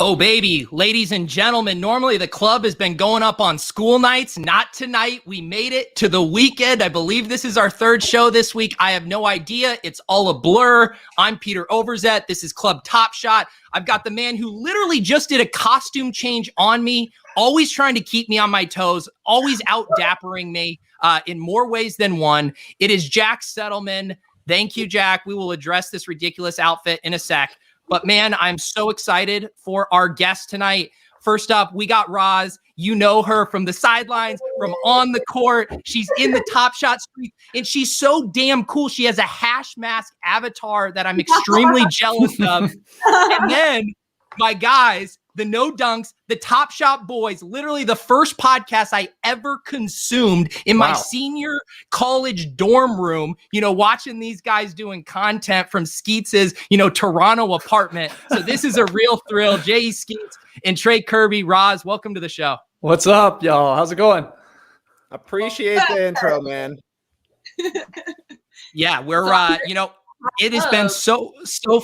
Oh, baby, ladies and gentlemen, normally the club has been going up on school nights. Not tonight. We made it to the weekend. I believe this is our third show this week. I have no idea. It's all a blur. I'm Peter Overzet. This is Club TopShot. I've got the man who literally just did a costume change on me, always trying to keep me on my toes, always out dappering me in more ways than one. It is Jack Settleman. Thank you, Jack. We will address this ridiculous outfit in a sec. But man, I'm so excited for our guest tonight. First up, we got Ros. You know her from the sidelines, from on the court. She's in the TopShot street, and she's so damn cool. She has a Haskmask avatar that I'm extremely jealous of. And then, my guys, the No Dunks, the TopShot boys, literally the first podcast I ever consumed in my senior college dorm room, watching these guys doing content from Skeets' Toronto apartment. So this is a real thrill. J.E. Skeets and Trey Kerby. Ros, welcome to the show. What's up, y'all? How's it going? Appreciate the intro, man. Yeah, we're, it has been so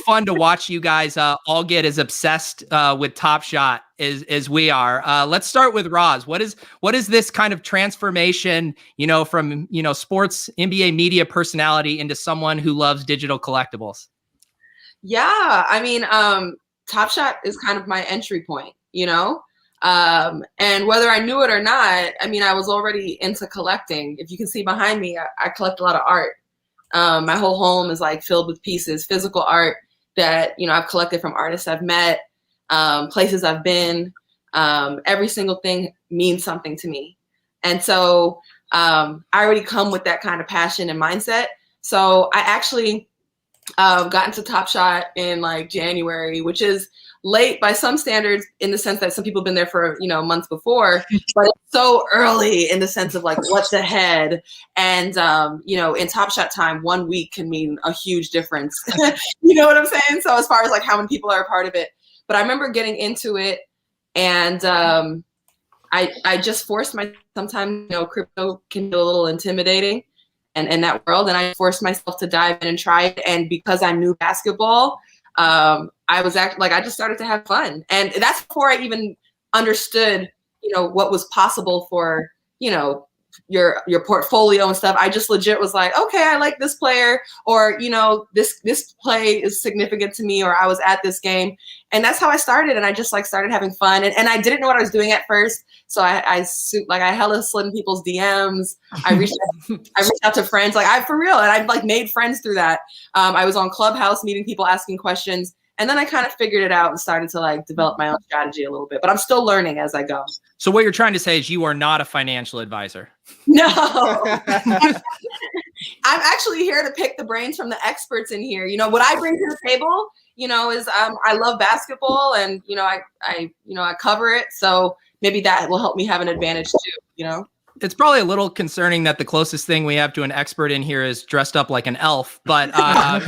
fun to watch you guys all get as obsessed with TopShot as we are. Let's start with Ros. What is this kind of transformation, from sports NBA media personality into someone who loves digital collectibles? Yeah, I mean, TopShot is kind of my entry point, and whether I knew it or not, I mean, I was already into collecting. If you can see behind me, I collect a lot of art. My whole home is like filled with pieces, physical art that, I've collected from artists I've met, places I've been. Every single thing means something to me. And so I already come with that kind of passion and mindset. So I actually got into TopShot in like January, which is late by some standards in the sense that some people have been there for, months before, but it's so early in the sense of like what's ahead. And, in TopShot time, 1 week can mean a huge difference. You know what I'm saying? So as far as like how many people are a part of it, but I remember getting into it and I just forced sometimes, crypto can be a little intimidating and in that world. And I forced myself to dive in and try it. And because I knew basketball, I was I just started to have fun. And that's before I even understood, what was possible for, your portfolio and stuff. I just legit was like, okay, I like this player, or, this play is significant to me, or I was at this game. And that's how I started. And I just started having fun. And I didn't know what I was doing at first. So I hella slid in people's DMs. I reached out to friends, for real. And I made friends through that. I was on Clubhouse meeting people, asking questions. And then I kind of figured it out and started to develop my own strategy a little bit, but I'm still learning as I go. So what you're trying to say is you are not a financial advisor. No, I'm actually here to pick the brains from the experts in here. What I bring to the table, is I love basketball and, I cover it. So maybe that will help me have an advantage too, It's probably a little concerning that the closest thing we have to an expert in here is dressed up like an elf, but I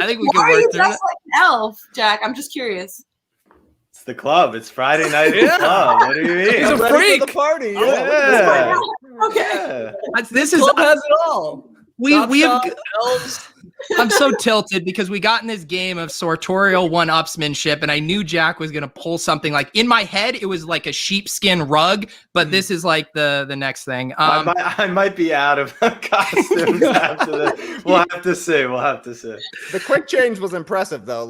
think we can work through it. Why are you dressed like an elf, Jack? I'm just curious. It's the club. It's Friday night at the club. What do you mean? He's a freak. For the party. Yeah. Okay. This is club has it all. We have elves. I'm so tilted because we got in this game of sartorial one-upsmanship, and I knew Jack was going to pull something in my head. It was like a sheepskin rug, but this is like the next thing. I might be out of costumes after this. We'll have to see. The quick change was impressive, though.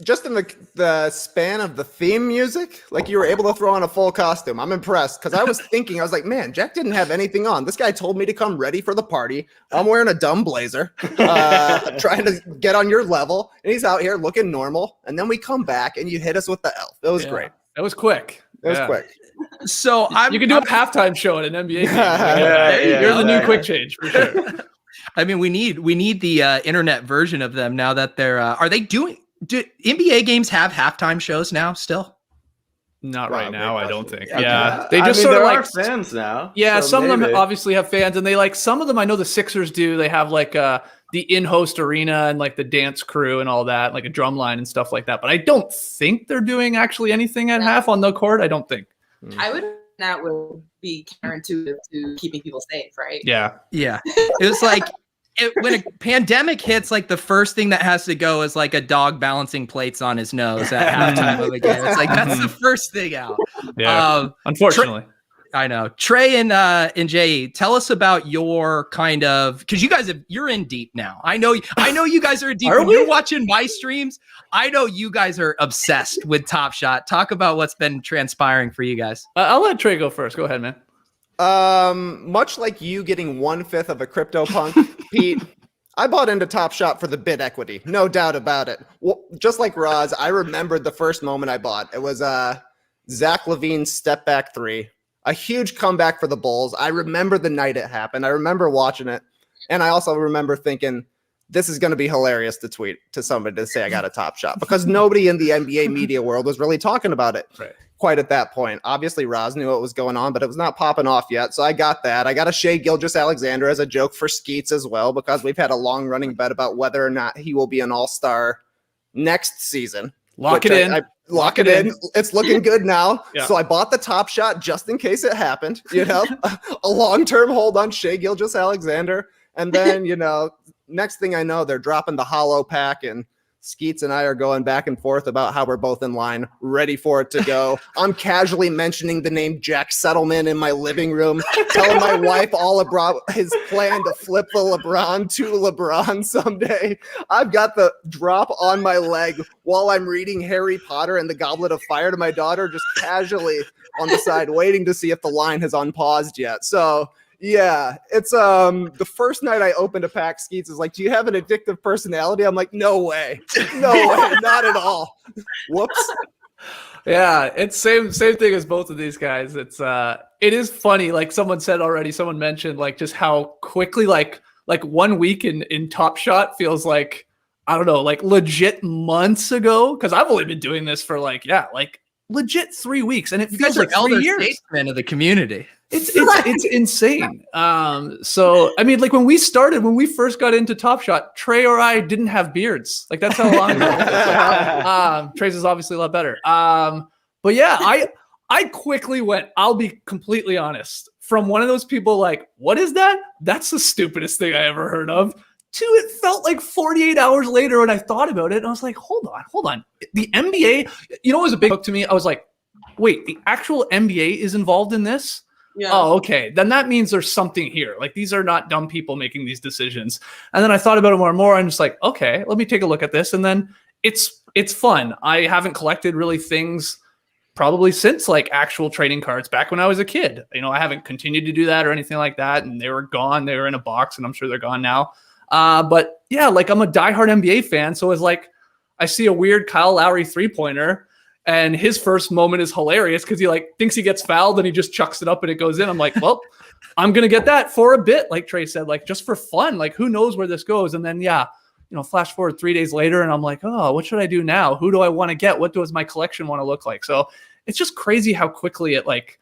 just in the span of the theme music, like you were able to throw on a full costume. I'm impressed because I was thinking, I was like, man, Jack didn't have anything on. This guy told me to come ready for the party. I'm wearing a dumb blazer, trying to get on your level, and he's out here looking normal. And then we come back and you hit us with the elf. It was great. That was quick. It was quick. So you can do a halftime show at an NBA game. You're the new quick change for sure. I mean, we need the internet version of them now that they're. Are they doing? Do NBA games have halftime shows now still? Not right now, I don't think. Yeah. They just there sort of are like fans now. Yeah, so some of maybe. them obviously have fans, and they like some of them. I know the Sixers do. They have like the in-host arena and like the dance crew and all that, like a drum line and stuff like that. But I don't think they're doing actually anything at half on the court. I don't think. I would. That would be counterintuitive to keeping people safe, right? Yeah. It was like. When a pandemic hits, like the first thing that has to go is like a dog balancing plates on his nose at halftime of the game. It's like that's the first thing out. Yeah, unfortunately. I know. Trey and Jay, tell us about your kind of because you guys you're in deep now. I know you guys are in deep. When you're watching my streams, I know you guys are obsessed with TopShot. Talk about what's been transpiring for you guys. I'll let Trey go first. Go ahead, man. Much like you getting 1/5 of a CryptoPunk, Pete, I bought into TopShot for the bid equity, no doubt about it. Well, just like Ros, I remembered the first moment I bought. It was Zach LaVine's step back three, a huge comeback for the Bulls. I remember the night it happened. I remember watching it, and I also remember thinking, this is going to be hilarious to tweet to somebody to say I got a TopShot because nobody in the NBA media world was really talking about it. Right. Quite at that point. Obviously, Ros knew what was going on, but it was not popping off yet. So I got that. I got a Shai Gilgeous-Alexander as a joke for Skeets as well, because we've had a long-running bet about whether or not he will be an all-star next season. Lock it in. Lock it in. It's looking good now. Yeah. So I bought the TopShot just in case it happened. You know, a long-term hold on Shai Gilgeous-Alexander. And then, you know, next thing I know, they're dropping the hollow pack, and Skeets and I are going back and forth about how we're both in line, ready for it to go. I'm casually mentioning the name Jack Settleman in my living room, telling my wife all about his plan to flip the LeBron to LeBron someday. I've got the drop on my leg while I'm reading Harry Potter and the Goblet of Fire to my daughter, just casually on the side, waiting to see if the line has unpaused yet. So yeah, it's the first night I opened a pack, Skeets is like, do you have an addictive personality? I'm like, no way, not at all. Whoops. Yeah, it's same thing as both of these guys. It is funny, like someone said already, someone mentioned like just how quickly like 1 week in TopShot feels like, I don't know, like legit months ago, because I've only been doing this for like legit 3 weeks, and it feels like 3 years. Statesmen of the community. It's insane. So I mean, like when we first got into TopShot, Trey or I didn't have beards. Like that's how long ago. Trey's is obviously a lot better. But yeah, I quickly went, I'll be completely honest, from one of those people like, what is that? That's the stupidest thing I ever heard of. To it felt like 48 hours later when I thought about it, and I was like, hold on. The NBA, you know, it was a big hook to me. I was like, wait, the actual NBA is involved in this? Yeah. Oh, okay. Then that means there's something here. Like these are not dumb people making these decisions. And then I thought about it more and more. I'm just like, okay, let me take a look at this. And then it's fun. I haven't collected really things probably since like actual trading cards back when I was a kid. You know, I haven't continued to do that or anything like that. And they were gone. They were in a box, and I'm sure they're gone now. But yeah, like I'm a diehard NBA fan. So it's like, I see a weird Kyle Lowry 3-pointer, and his first moment is hilarious because he like thinks he gets fouled and he just chucks it up and it goes in. I'm like, well, I'm going to get that for a bit. Like Trey said, like just for fun, like who knows where this goes. And then, yeah, you know, flash forward 3 days later and I'm like, oh, what should I do now? Who do I want to get? What does my collection want to look like? So it's just crazy how quickly it like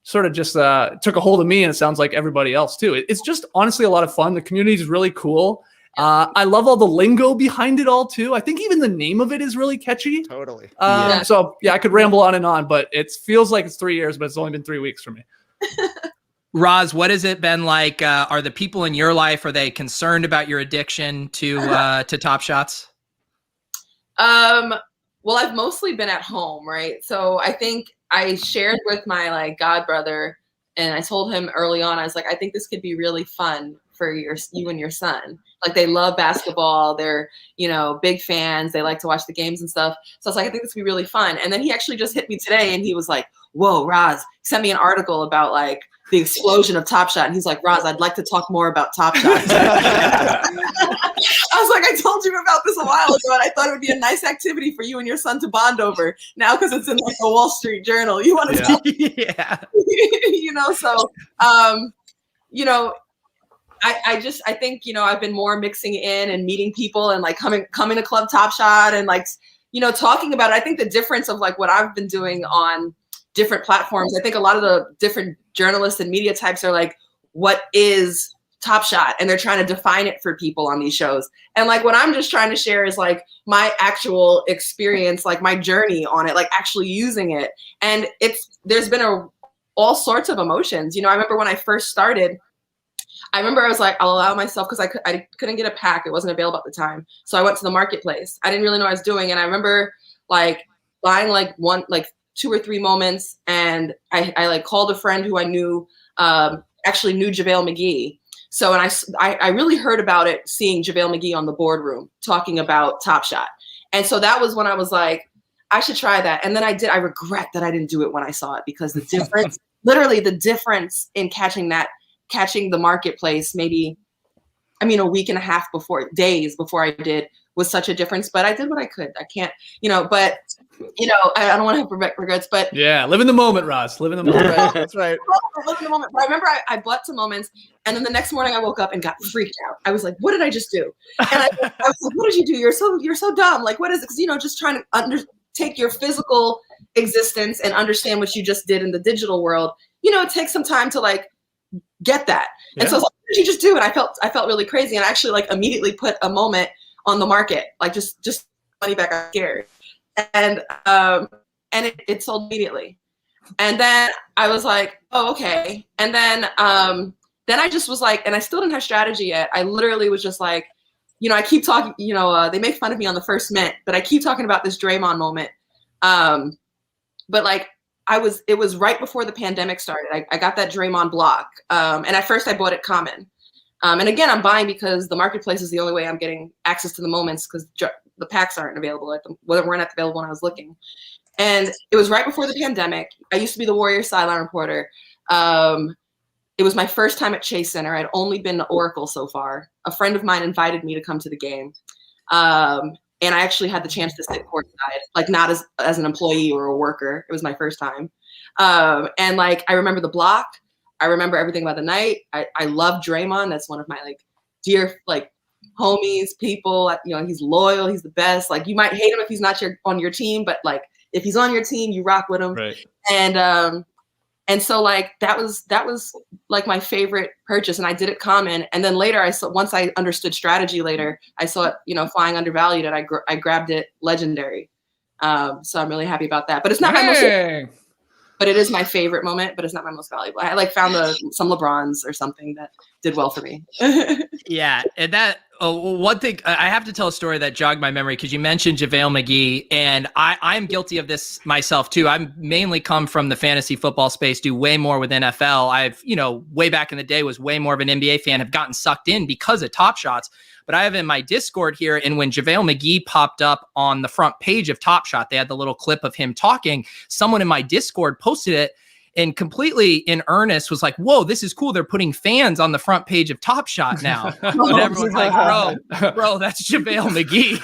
sort of just took a hold of me, and it sounds like everybody else too. It's just honestly a lot of fun. The community is really cool. I love all the lingo behind it all too. I think even the name of it is really catchy. Totally. So yeah, I could ramble on and on, but it feels like it's 3 years, but it's only been 3 weeks for me. Ros, what has it been like? Are the people in your life, are they concerned about your addiction to TopShots? Well, I've mostly been at home, right? So I think I shared with my like god brother, and I told him early on, I was like, I think this could be really fun for you and your son. Like they love basketball. They're, you know, big fans. They like to watch the games and stuff. So I was like, I think this would be really fun. And then he actually just hit me today and he was like, whoa, Ros, he sent me an article about like the explosion of TopShot. And he's like, Ros, I'd like to talk more about TopShot. I was like, I told you about this a while ago, and I thought it would be a nice activity for you and your son to bond over. Now, because it's in like the Wall Street Journal, you want to talk, you know? So, you know, I think, you know, I've been more mixing in and meeting people and like coming to Club TopShot and like, you know, talking about it. I think the difference of like what I've been doing on different platforms, I think a lot of the different journalists and media types are like, what is TopShot? And they're trying to define it for people on these shows. And like what I'm just trying to share is like my actual experience, like my journey on it, like actually using it. And there's been all sorts of emotions. You know, I remember when I first started, I was like, I'll allow myself, because I couldn't get a pack. It wasn't available at the time. So I went to the marketplace. I didn't really know what I was doing. And I remember like buying like 2 or 3 moments. And I like called a friend who I knew, actually knew JaVale McGee. So, and I really heard about it, seeing JaVale McGee on the boardroom talking about TopShot. And so that was when I was like, I should try that. And then I regret that I didn't do it when I saw it, because the difference, literally the difference in catching the marketplace, maybe, I mean, a week and a half days before I did, was such a difference. But I did what I could. I can't, you know, but, you know, I don't want to have regrets, but. Yeah, live in the moment, Ros. Live in the moment. Right, that's right. Live in the moment. But I remember I bought some moments, and then the next morning I woke up and got freaked out. I was like, what did I just do? And I was like, what did you do? You're so dumb. Like, what is it? Because, you know, just trying to take your physical existence and understand what you just did in the digital world, you know, it takes some time to like get that. Yeah. And so I was like, what did you just do? And I felt really crazy. And I actually like immediately put a moment on the market, like just money back. I was scared. And it sold immediately. And then I was like, oh, okay. And then I just was like, and I still didn't have strategy yet. I literally was just like, you know, I keep talking, you know, they make fun of me on the first mint, but I keep talking about this Draymond moment. But like, it was right before the pandemic started. I got that Draymond block. And at first I bought it common. And again, I'm buying because the marketplace is the only way I'm getting access to the moments, because the packs aren't available weren't available when I was looking. And it was right before the pandemic. I used to be the Warriors sideline reporter. It was my first time at Chase Center. I'd only been to Oracle so far. A friend of mine invited me to come to the game. And I actually had the chance to sit courtside, like not as an employee or a worker. It was my first time. And like, I remember the block. I remember everything about the night. I love Draymond. That's one of my like dear like homies, people. You know, he's loyal. He's the best. Like, you might hate him if he's not on your team, but like if he's on your team, you rock with him. Right. And so like that was like my favorite purchase, and I did it common. And then later once I understood strategy later, I saw it, you know, flying undervalued, and I grabbed it legendary. So I'm really happy about that. But it's not my most. But it is my favorite moment, but it's not my most valuable. I like found some LeBrons or something that did well for me. Yeah. And that one thing, I have to tell a story that jogged my memory, because you mentioned JaVale McGee, and I'm guilty of this myself too. I'm mainly come from the fantasy football space, do way more with NFL. I've, you know, way back in the day was way more of an NBA fan, have gotten sucked in because of TopShots. But I have in my Discord here, and when JaVale McGee popped up on the front page of TopShot, they had the little clip of him talking. Someone in my Discord posted it and completely in earnest was like, whoa, this is cool. They're putting fans on the front page of TopShot now. And everyone's like, bro, that's JaVale McGee.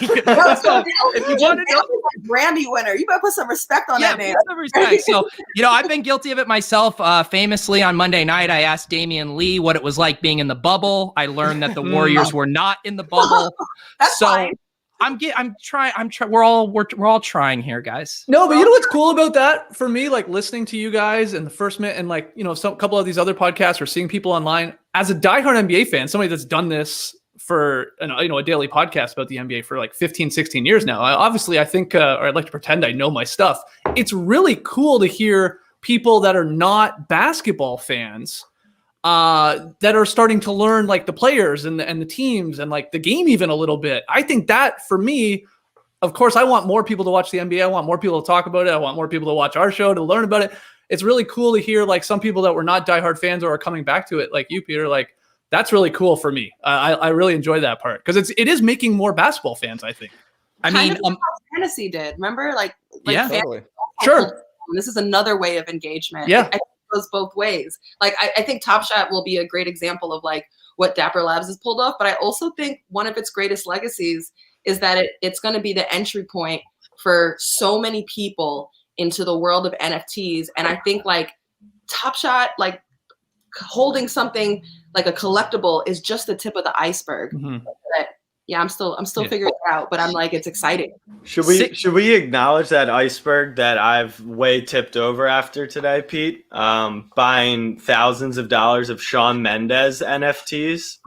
So if you want to know, Grammy winner, you better put some respect on that name. Some respect. So, you know, I've been guilty of it myself. Famously on Monday night, I asked Damian Lee what it was like being in the bubble. I learned that the Warriors were not in the bubble. That's fine. We're all trying here, guys. No, but you know what's cool about that for me, like listening to you guys and the first minute, and like, you know, couple of these other podcasts or seeing people online, as a diehard NBA fan, somebody that's done this for, you know, a daily podcast about the NBA for like 15, 16 years now. I think, or I'd like to pretend I know my stuff. It's really cool to hear people that are not basketball fans that are starting to learn like the players and the teams and like the game even a little bit. I think that for me, of course, I want more people to watch the NBA. I want more people to talk about it. I want more people to watch our show to learn about it. It's really cool to hear like some people that were not diehard fans or are coming back to it, like you, Peter, like That's really cool for me. I really enjoy that part because it is making more basketball fans, I think. I mean, how fantasy did. Remember, like yeah, Totally. Sure. This is another way of engagement. Yeah. I think it goes both ways. Like I think TopShot will be a great example of like what Dapper Labs has pulled off, but I also think one of its greatest legacies is that it's going to be the entry point for so many people into the world of NFTs. And I think like TopShot, like holding something like a collectible is just the tip of the iceberg. But, yeah, I'm still figuring it out, but I'm like, it's exciting. Should we acknowledge that iceberg that I've way tipped over after today, Pete? Buying thousands of dollars of Shawn Mendez NFTs.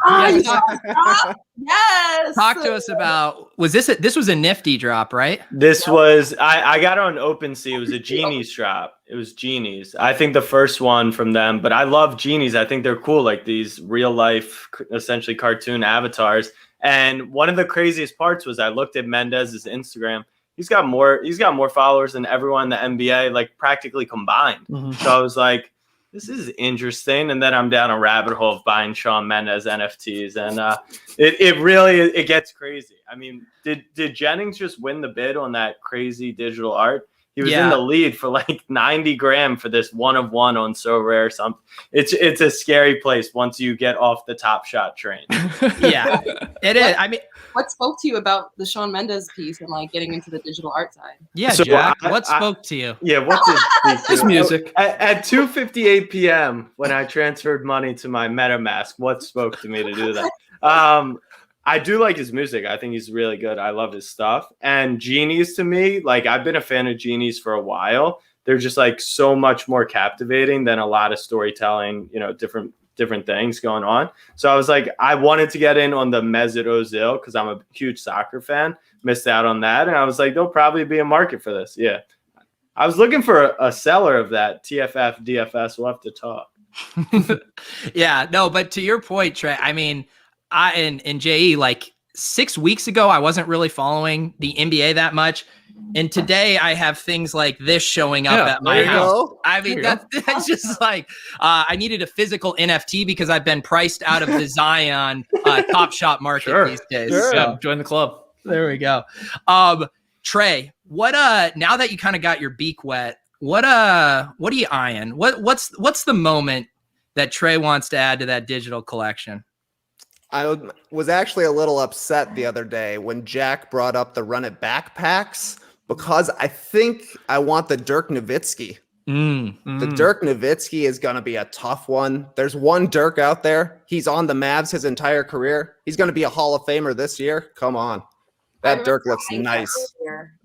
Yes. talk to us about, this was a nifty drop, right? This was, I got it on OpenSea. It was a Genie's drop. It was Genie's. I think the first one from them, but I love Genies. I think they're cool, like these real life, essentially cartoon avatars. And one of the craziest parts was I looked at Mendez's Instagram. He's got more followers than everyone in the NBA, like practically combined. So I was like, this is interesting. And then I'm down a rabbit hole of buying Shawn Mendez NFTs. And it really gets crazy. I mean, did Jennings just win the bid on that crazy digital art? He was in the lead for like 90 grand for this 1 of 1 on So Rare something. It's a scary place once you get off the TopShot train. Yeah, it is. I mean, what spoke to you about the Shawn Mendez piece and like getting into the digital art side? yeah, So Jack, what spoke to you? Yeah, what did speak to Just you? music. At 2:58 p.m. when I transferred money to my MetaMask, what spoke to me to do that? I do like his music. I think he's really good. I love his stuff. And Genies, to me, like I've been a fan of Genies for a while. They're just like so much more captivating than a lot of storytelling, different things going on. So I was like, I wanted to get in on the Mesut Ozil because I'm a huge soccer fan. Missed out on that. And I was like, there'll probably be a market for this. Yeah. I was looking for a seller of that TFF, DFS. We'll have to talk. Yeah, no, but to your point, Trey, I mean, and JE, like 6 weeks ago, I wasn't really following the NBA that much. And today I have things like this showing up at my house. I mean, that's just like, I needed a physical NFT because I've been priced out of the Zion TopShot market these days. Sure. So Yeah, join the club. there we go. Trey, what, now that you kind of got your beak wet, what are you eyeing? What's the moment that Trey wants to add to that digital collection? I was actually a little upset the other day when Jack brought up the Run It Back packs because I think I want the Dirk Nowitzki. The Dirk Nowitzki is going to be a tough one. There's one Dirk out there. He's on the Mavs his entire career. He's going to be a Hall of Famer this year. Come on. That Dirk looks nice.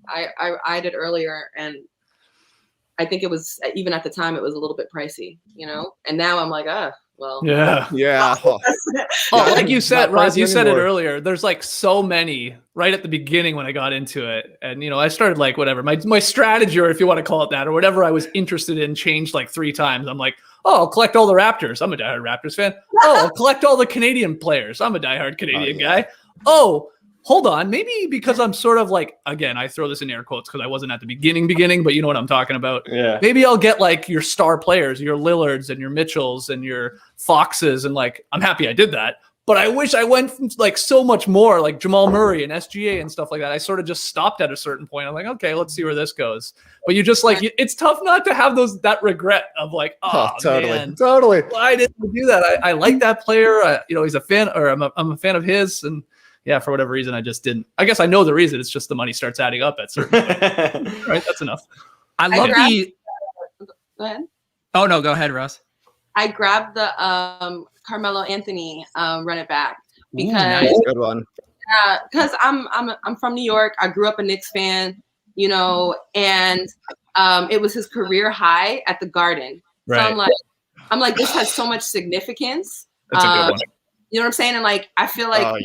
I did earlier, and I think it was, even at the time, it was a little bit pricey, and now I'm like, well. Yeah. Oh, like you said, Ros, you said it earlier. There's like so many right at the beginning when I got into it. And, I started like whatever, my strategy, or if you want to call it that, or whatever I was interested in changed like 3 times. I'm like, I'll collect all the Raptors. I'm a diehard Raptors fan. I'll collect all the Canadian players. I'm a diehard Canadian guy. Hold on. Maybe because I'm sort of like, again, I throw this in air quotes because I wasn't at the beginning, but you know what I'm talking about. Yeah. Maybe I'll get like your star players, your Lillards and your Mitchells and your Foxes. And like, I'm happy I did that. But I wish I went from like so much more, like Jamal Murray and SGA and stuff like that. I sort of just stopped at a certain point. I'm like, okay, let's see where this goes. But you just like, it's tough not to have that regret of like, totally. Why didn't we do that? I like that player. He's a fan, or I'm a fan of his. And yeah, for whatever reason, I just didn't. I guess I know the reason. It's just the money starts adding up at certain point. Right, that's enough. I love the. Go ahead. Oh no, go ahead, Russ. I grabbed the Carmelo Anthony Run It Back because nice. Good one. Because I'm from New York. I grew up a Knicks fan, and it was his career high at the Garden. Right. So I'm like, this has so much significance. That's a good one. You know what I'm saying? And like, I feel like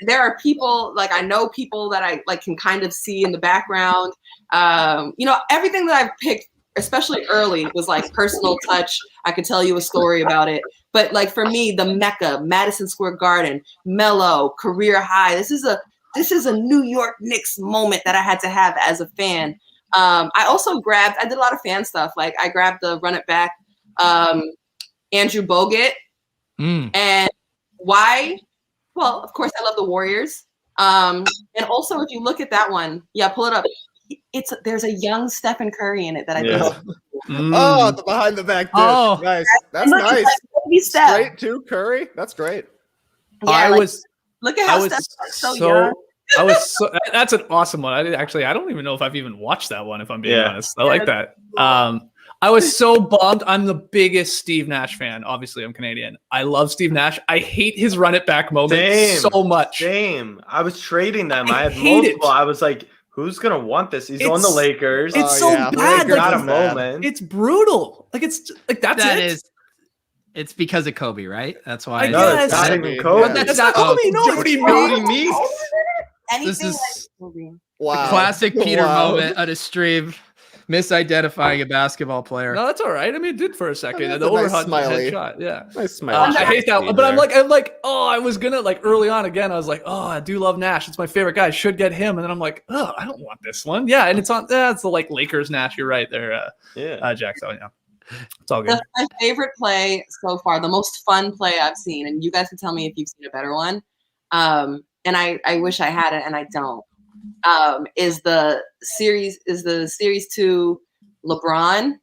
there are people, like I know people that I like can kind of see in the background. Everything that I've picked, especially early, was like personal touch. I could tell you a story about it. But like for me, the Mecca, Madison Square Garden, Melo, career high. This is a New York Knicks moment that I had to have as a fan. I also I did a lot of fan stuff. Like I grabbed the Run It Back, Andrew Bogut. And why? Well, of course, I love the Warriors. And also, if you look at that one, pull it up. There's a young Stephen Curry in it that I think. Oh, the behind the back dish. Oh. Nice. That's nice. Straight to Curry. That's great. Yeah, look at how Steph's so young. That's an awesome one. I don't even know if I've even watched that one, if I'm being honest. I like that. I was so bummed. I'm the biggest Steve Nash fan. Obviously, I'm Canadian. I love Steve Nash. I hate his run it back moment so much. Same. I was trading them. I had multiple. I was like, who's gonna want this? He's on the Lakers. It's so bad. Not a moment. It's brutal. It's because of Kobe, right? That's why. It's not even Kobe. That's not Kobe. No, Jody Meeks. This is wow. Classic Peter moment on a stream. Misidentifying a basketball player. No, that's all right. I mean, it did for a second. The nice overhead smiley headshot. Yeah. Nice smiley. I hate that one. But I'm like, I was gonna early on again. I was like, I do love Nash. It's my favorite guy. I should get him. And then I'm like, I don't want this one. Yeah, and it's on. It's the Lakers Nash. You're right there. Jack. So yeah, it's all good. That's my favorite play so far. The most fun play I've seen, and you guys can tell me if you've seen a better one. And I wish I had it, and I don't. Is the series 2 LeBron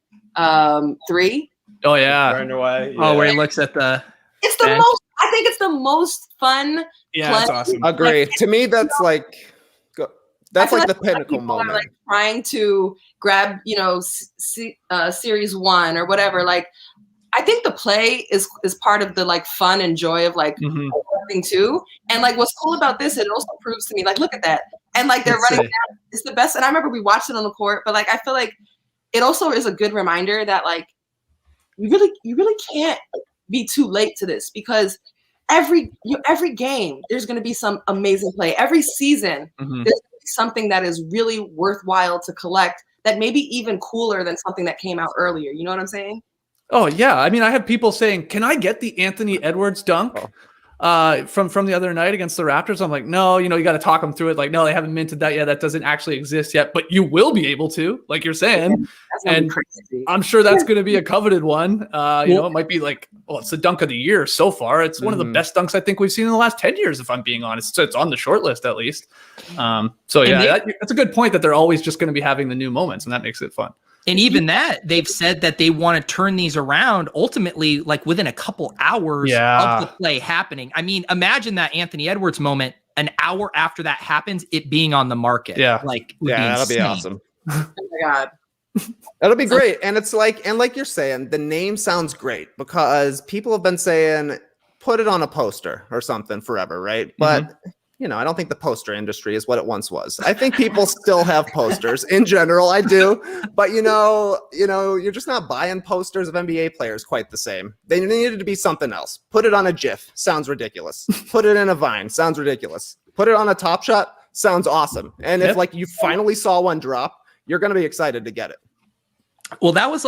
3? Oh yeah. Turned away. Oh, where he looks at the. It's the most. I think it's the most fun. Yeah, that's awesome. Agree. To me, that's like the pinnacle moment. Are, trying to grab, series 1 or whatever. I think the play is part of the fun and joy of thing too. And what's cool about this, it also proves to me look at that. And they're running down. It's the best. And I remember we watched it on the court, but I feel like it also is a good reminder that you really can't be too late to this, because every game there's going to be some amazing play. Every season there's going to be something that is really worthwhile to collect, that maybe even cooler than something that came out earlier. You know what I'm saying? Oh yeah. I mean, I have people saying, "Can I get the Anthony Edwards dunk?" From the other night against the Raptors. I'm like, no, you got to talk them through it. No, they haven't minted that yet. That doesn't actually exist yet, but you will be able to, like you're saying. And I'm sure that's going to be a coveted one. It might be it's the dunk of the year so far. It's one of the best dunks I think we've seen in the last 10 years, if I'm being honest. So it's on the short list at least. That's a good point, that they're always just going to be having the new moments, and that makes it fun. And even that, they've said that they want to turn these around ultimately, within a couple hours of the play happening. I mean, imagine that Anthony Edwards moment an hour after that happens, it being on the market. Yeah. That'll be awesome. Oh my God. That'll be great. And it's like you're saying, the name sounds great because people have been saying, put it on a poster or something forever, right? But I don't think the poster industry is what it once was. I think people still have posters in general. I do. But, you're just not buying posters of NBA players quite the same. They needed to be something else. Put it on a GIF. Sounds ridiculous. Put it in a Vine. Sounds ridiculous. Put it on a TopShot. Sounds awesome. And if you finally saw one drop, you're going to be excited to get it. Well, that was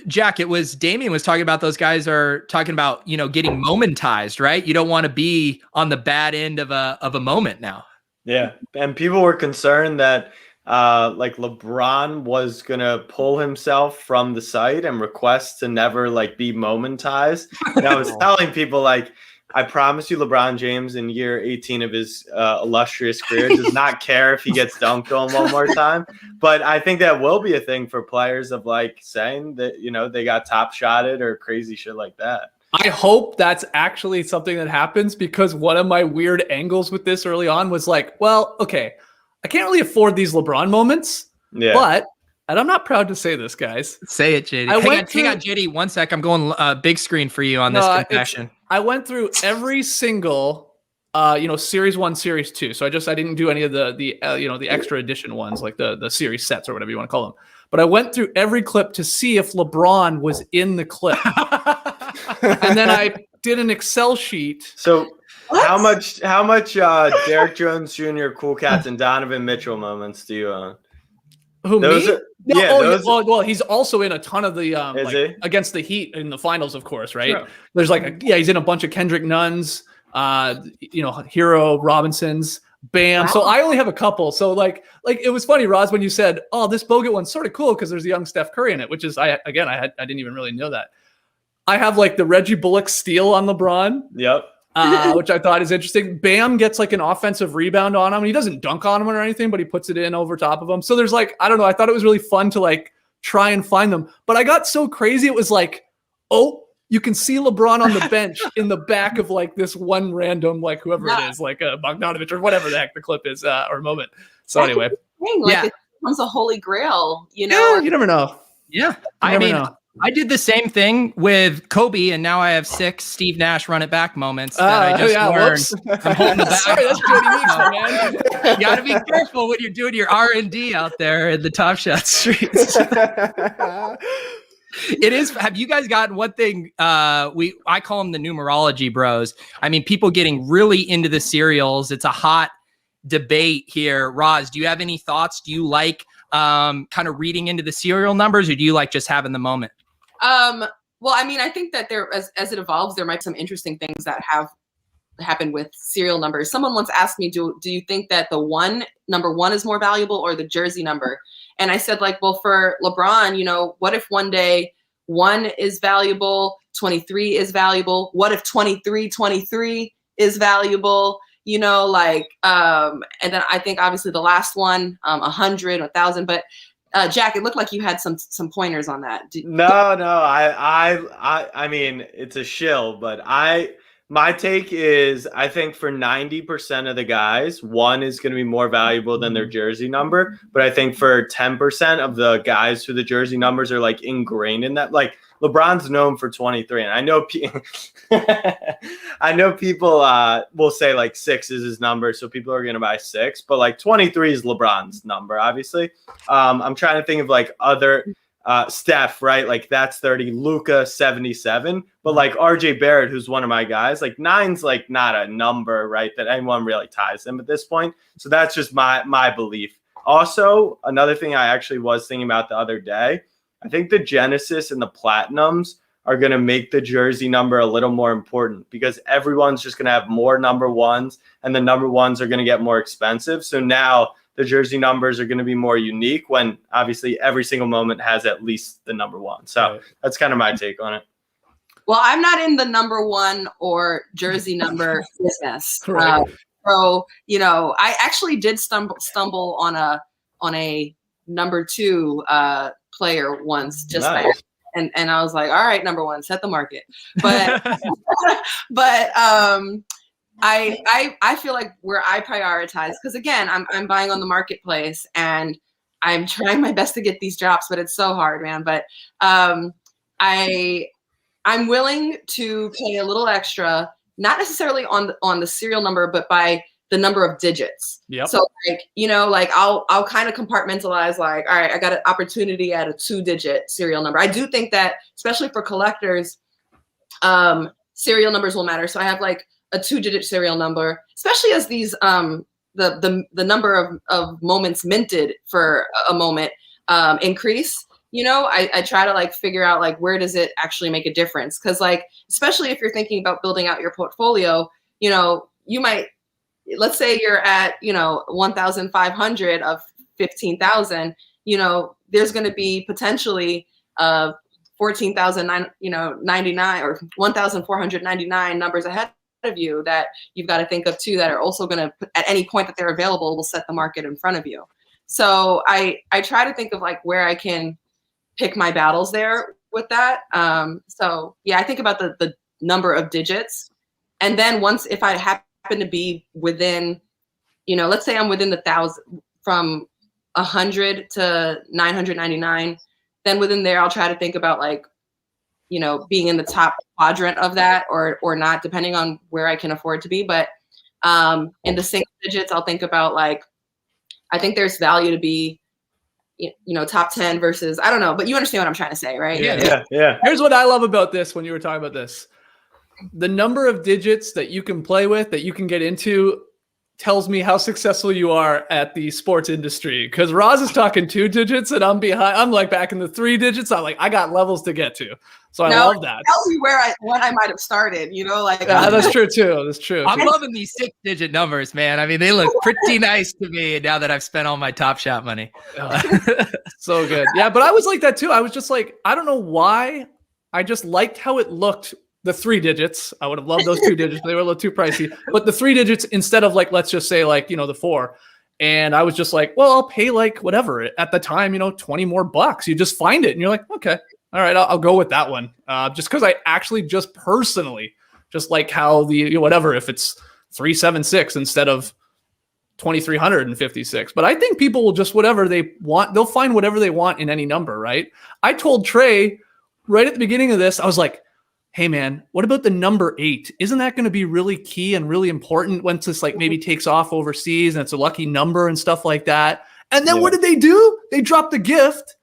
Jack, it was Damien was talking about, those guys are talking about, getting momentized, right? You don't want to be on the bad end of a moment now. Yeah. And people were concerned that LeBron was going to pull himself from the site and request to never be momentized. And I was telling people I promise you, LeBron James in year 18 of his illustrious career does not care if he gets dunked on one more time. But I think that will be a thing for players of saying that, they got top shotted or crazy shit like that. I hope that's actually something that happens, because one of my weird angles with this early on was okay, I can't really afford these LeBron moments, but, and I'm not proud to say this, guys. Say it, JD. Hang on, JD, 1 sec. I'm going big screen for you on this confession. I went through every single, series 1, series 2. So I didn't do any of the extra edition ones, like the series sets or whatever you want to call them. But I went through every clip to see if LeBron was in the clip. And then I did an Excel sheet. So how much Derek Jones Jr., Cool Cats, and Donovan Mitchell moments do you own? Who, me? Well, he's also in a ton of the against the Heat in the finals, of course, right? Sure. There's he's in a bunch of Kendrick Nunn's, Hero Robinson's, Bam. Wow. So I only have a couple. So it was funny, Ros, when you said, "Oh, this Bogut one's sort of cool because there's a young Steph Curry in it," which is I didn't even really know that. I have like the Reggie Bullock steal on LeBron. Yep. Which I thought is interesting. Bam gets like an offensive rebound on him. He doesn't dunk on him or anything, but he puts it in over top of him. So there's like, I don't know. I thought it was really fun to like try and find them. But I got so crazy. It was like, oh, you can see LeBron on the bench in the back of like this one random, like whoever it is, like Bogdanovich or whatever the heck the clip is or moment. So anyway. It becomes a holy grail, you know? Yeah, you never know. Yeah. I mean, I did the same thing with Kobe, and now I have 6 Steve Nash run it back moments that I just learned from holding the back. Sorry, that's Jody Meeks, man. You got to be careful when you're doing your R&D out there in the TopShot streets. It is. Have you guys gotten one thing? I call them the numerology bros. I mean, people getting really into the serials. It's a hot debate here. Ros, do you have any thoughts? Do you like kind of reading into the serial numbers, or do you like just having the moment? Well, I mean, I think that there, as it evolves, there might be some interesting things that have happened with serial numbers. Someone once asked me, do you think that the number one is more valuable or the jersey number? And I said, like, well, for LeBron, you know, what if one day 1 is valuable, 23 is valuable? What if 23 is valuable? You know, like, and then I think obviously the last one, 100, 1,000, but Jack, it looked like you had some pointers on that. No, I mean, it's a shill, but my take is I think for 90% of the guys, 1 is going to be more valuable than their jersey number. But I think for 10% of the guys who the jersey numbers are like ingrained in that, like LeBron's known for 23. And I know, I know people will say like 6 is his number. So people are going to buy 6, but like 23 is LeBron's number, obviously. I'm trying to think of like other Steph, right? Like that's 30, Luka 77, but like RJ Barrett, who's one of my guys, like 9's like not a number, right? That anyone really ties them at this point. So that's just my belief. Also, another thing I actually was thinking about the other day, I think the Genesis and the Platinums are going to make the jersey number a little more important because everyone's just going to have more number 1s and the number 1s are going to get more expensive. So now the jersey numbers are going to be more unique when obviously every single moment has at least the number 1. So that's kind of my take on it. Well, I'm not in the number 1 or jersey number business. Right. So, you know, I actually did stumble on a number 2 player once, just nice. like, and I was like, all right, number 1, set the market. But but I feel like where I prioritize, because again, I'm buying on the marketplace and I'm trying my best to get these drops, but it's so hard, man. But I'm willing to pay a little extra, not necessarily on the serial number, but by the number of digits. Yep. So like, you know, like I'll kind of compartmentalize like, all right, I got an opportunity at a 2-digit serial number. I do think that, especially for collectors, serial numbers will matter. So I have like a 2-digit serial number, especially as these the number of moments minted for a moment increase. You know, I try to like figure out like where does it actually make a difference? Because like, especially if you're thinking about building out your portfolio, you know, you might, let's say you're at, you know, 1,500 of 15,000, you know, there's going to be potentially 14,099 or 1,499 numbers ahead of you that you've got to think of too, that are also going to, at any point that they're available, will set the market in front of you. So I try to think of like where I can pick my battles there with that. So yeah, I think about the number of digits. And then once, if I happen to be within, you know, let's say I'm within the 1,000, from 100 to 999, then within there, I'll try to think about like, you know, being in the top quadrant of that or not, depending on where I can afford to be. But in the single digits, I'll think about like, I think there's value to be, you know, top 10 versus, I don't know, but you understand what I'm trying to say, right? Yeah. Here's what I love about this when you were talking about this. The number of digits that you can play with, that you can get into, tells me how successful you are at the sports industry. Because Ros is talking 2 digits and I'm behind. I'm like back in the 3 digits. I'm like, I got levels to get to. So I love that. Tells me when I might have started, you know, like. Yeah, that's true too. That's true. I'm loving these 6-digit numbers, man. I mean, they look pretty nice to me now that I've spent all my TopShot money. So good. Yeah, but I was like that too. I was just like, I don't know why I just liked how it looked. The 3 digits. I would have loved those 2 digits, but they were a little too pricey. But the 3 digits instead of like, let's just say like, the 4. And I was just like, well, I'll pay like whatever at the time, 20 more bucks. You just find it and you're like, okay, all right, I'll go with that one. Just because I actually just personally just like how the whatever, if it's 376 instead of 2,356. But I think people will just whatever they want. They'll find whatever they want in any number, right? I told Trey right at the beginning of this, I was like, hey man, what about the number 8? Isn't that going to be really key and really important once this like maybe takes off overseas and it's a lucky number and stuff like that? And then what did they do? They dropped the gift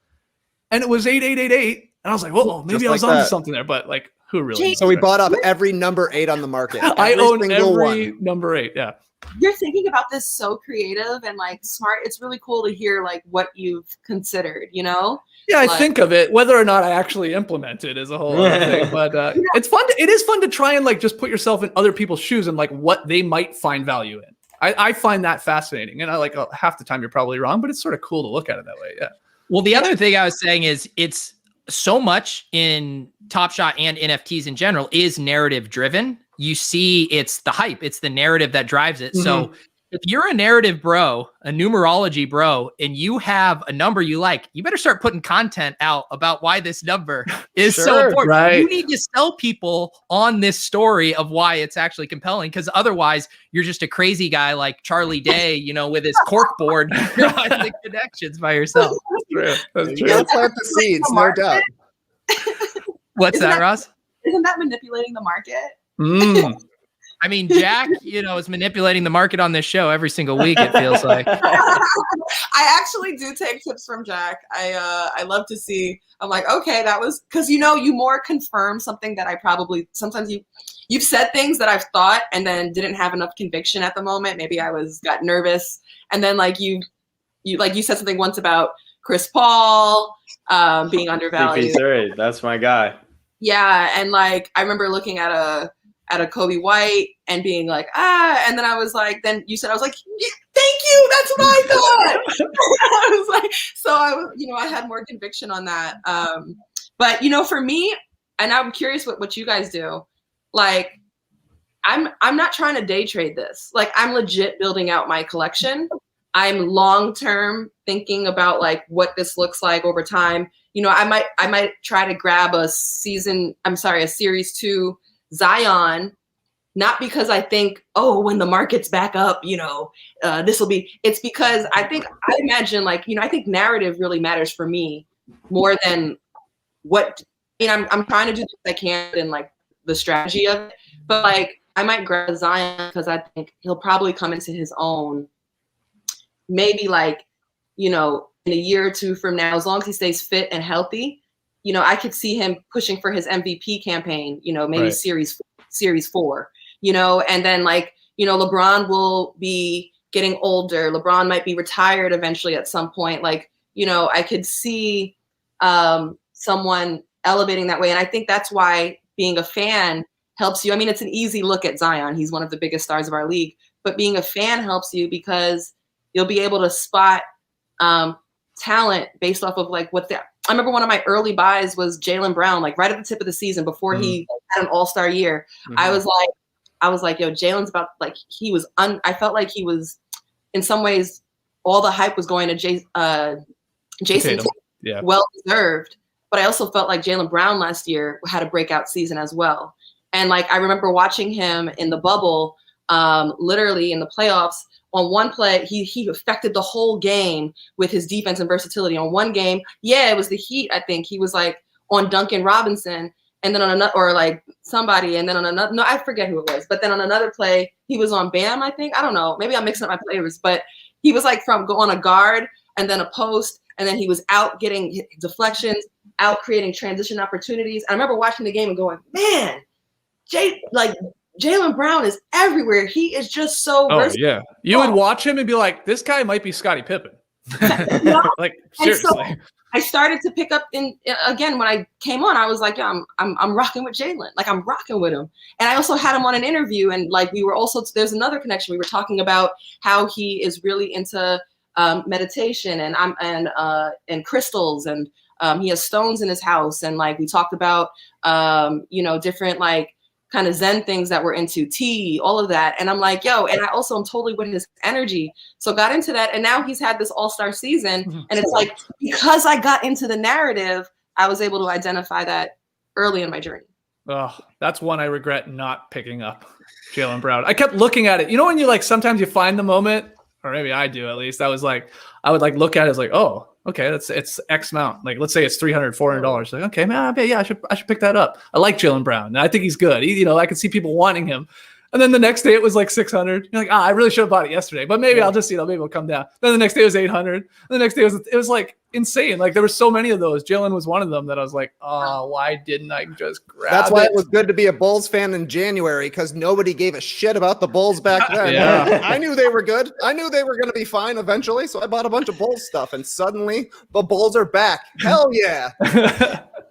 and it was 8888. And I was like, whoa, maybe I was onto something there, but like who really? So we bought up every number 8 on the market. I own every number 8. Yeah. You're thinking about this so creative and like smart. It's really cool to hear like what you've considered, Yeah, I think of it. Whether or not I actually implement it is a whole other thing. But it's fun. It is fun to try and like just put yourself in other people's shoes and like what they might find value in. I find that fascinating. And I like half the time you're probably wrong, but it's sort of cool to look at it that way. Yeah. Well, the other thing I was saying is it's so much in TopShot and NFTs in general is narrative driven. You see, it's the hype. It's the narrative that drives it. So if you're a narrative bro, a numerology bro, and you have a number you like, you better start putting content out about why this number is so important. Right. You need to sell people on this story of why it's actually compelling, because otherwise you're just a crazy guy like Charlie Day, with his cork board drawing the connections by yourself. That's true. You gotta plant the seeds, no doubt. What's that, Ross? Isn't that manipulating the market? I mean, Jack, is manipulating the market on this show every single week, it feels like. I actually do take tips from Jack. I love to see. I'm like, okay, that was because you more confirm something that I probably sometimes you've said things that I've thought and then didn't have enough conviction at the moment. Maybe I got nervous, and then like you said something once about Chris Paul being undervalued. CP3, that's my guy. Yeah, and like I remember looking at a Kobe White and being like, and then I was like, then you said, I was like, thank you, that's what I thought. I was like, so I was, I had more conviction on that. But for me, and I'm curious what you guys do. Like, I'm not trying to day trade this. Like, I'm legit building out my collection. I'm long term thinking about like what this looks like over time. I might try to grab a series 2 Zion, not because I think, when the market's back up, this will be. It's because I imagine like, I think narrative really matters for me more than what. I'm trying to do what I can in like the strategy of it, but like I might grab Zion because I think he'll probably come into his own. Maybe like, in a year or 2 from now, as long as he stays fit and healthy, I could see him pushing for his MVP campaign, maybe series 4, and then like, LeBron will be getting older. LeBron might be retired eventually at some point. Like, I could see someone elevating that way. And I think that's why being a fan helps you. I mean, it's an easy look at Zion. He's one of the biggest stars of our league, but being a fan helps you because you'll be able to spot talent based off of like I remember one of my early buys was Jaylen Brown, like right at the tip of the season before he had an all-star year. I was like, yo, Jaylen's about like I felt like he was in some ways all the hype was going to Jason Tatum. Yeah. Well deserved. But I also felt like Jaylen Brown last year had a breakout season as well. And like I remember watching him in the bubble, literally in the playoffs. On one play, he affected the whole game with his defense and versatility. On one game, it was the Heat, I think. He was like on Duncan Robinson, and then on another, or like somebody, and then on another, no, I forget who it was. But then on another play, he was on Bam, I think. I don't know. Maybe I'm mixing up my players, but he was like on a guard and then a post, and then he was out getting deflections, out creating transition opportunities. I remember watching the game and going, man, Jaylen Brown is everywhere. He is just so versatile. Yeah. You would watch him and be like, this guy might be Scottie Pippen. Like, seriously. So I started to pick up again when I came on, I was like, yeah, I'm rocking with Jaylen. Like I'm rocking with him. And I also had him on an interview, and like we were also, there's another connection. We were talking about how he is really into meditation and crystals and He has stones in his house. And like we talked about, different like kind of Zen things that we're into, tea, all of that. And I'm like, yo, and I also am totally with his energy. So got into that. And now he's had this all-star season. And it's like, because I got into the narrative, I was able to identify that early in my journey. Oh, that's one I regret not picking up, Jaylen Brown. I kept looking at it. You know, when you like, sometimes you find the moment, or maybe I do at least, I would like look at it as like, oh, okay, it's X amount. Like, let's say it's $300, $400. Like, okay, man, I should pick that up. I like Jaylen Brown. And I think he's good. I can see people wanting him. And then the next day it was like 600. You're like, I really should have bought it yesterday, but maybe I'll just, maybe it'll come down. Then the next day it was 800. And the next day it was like insane. Like there were so many of those. Jaylen was one of them that I was like, oh, why didn't I just grab That's why it? it was good to be a Bulls fan in January, because nobody gave a shit about the Bulls back then. Yeah. I knew they were good. I knew they were going to be fine eventually, so I bought a bunch of Bulls stuff, and suddenly the Bulls are back. Hell yeah.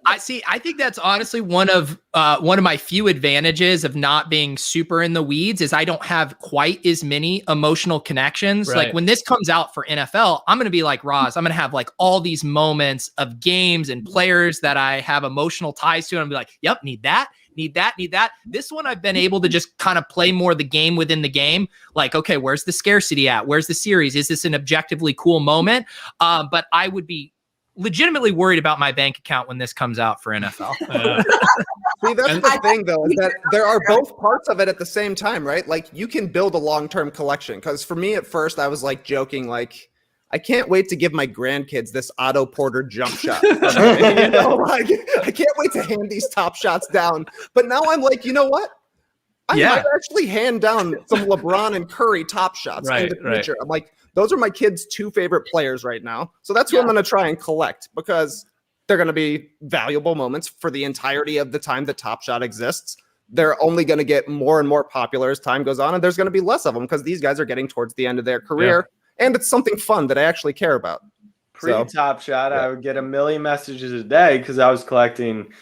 I think that's honestly one of my few advantages of not being super in the weeds is I don't have quite as many emotional connections. Right. Like when this comes out for NFL, I'm going to be like Ros. I'm going to have like all these moments of games and players that I have emotional ties to. And I'm be like, yep, need that. This one I've been able to just kind of play more the game within the game. Like, okay, where's the scarcity at? Where's the series? Is this an objectively cool moment? But I would be legitimately worried about my bank account when this comes out for NFL. See, that's the thing, though, is that there are both parts of it at the same time, right? Like, you can build a long-term collection. Because for me, at first, I was like joking, like, I can't wait to give my grandkids this Otto Porter jump shot. Like, I can't wait to hand these top shots down. But now I'm like, you know what? I might actually hand down some LeBron and Curry top shots in the future. Right. I'm like, those are my kids' two favorite players right now. So that's who I'm going to try and collect, because they're going to be valuable moments for the entirety of the time that Top Shot exists. They're only going to get more and more popular as time goes on, and there's going to be less of them because these guys are getting towards the end of their career, and it's something fun that I actually care about. Pre-Top Shot, I would get a million messages a day because I was collecting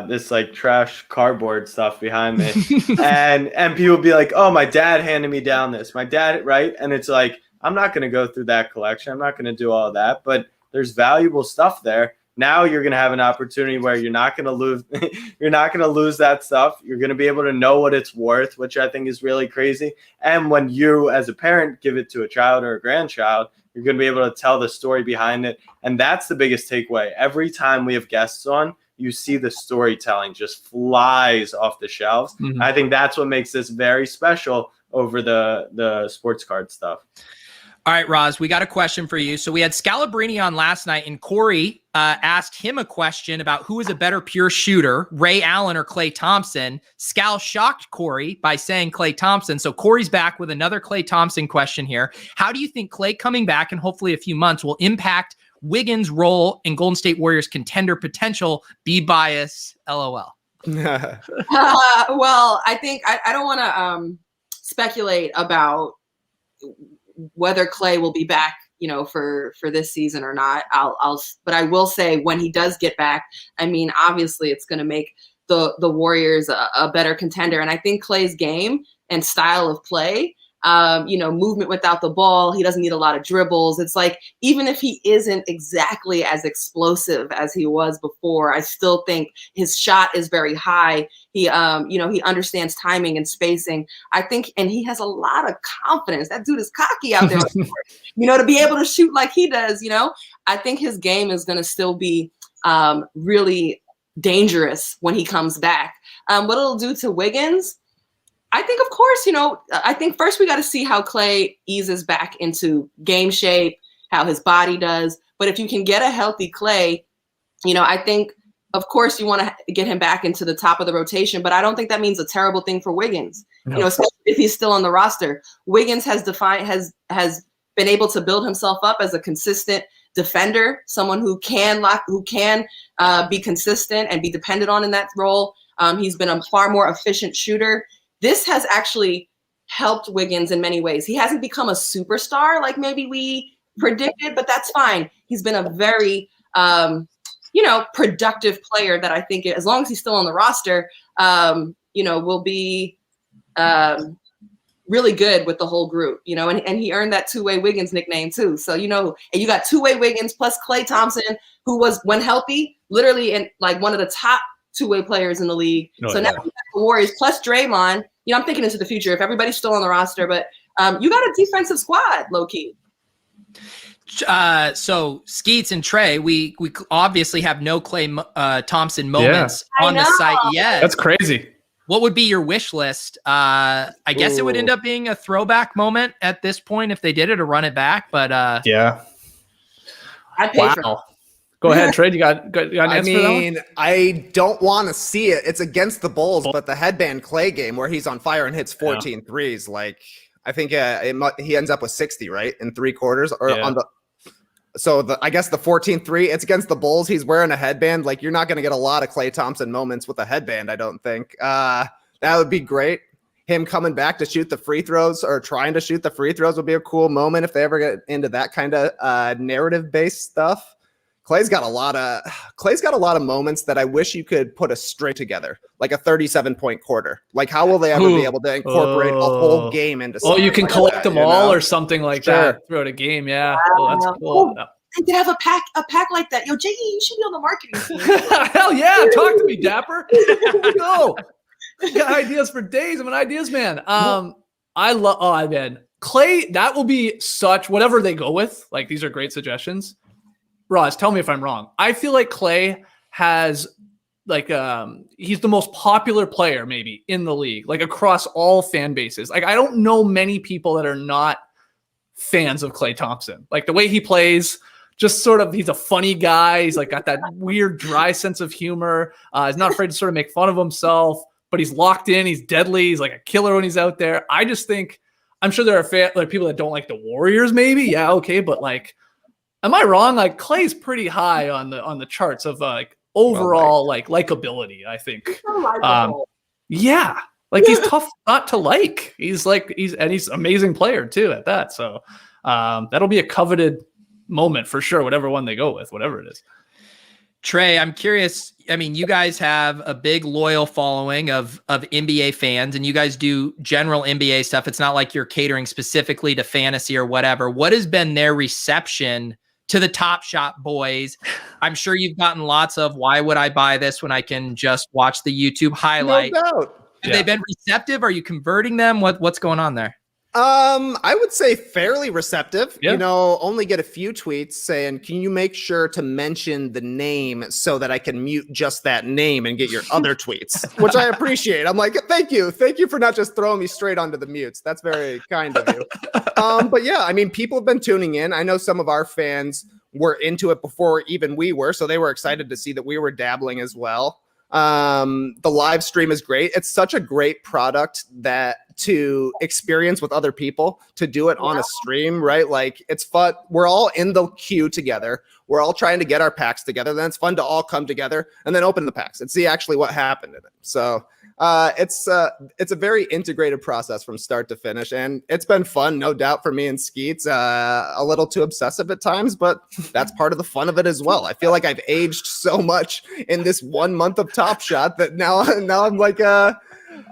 this like trash cardboard stuff behind me, and people would be like, "Oh, my dad handed me down this. My dad, right?" And it's like, I'm not going to go through that collection. I'm not going to do all that, but there's valuable stuff there. Now you're going to have an opportunity where you're not going to lose. You're not going to lose that stuff. You're going to be able to know what it's worth, which I think is really crazy. And when you, as a parent, give it to a child or a grandchild, you're going to be able to tell the story behind it. And that's the biggest takeaway. Every time we have guests on, you see the storytelling just flies off the shelves. Mm-hmm. I think that's what makes this very special over the sports card stuff. All right, Ros, we got a question for you. So we had Scalabrini on last night, and Corey asked him a question about who is a better pure shooter, Ray Allen or Klay Thompson. Scal shocked Corey by saying Klay Thompson. So Corey's back with another Klay Thompson question here. How do you think Klay coming back in hopefully a few months will impact Wiggins' role in Golden State Warriors contender potential? Be biased, LOL. Well, I think I don't want to speculate about whether Klay will be back, for this season or not. But I will say when he does get back, I mean, obviously it's going to make the Warriors a better contender. And I think Klay's game and style of play, movement without the ball, he doesn't need a lot of dribbles. It's like, even if he isn't exactly as explosive as he was before, I still think his shot is very high. He, he understands timing and spacing. I think, and he has a lot of confidence. That dude is cocky out there, to be able to shoot like he does, I think his game is going to still be really dangerous when he comes back. What it'll do to Wiggins, I think, of course, I think first we got to see how Klay eases back into game shape, how his body does. But if you can get a healthy Klay, I think, of course, you want to get him back into the top of the rotation. But I don't think that means a terrible thing for Wiggins, especially if he's still on the roster. Wiggins has been able to build himself up as a consistent defender, someone who can be consistent and be depended on in that role. He's been a far more efficient shooter. This has actually helped Wiggins in many ways. He hasn't become a superstar like maybe we predicted, but that's fine. He's been a very, productive player that I think, as long as he's still on the roster, will be, really good with the whole group, you know, and he earned that two-way Wiggins nickname too. So, you know, and you got two-way Wiggins plus Klay Thompson, who was, when healthy, literally in like one of the top two-way players in the league. Now you got the Warriors plus Draymond. You know, I'm thinking into the future if everybody's still on the roster, but you got a defensive squad, low key. So Skeets and Trey, we obviously have no Klay Thompson moments on the site yet. That's crazy. What would be your wish list? I guess it would end up being a throwback moment at this point if they did it or run it back. But yeah, I'd pay for it. Go ahead, Trey. You got an answer for that one? I don't want to see it. It's against the Bulls, but the headband Klay game where he's on fire and hits 14 threes, like I think he ends up with 60, right, in 3 quarters or on the. So I guess the 14-3, it's against the Bulls. He's wearing a headband. Like, you're not going to get a lot of Klay Thompson moments with a headband, I don't think. That would be great. Him coming back to shoot the free throws or trying to shoot the free throws would be a cool moment if they ever get into that kind of narrative-based stuff. Klay's got a lot of moments that I wish you could put a string together, like a 37-point quarter. Like, how will they ever be able to incorporate a whole game into something? Oh, you can like collect that, them all or something like that throughout a game. Yeah. Wow. Oh, that's cool. They could have a pack like that. Yo, JE, you should be on the marketing team. Hell yeah. Talk to me, Dapper. Go. You got ideas for days. I'm an ideas man. Man. Klay, that will be such, whatever they go with. Like, these are great suggestions. Ros, tell me if I'm wrong. I feel like Klay has like he's the most popular player maybe in the league, like across all fan bases. Like, I don't know many people that are not fans of Klay Thompson. Like, the way he plays, just sort of, he's a funny guy. He's like got that weird dry sense of humor. He's not afraid to sort of make fun of himself, but he's locked in. He's deadly. He's like a killer when he's out there. I just think, I'm sure there are people that don't like the Warriors maybe. Yeah, okay, but like, am I wrong? Like, Klay's pretty high on the charts of like overall like likability, I think. Yeah. Like, he's tough not to like. He's an amazing player too at that. So that'll be a coveted moment for sure, whatever one they go with, whatever it is. Trey, I'm curious. I mean, you guys have a big loyal following of NBA fans, and you guys do general NBA stuff. It's not like you're catering specifically to fantasy or whatever. What has been their reception to the TopShot boys? I'm sure you've gotten lots of, why would I buy this when I can just watch the YouTube highlight? No doubt. Have they been receptive? Are you converting them? What's going on there? I would say fairly receptive. Yeah. You know, only get a few tweets saying, can you make sure to mention the name so that I can mute just that name and get your other tweets, which I appreciate. I'm like, thank you for not just throwing me straight onto the mutes. That's very kind of you. But yeah, I mean, people have been tuning in. I know some of our fans were into it before even we were, so they were excited to see that we were dabbling as well. The live stream is great. It's such a great product that to experience with other people, to do it on a stream, right? Like, it's fun. We're all in the queue together. We're all trying to get our packs together. Then it's fun to all come together and then open the packs and see actually what happened in it. So it's a very integrated process from start to finish, and it's been fun, no doubt, for me and Skeets. A little too obsessive at times, but that's part of the fun of it as well. I feel like I've aged so much in this 1 month of TopShot that now I'm like,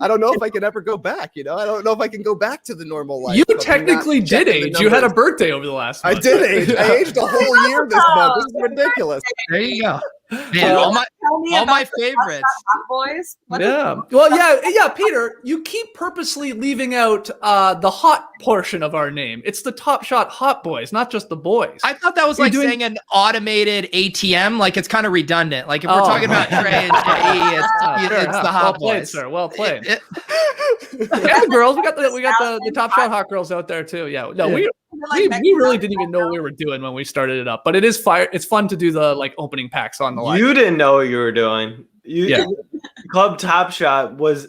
I don't know if I can ever go back. You know, I don't know if I can go back to the normal life. You technically did age. You had a birthday over the last month. I did age. I aged a whole year this month. This is ridiculous. There you go. Man, all my favorites. Hot boys. Yeah. Well, yeah, Peter, you keep purposely leaving out the hot portion of our name. It's the TopShot Hot Boys, not just the boys. I thought that was like saying an automated ATM. Like, it's kind of redundant. Like, if we're talking about Trey and Skeets, it's the Hot Boys. Boys. Sir. Well played. Yeah, girls. We got the TopShot Hot Girls out there too. Yeah. No, we really didn't even know what we were doing when we started it up. But it is fire. It's fun to do the like opening packs on the line. You didn't know what you were doing. Club TopShot was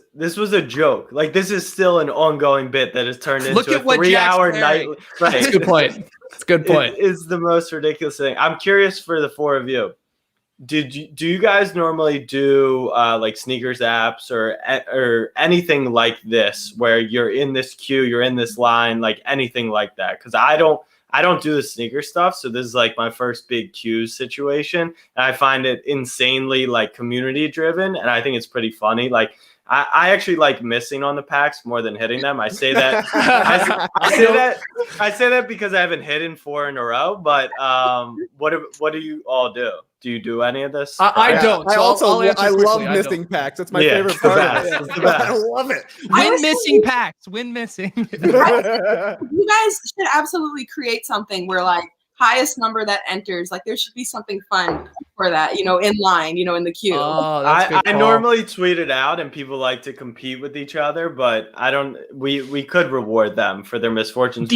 a joke. Like, this is still an ongoing bit that has turned into a 3-hour night. Right. That's a good point. It's a good point. It's the most ridiculous thing. I'm curious for the four of you. Do you guys normally do like sneakers apps or anything like this where you're in this queue, you're in this line, like anything like that? Because I don't do the sneaker stuff, so this is like my first big queue situation, and I find it insanely like community driven, and I think it's pretty funny. Like, I actually like missing on the packs more than hitting them. I say that I say that because I haven't hit in 4 in a row. But what do you all do? Do you do any of this? I don't. So I love missing packs. It's my favorite part of it. I love it. Win missing packs. Win missing. You guys should absolutely create something where like highest number that enters, like there should be something fun for that, in line, in the queue. Oh, that's I normally tweet it out and people like to compete with each other, but we could reward them for their misfortunes.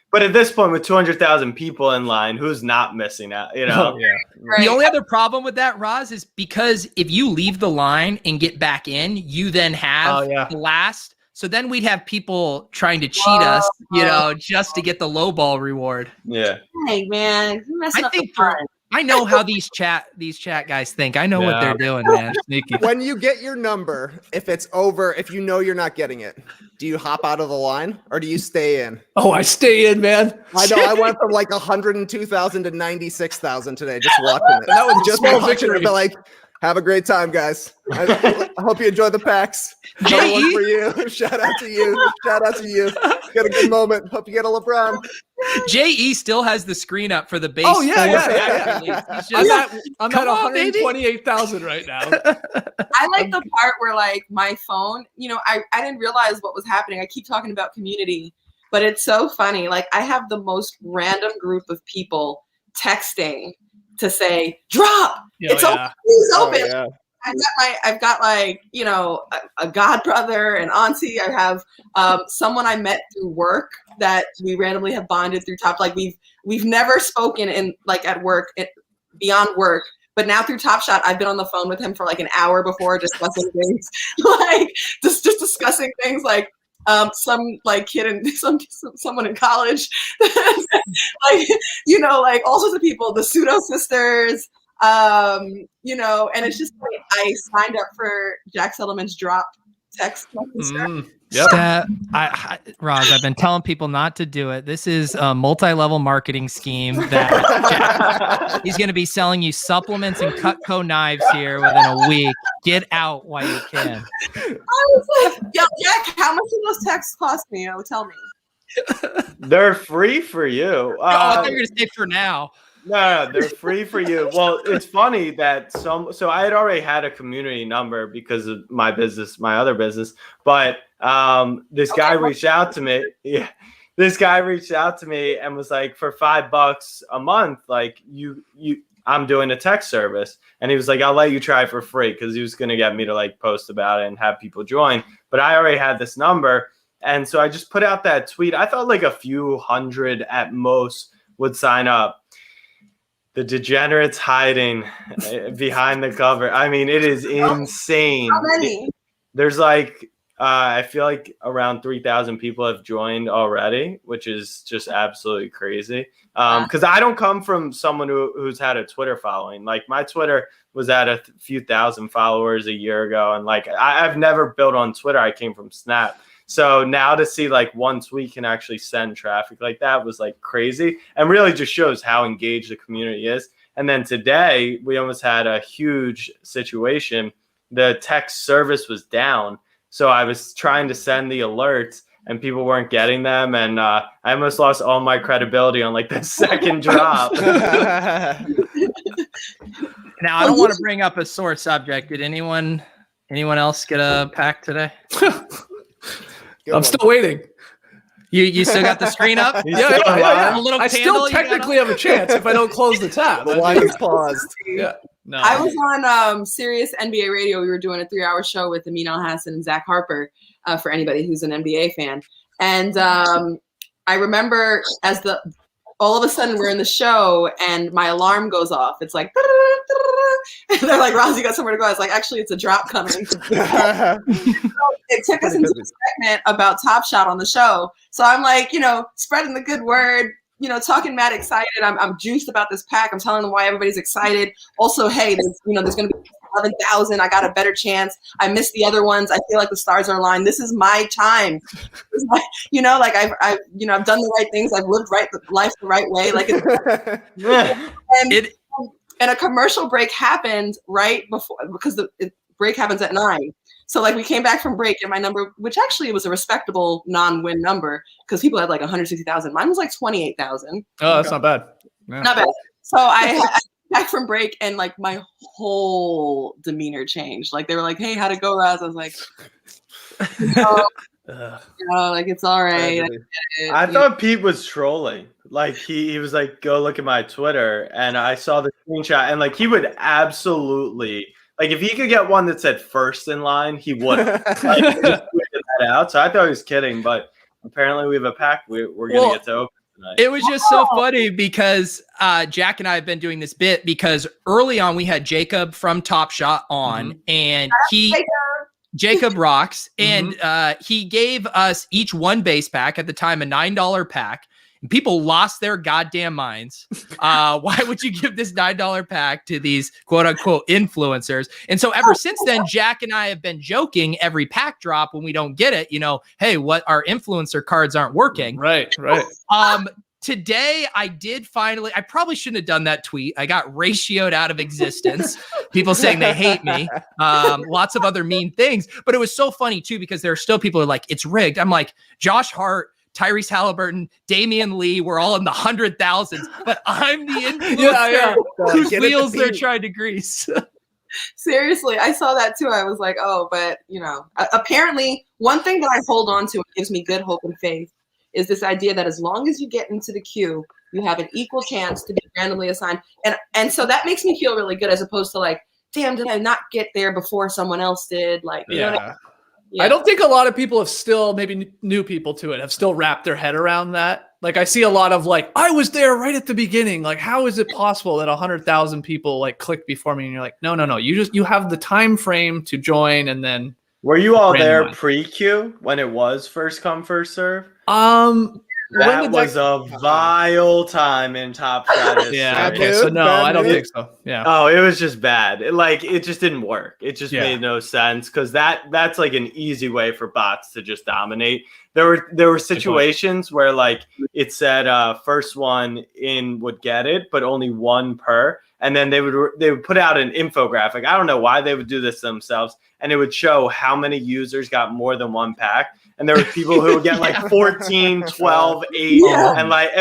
But at this point, with 200,000 people in line, who's not missing out? Right. The only other problem with that, Ros, is because if you leave the line and get back in, you then have the last. So then we'd have people trying to cheat us, just to get the low ball reward. Yeah. Hey man, I know how these chat guys think. I know what they're doing, man. Sneaky. When you get your number, if it's over, if you know you're not getting it, do you hop out of the line or do you stay in? Oh, I stay in, man. I know. I went from like 102,000 to 96,000 today just watching it. That was just small watching victory. it. But like, have a great time, guys. I hope you enjoy the packs. Another one for you. Shout out to you. Shout out to you. Get a good moment. Hope you get a LeBron. JE still has the screen up for the base. Oh, yeah. He's just, I'm at 128,000 right now. I like the part where like my phone, I didn't realize what was happening. I keep talking about community, but it's so funny. Like I have the most random group of people texting to say, drop. It's open. It's open. Yeah. I've got like, a god brother, an auntie. I have someone I met through work that we randomly have bonded through Top. Like we've never spoken in like at work, beyond work. But now through TopShot, I've been on the phone with him for like an hour before discussing things, like just discussing things like some like kid and someone in college, like all sorts of people, the pseudo sisters, and it's just like I signed up for Jack Settleman's drop text message. Yep. Ros, I've been telling people not to do it. This is a multi-level marketing scheme that he's going to be selling you supplements and Cutco knives here within a week. Get out while you can. I was like, Jack, how much do those texts cost me? Tell me. They're free for you. I thought you were going to say for now. No, they're free for you. Well, it's funny that so I had already had a community number because of my business, my other business, but this guy reached out to me. Yeah. This guy reached out to me and was like, for $5 a month, like I'm doing a text service. And he was like, I'll let you try for free, because he was going to get me to like post about it and have people join. But I already had this number. And so I just put out that tweet. I thought like a few hundred at most would sign up. The degenerates hiding behind the cover. I mean, it is insane. How many? There's like, I feel like around 3,000 people have joined already, which is just absolutely crazy. Because I don't come from someone who's had a Twitter following. Like my Twitter was at a few thousand followers a year ago. And like, I've never built on Twitter. I came from Snap. So now to see like one tweet can actually send traffic like that was like crazy, and really just shows how engaged the community is. And then today we almost had a huge situation. The text service was down. So I was trying to send the alerts and people weren't getting them. And I almost lost all my credibility on like the second drop. Now, I don't want to bring up a sore subject. Did anyone else get a pack today? I'm still waiting. You still got the screen up? Yeah. A little I still technically have a chance if I don't close the tab. The line is paused. Yeah. No. I was on Sirius NBA Radio. We were doing a 3-hour show with Amin Al-Hassan and Zach Harper, for anybody who's an NBA fan. And I remember all of a sudden we're in the show and my alarm goes off. It's like, and they're like, Ros, you got somewhere to go. I was like, actually, it's a drop coming. So it took us into a segment about TopShot on the show. So I'm like, spreading the good word, talking mad excited. I'm juiced about this pack. I'm telling them why everybody's excited. Also, hey, there's going to be 11,000. I got a better chance. I missed the other ones. I feel like the stars are aligned. This is my time. I've done the right things. I've lived life the right way. Like, and a commercial break happened right before, because break happens at 9. So like we came back from break and my number, which actually was a respectable non-win number because people had like 160,000. Mine was like 28,000. Oh, that's not bad. Yeah. Not bad. So I back from break and like my whole demeanor changed. Like they were like, "Hey, how'd it go, Ros?" I was like, like it's all right. I thought Pete was trolling. Like he was like, "Go look at my Twitter," and I saw the screenshot, and like he would absolutely like if he could get one that said first in line, he would like just tweeted that out. So I thought he was kidding, but apparently we have a pack we're gonna get to open. It was just so funny because Jack and I have been doing this bit because early on we had Jacob from TopShot on and Jacob rocks and he gave us each one base pack at the time, a $9 pack. And people lost their goddamn minds. Why would you give this $9 pack to these quote unquote influencers? And so ever since then, Jack and I have been joking every pack drop when we don't get it, you know, hey, what our influencer cards aren't working. Right. Today I did finally, I probably shouldn't have done that tweet. I got ratioed out of existence. People saying they hate me. Lots of other mean things, but it was so funny too, because there are still people who are like, it's rigged. I'm like, Josh Hart, Tyrese Halliburton, Damian Lee, we're all in the 100,000s, but I'm the influencer whose wheels they're trying to grease. Seriously, I saw that too. I was like, oh, but you know, apparently one thing that I hold on to and gives me good hope and faith is this idea that as long as you get into the queue, you have an equal chance to be randomly assigned. And so that makes me feel really good as opposed to like, damn, did I not get there before someone else did? Like, you know what I mean? Yeah. I don't think a lot of people have still, maybe new people to it, have still wrapped their head around that. Like I see a lot of like, I was there right at the beginning. Like, how is it possible that 100,000 people like click before me? And you're like, no. You have the time frame to join and then. Were you all there pre-queue when it was first come, first serve? That was a vile time in TopShot. Yeah. Okay. So no, I don't think so. Yeah. Oh, it was just bad. It just didn't work. It just made no sense because that's like an easy way for bots to just dominate. There were situations where like it said first one in would get it, but only one per. And then they would put out an infographic. I don't know why they would do this themselves, and it would show how many users got more than one pack. And there were people who would get like 14, 12, 8, and like,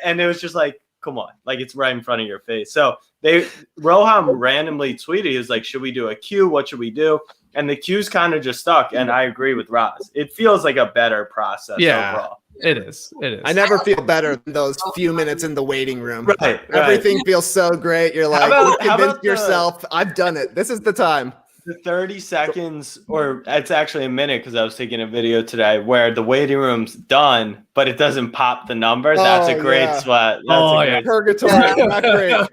and it was just like, come on, like it's right in front of your face. So Roham randomly tweeted, he was like, should we do a queue? What should we do? And the queue's kind of just stuck. And I agree with Ros. It feels like a better process overall. It is. I never feel better than those few minutes in the waiting room. Right. Everything feels so great. You're like, you convinced yourself, I've done it. This is the time. The 30 seconds, or it's actually a minute because I was taking a video today where the waiting room's done, but it doesn't pop the number. That's a great sweat. That's purgatory. Not great.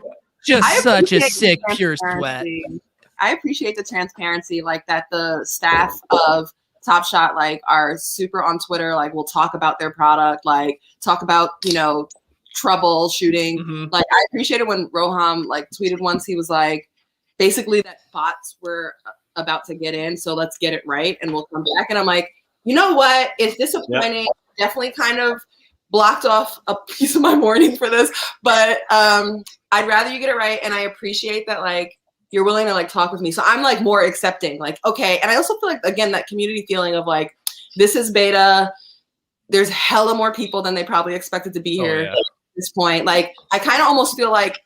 Just such a sick, pure sweat. I appreciate the transparency, like that the staff of TopShot like are super on Twitter, like we'll talk about their product, like talk about, you know, troubleshooting. Like I appreciated when Roham like tweeted once, he was like, basically that bots were about to get in, so let's get it right and we'll come back. And I'm like, you know what? It's disappointing. Definitely kind of blocked off a piece of my morning for this, but I'd rather you get it right. And I appreciate that like you're willing to like talk with me. So I'm like more accepting, like, okay. And I also feel like, again, that community feeling of like, this is beta. There's hella more people than they probably expected to be here at this point. Like, I kind of almost feel like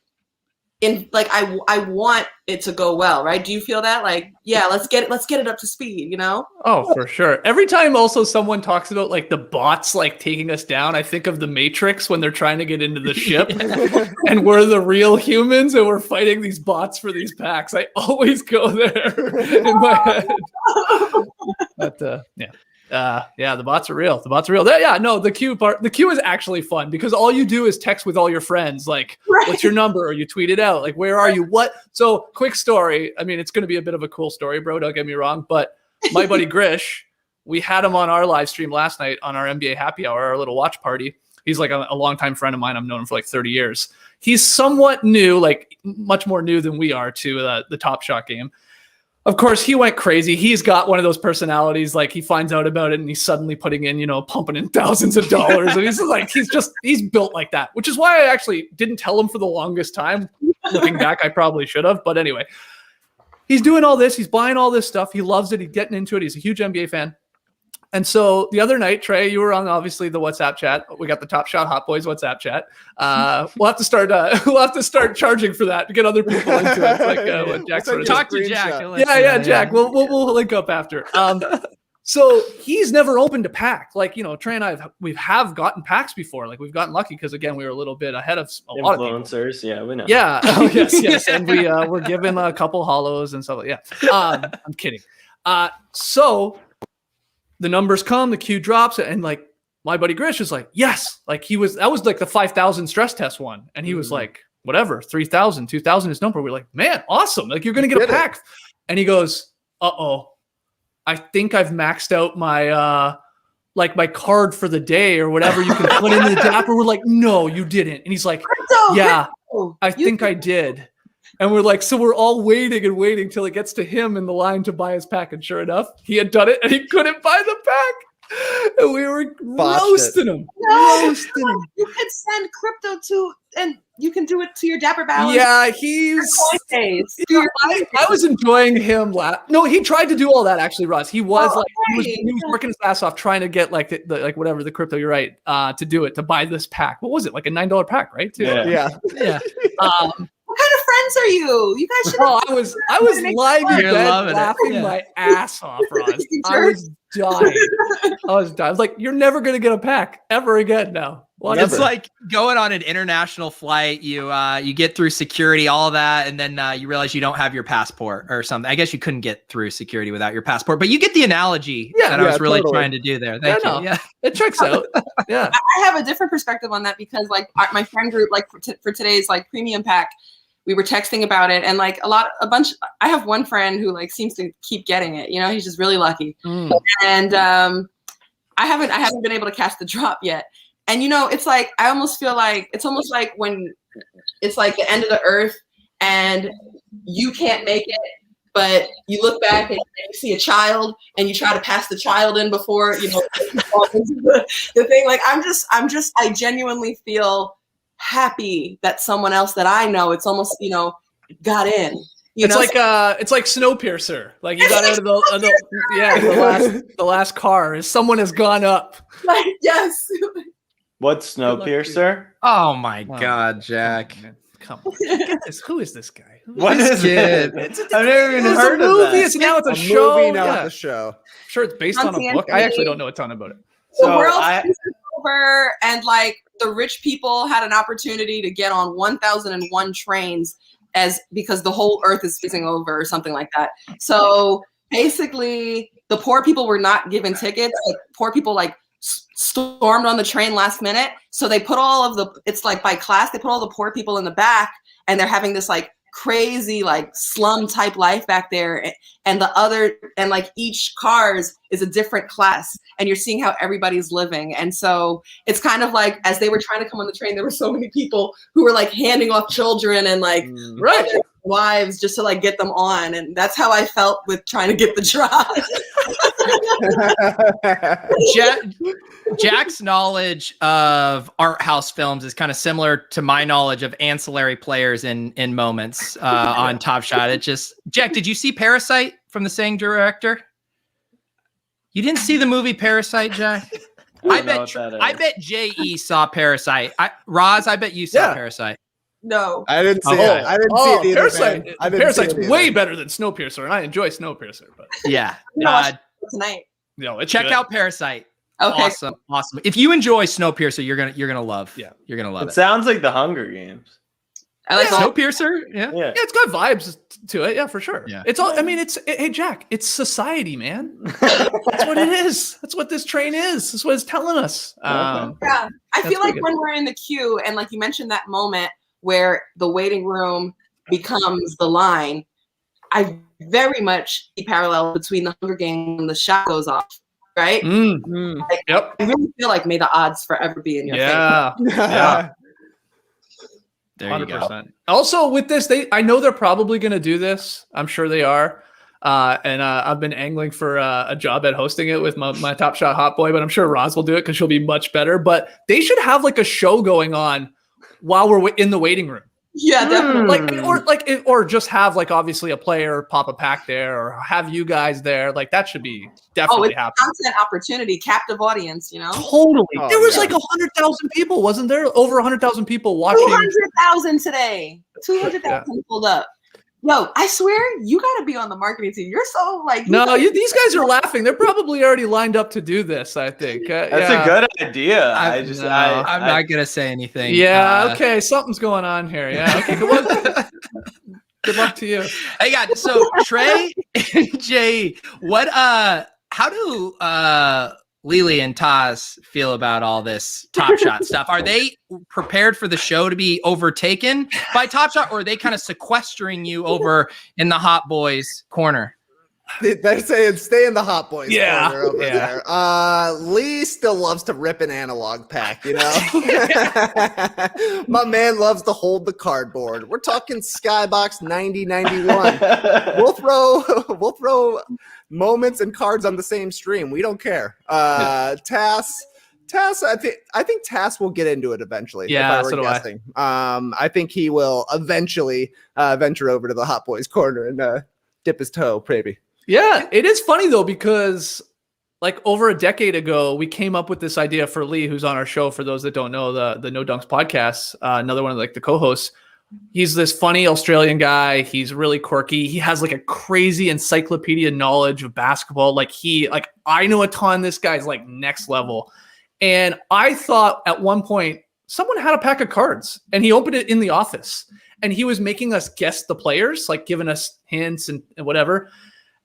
I want it to go well, right? Do you feel that? Like, yeah, let's get it up to speed, you know? Oh, for sure. Every time also someone talks about like the bots like taking us down, I think of the Matrix when they're trying to get into the ship and we're the real humans and we're fighting these bots for these packs. I always go there in my head. But the bots are real. The bots are real. The queue part. The queue is actually fun because all you do is text with all your friends. Like, what's your number? Or you tweet it out. Like, where are you? What? So, quick story. I mean, it's going to be a bit of a cool story, bro. Don't get me wrong. But my buddy Grish, we had him on our live stream last night on our NBA happy hour, our little watch party. He's like a longtime friend of mine. I've known him for like 30 years. He's somewhat new, like much more new than we are to the TopShot game. Of course, he went crazy. He's got one of those personalities, like he finds out about it and he's suddenly putting in, pumping in thousands of dollars. And he's like, he's built like that, which is why I actually didn't tell him for the longest time. Looking back, I probably should have. But anyway, he's doing all this. He's buying all this stuff. He loves it. He's getting into it. He's a huge NBA fan. And so the other night, Trey, you were on obviously the WhatsApp chat. We got the TopShot Hot Boys WhatsApp chat. We'll have to start charging for that to get other people into it. Like what Jack sort of Talk to Jack. Yeah, Jack. We'll link up after. So he's never opened a pack. Like, you know, Trey and I we've gotten packs before. Like we've gotten lucky because again we were a little bit ahead of a lot of influencers. Yeah, we know. Yeah. Oh, yes. And we're given a couple hollows and stuff. Yeah. I'm kidding. So the numbers come, the queue drops, and like my buddy Grish is like, yes, like that was like the 5,000 stress test one, and he was like, whatever, 3,000, 2,000 is number. We're like, man, awesome, like you're gonna get a pack, and he goes, I think I've maxed out my like my card for the day or whatever you can put into the dapper. We're like, no, you didn't, and he's like, yeah, I think I did. And we're like, so we're all waiting till it gets to him in the line to buy his pack. And sure enough, he had done it and he couldn't buy the pack. And we were roasting him. You could send crypto to, and you can do it to your Dapper balance. Yeah, he's. I was enjoying him. No, he tried to do all that actually, Ross. He was he was working his ass off trying to get like the like whatever the crypto. You're right. To do it, to buy this pack. What was it, like a $9 pack, right? Yeah. What kind of friends are you? You guys should. I was lying in bed laughing my ass off, Ross. I was dying. I was like, you're never gonna get a pack ever again now. It's like going on an international flight. You get through security, all of that, and then you realize you don't have your passport or something. I guess you couldn't get through security without your passport, but you get the analogy that I was really trying to do there. Thank you. Yeah, it checks out. Yeah, I have a different perspective on that because like my friend group, like for today's like premium pack, we were texting about it, and like I have one friend who like seems to keep getting it. You know, he's just really lucky, and I haven't been able to catch the drop yet. And, you know, it's like, I almost feel like, it's almost like when it's like the end of the earth and you can't make it, but you look back and you see a child and you try to pass the child in before, you know, the thing. Like, I genuinely feel happy that someone else that I know, it's almost, you know, got in. It's like Snowpiercer. Like you got out of the last car. Someone has gone up. Like, yes. What's Snowpiercer? Oh my God, Jack! Come on, who is this guy? What is it? I've never even heard of movie. that. Now it's a show. Movie, now it's a show. Sure, it's based on a book. I actually don't know a ton about it. The world is over, and like the rich people had an opportunity to get on 1,001 trains because the whole earth is fizzing over or something like that. So basically, the poor people were not given tickets. Like, poor people like stormed on the train last minute, so they put it's like by class, they put all the poor people in the back, and they're having this like crazy like slum type life back there, and like each cars is a different class, and you're seeing how everybody's living. And so it's kind of like as they were trying to come on the train, there were so many people who were like handing off children and like wives just to like get them on, and that's how I felt with trying to get the drop. Jack's knowledge of art house films is kind of similar to my knowledge of ancillary players in moments on TopShot. It just, Jack, did you see Parasite from the same director? You didn't see the movie Parasite, Jack? I bet J.E. saw Parasite. Roz, I bet you saw Parasite. No, I didn't see it. I didn't see it either. Parasite. Parasite's way better than Snowpiercer, and I enjoy Snowpiercer. But yeah, tonight. No, check out Parasite. Okay. Awesome. If you enjoy Snowpiercer, you're gonna love. Yeah, you're gonna love it. It sounds like the Hunger Games. I like Snowpiercer. Yeah, it's got vibes to it. Yeah, for sure. Yeah, it's all. I mean, hey Jack, it's society, man. That's what it is. That's what this train is. That's what it's telling us. I feel like when we're in the queue, and like you mentioned that moment where the waiting room becomes the line, I very much see parallel between the Hunger Games and the shot goes off, right? Like, yep. I really feel like may the odds forever be in your favor. Yeah. There 100%. You go. Also, with this, I know they're probably going to do this. I'm sure they are. And I've been angling for a job at hosting it with my TopShot hot boy, but I'm sure Roz will do it because she'll be much better. But they should have like a show going on while we're in the waiting room. Yeah, definitely. or just have like obviously a player pop a pack there, or have you guys there. Like that should be definitely it's happening. content opportunity, captive audience, you know? Totally. Oh, There was yeah. like 100,000 people, wasn't there? Over 100,000 people watching. 200,000 today. 200,000 pulled up. Yo, I swear you got to be on the marketing team. You're so like. These guys are laughing. They're probably already lined up to do this, I think. That's a good idea. I'm not gonna say anything. Yeah, okay, something's going on here. Yeah, okay, good luck to you. Hey, God. So Trey and Jay, how do Lily and Taz feel about all this TopShot stuff? Are they prepared for the show to be overtaken by TopShot, or are they kind of sequestering you over in the Hot Boys corner? They're saying stay in the Hot Boys corner over yeah. there. Lee still loves to rip an analog pack, you know? My man loves to hold the cardboard. We're talking Skybox 9091. We'll throw moments and cards on the same stream. We don't care. Tass, I think Tass will get into it eventually. Yeah, if I were guessing. I think he will eventually venture over to the Hot Boys corner and dip his toe, maybe. Yeah, it is funny though, because like over a decade ago, we came up with this idea for Lee, who's on our show. For those that don't know, the No Dunks podcast, another one of like the co-hosts. He's this funny Australian guy. He's really quirky. He has like a crazy encyclopedia knowledge of basketball. I know a ton. This guy's like next level. And I thought at one point someone had a pack of cards and he opened it in the office and he was making us guess the players, like giving us hints and whatever.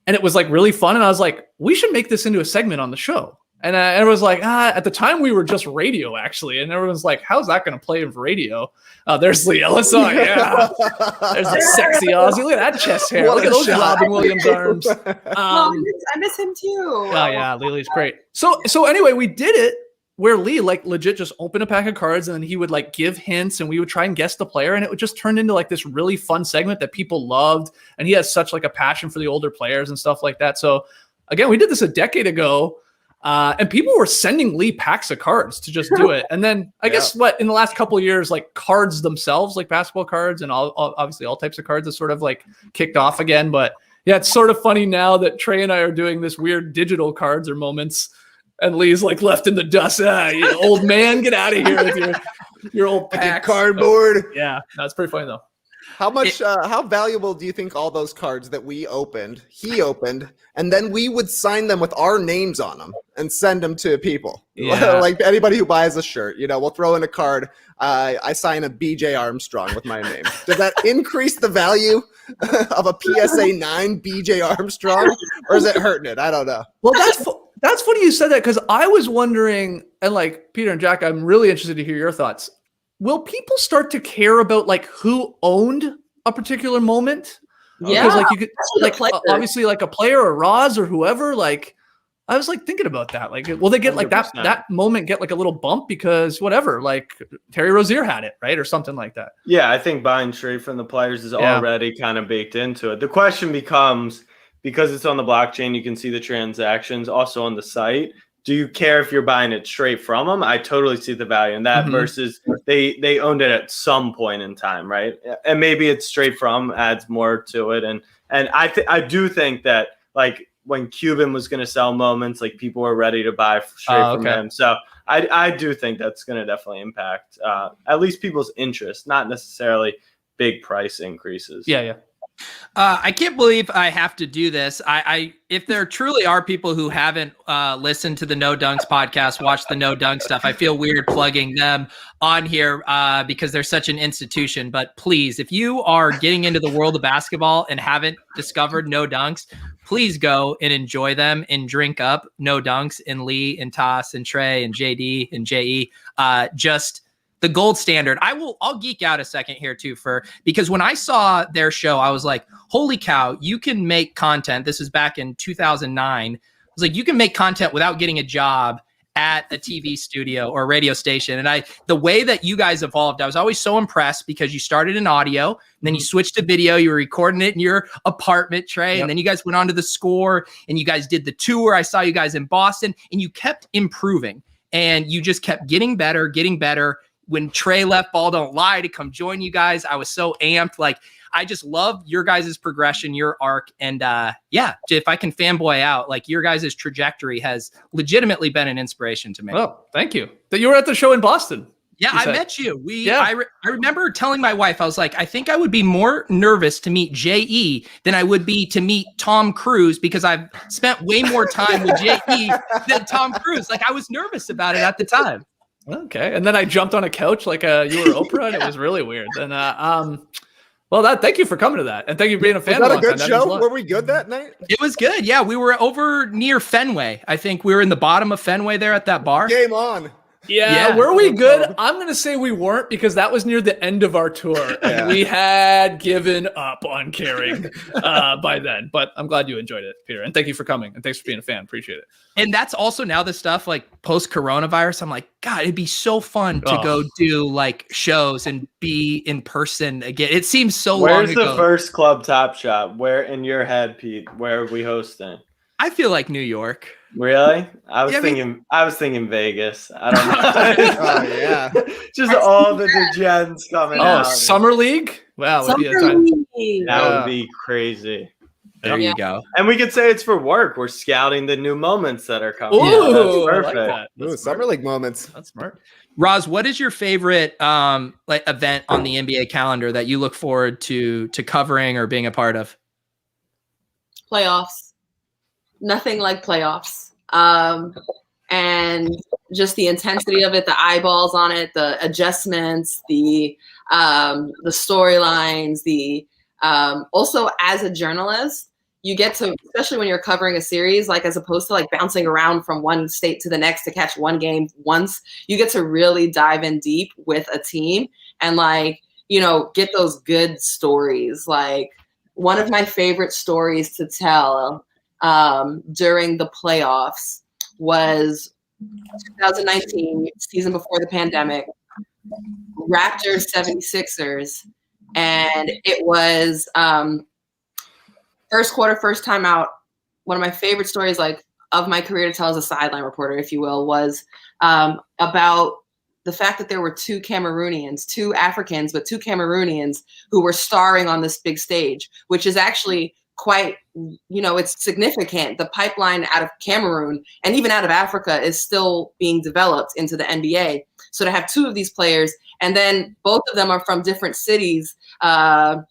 And it was like really fun. And I was like, we should make this into a segment on the show. And everyone's like, at the time we were just radio actually. And everyone's like, how's that going to play in radio? There's Lee Ellison. Yeah. There's the sexy Aussie. Look at that chest hair. What Look at a those shot. Robin Williams arms. I miss him too. Oh yeah, Lily's great. So anyway, we did it where Lee like legit just opened a pack of cards and then he would like give hints and we would try and guess the player, and it would just turn into like this really fun segment that people loved. And he has such like a passion for the older players and stuff like that. So again, we did this a decade ago. And people were sending Lee packs of cards to just do it. And then I guess in the last couple of years, like cards themselves, like basketball cards and obviously all types of cards has sort of like kicked off again. But yeah, it's sort of funny now that Trey and I are doing this weird digital cards or moments and Lee's like left in the dust. You old man, get out of here with your old pack cardboard. So, yeah, that's pretty funny though. How much? How valuable do you think all those cards that he opened, and then we would sign them with our names on them and send them to people? Yeah. Like anybody who buys a shirt, we'll throw in a card. I sign a BJ Armstrong with my name. Does that increase the value of a PSA 9 BJ Armstrong, or is it hurting it? I don't know. Well, that's funny you said that, because I was wondering, and like Peter and Jack, I'm really interested to hear your thoughts. Will people start to care about like who owned a particular moment? Yeah, because like you could like obviously like a player or Ros or whoever. Like I was like thinking about that. Like, will they get like 100%. that moment get like a little bump because whatever? Like Terry Rozier had it, right, or something like that. Yeah, I think buying straight from the players is already kind of baked into it. The question becomes, because it's on the blockchain, you can see the transactions also on the site. Do you care if you're buying it straight from them? I totally see the value in that versus they owned it at some point in time, right? And maybe it's straight from adds more to it. And I do think that like when Cuban was going to sell moments, like people were ready to buy straight from him. So I do think that's going to definitely impact at least people's interest, not necessarily big price increases. Yeah. I can't believe I have to do this. If there truly are people who haven't listened to the No Dunks podcast, watched the No Dunk stuff, I feel weird plugging them on here because they're such an institution. But please, if you are getting into the world of basketball and haven't discovered No Dunks, please go and enjoy them and drink up No Dunks and Lee and Toss and Trey and JD and JE. Just the gold standard. I'll geek out a second here too, because when I saw their show, I was like, holy cow, you can make content. This is back in 2009. I was like, you can make content without getting a job at a TV studio or a radio station. And the way that you guys evolved, I was always so impressed because you started in audio, and then you switched to video. You were recording it in your apartment, Trey. And then you guys went on to the Score and you guys did the tour. I saw you guys in Boston and you kept improving and you just kept getting better. when Trey left Ball Don't Lie to come join you guys, I was so amped. Like, I just love your guys' progression, your arc. And yeah, if I can fanboy out, like your guys' trajectory has legitimately been an inspiration to me. Oh, thank you. That you were at the show in Boston. Yeah, I met you. I remember telling my wife, I was like, I think I would be more nervous to meet J.E. than I would be to meet Tom Cruise, because I've spent way more time with J.E. than Tom Cruise. Like, I was nervous about it at the time. Okay. And then I jumped on a couch like you were Oprah, and it was really weird. And well, thank you for coming to that. And thank you for being a fan. Was that a good show? Were we good that night? It was good. Yeah, we were over near Fenway. I think we were in the bottom of Fenway there at that bar. Game on. Yeah, were we good? I'm going to say we weren't, because that was near the end of our tour. And we had given up on caring by then. But I'm glad you enjoyed it, Peter. And thank you for coming. And thanks for being a fan. Appreciate it. And that's also now the stuff like post-coronavirus. I'm like, God, it'd be so fun to go do like shows and be in person again. It seems so long ago. Where's the first club TopShot? Where in your head, Pete? Where are we hosting? I feel like New York. Really? I was thinking Vegas. I don't know. Oh yeah. Just all the degens coming out. Oh, Summer League? Wow. That That would be crazy. There you go. And we could say it's for work. We're scouting the new moments that are coming. Ooh, That's I like perfect. that. Ooh, Summer League moments. That's smart. Roz, what is your favorite like event on the NBA calendar that you look forward to covering or being a part of? Playoffs. Nothing like playoffs. And just the intensity of it, the eyeballs on it, the adjustments, the storylines, also as a journalist, you get to, especially when you're covering a series, like as opposed to like bouncing around from one state to the next to catch one game once, you get to really dive in deep with a team and like, get those good stories. Like one of my favorite stories to tell during the playoffs was 2019, season before the pandemic, Raptors 76ers. And it was first quarter, first time out. One of my favorite stories like of my career to tell as a sideline reporter, if you will, was about the fact that there were two Africans, but two Cameroonians who were starring on this big stage, which is actually quite, it's significant. The pipeline out of Cameroon and even out of Africa is still being developed into the NBA. So to have two of these players, and then both of them are from different cities, Douala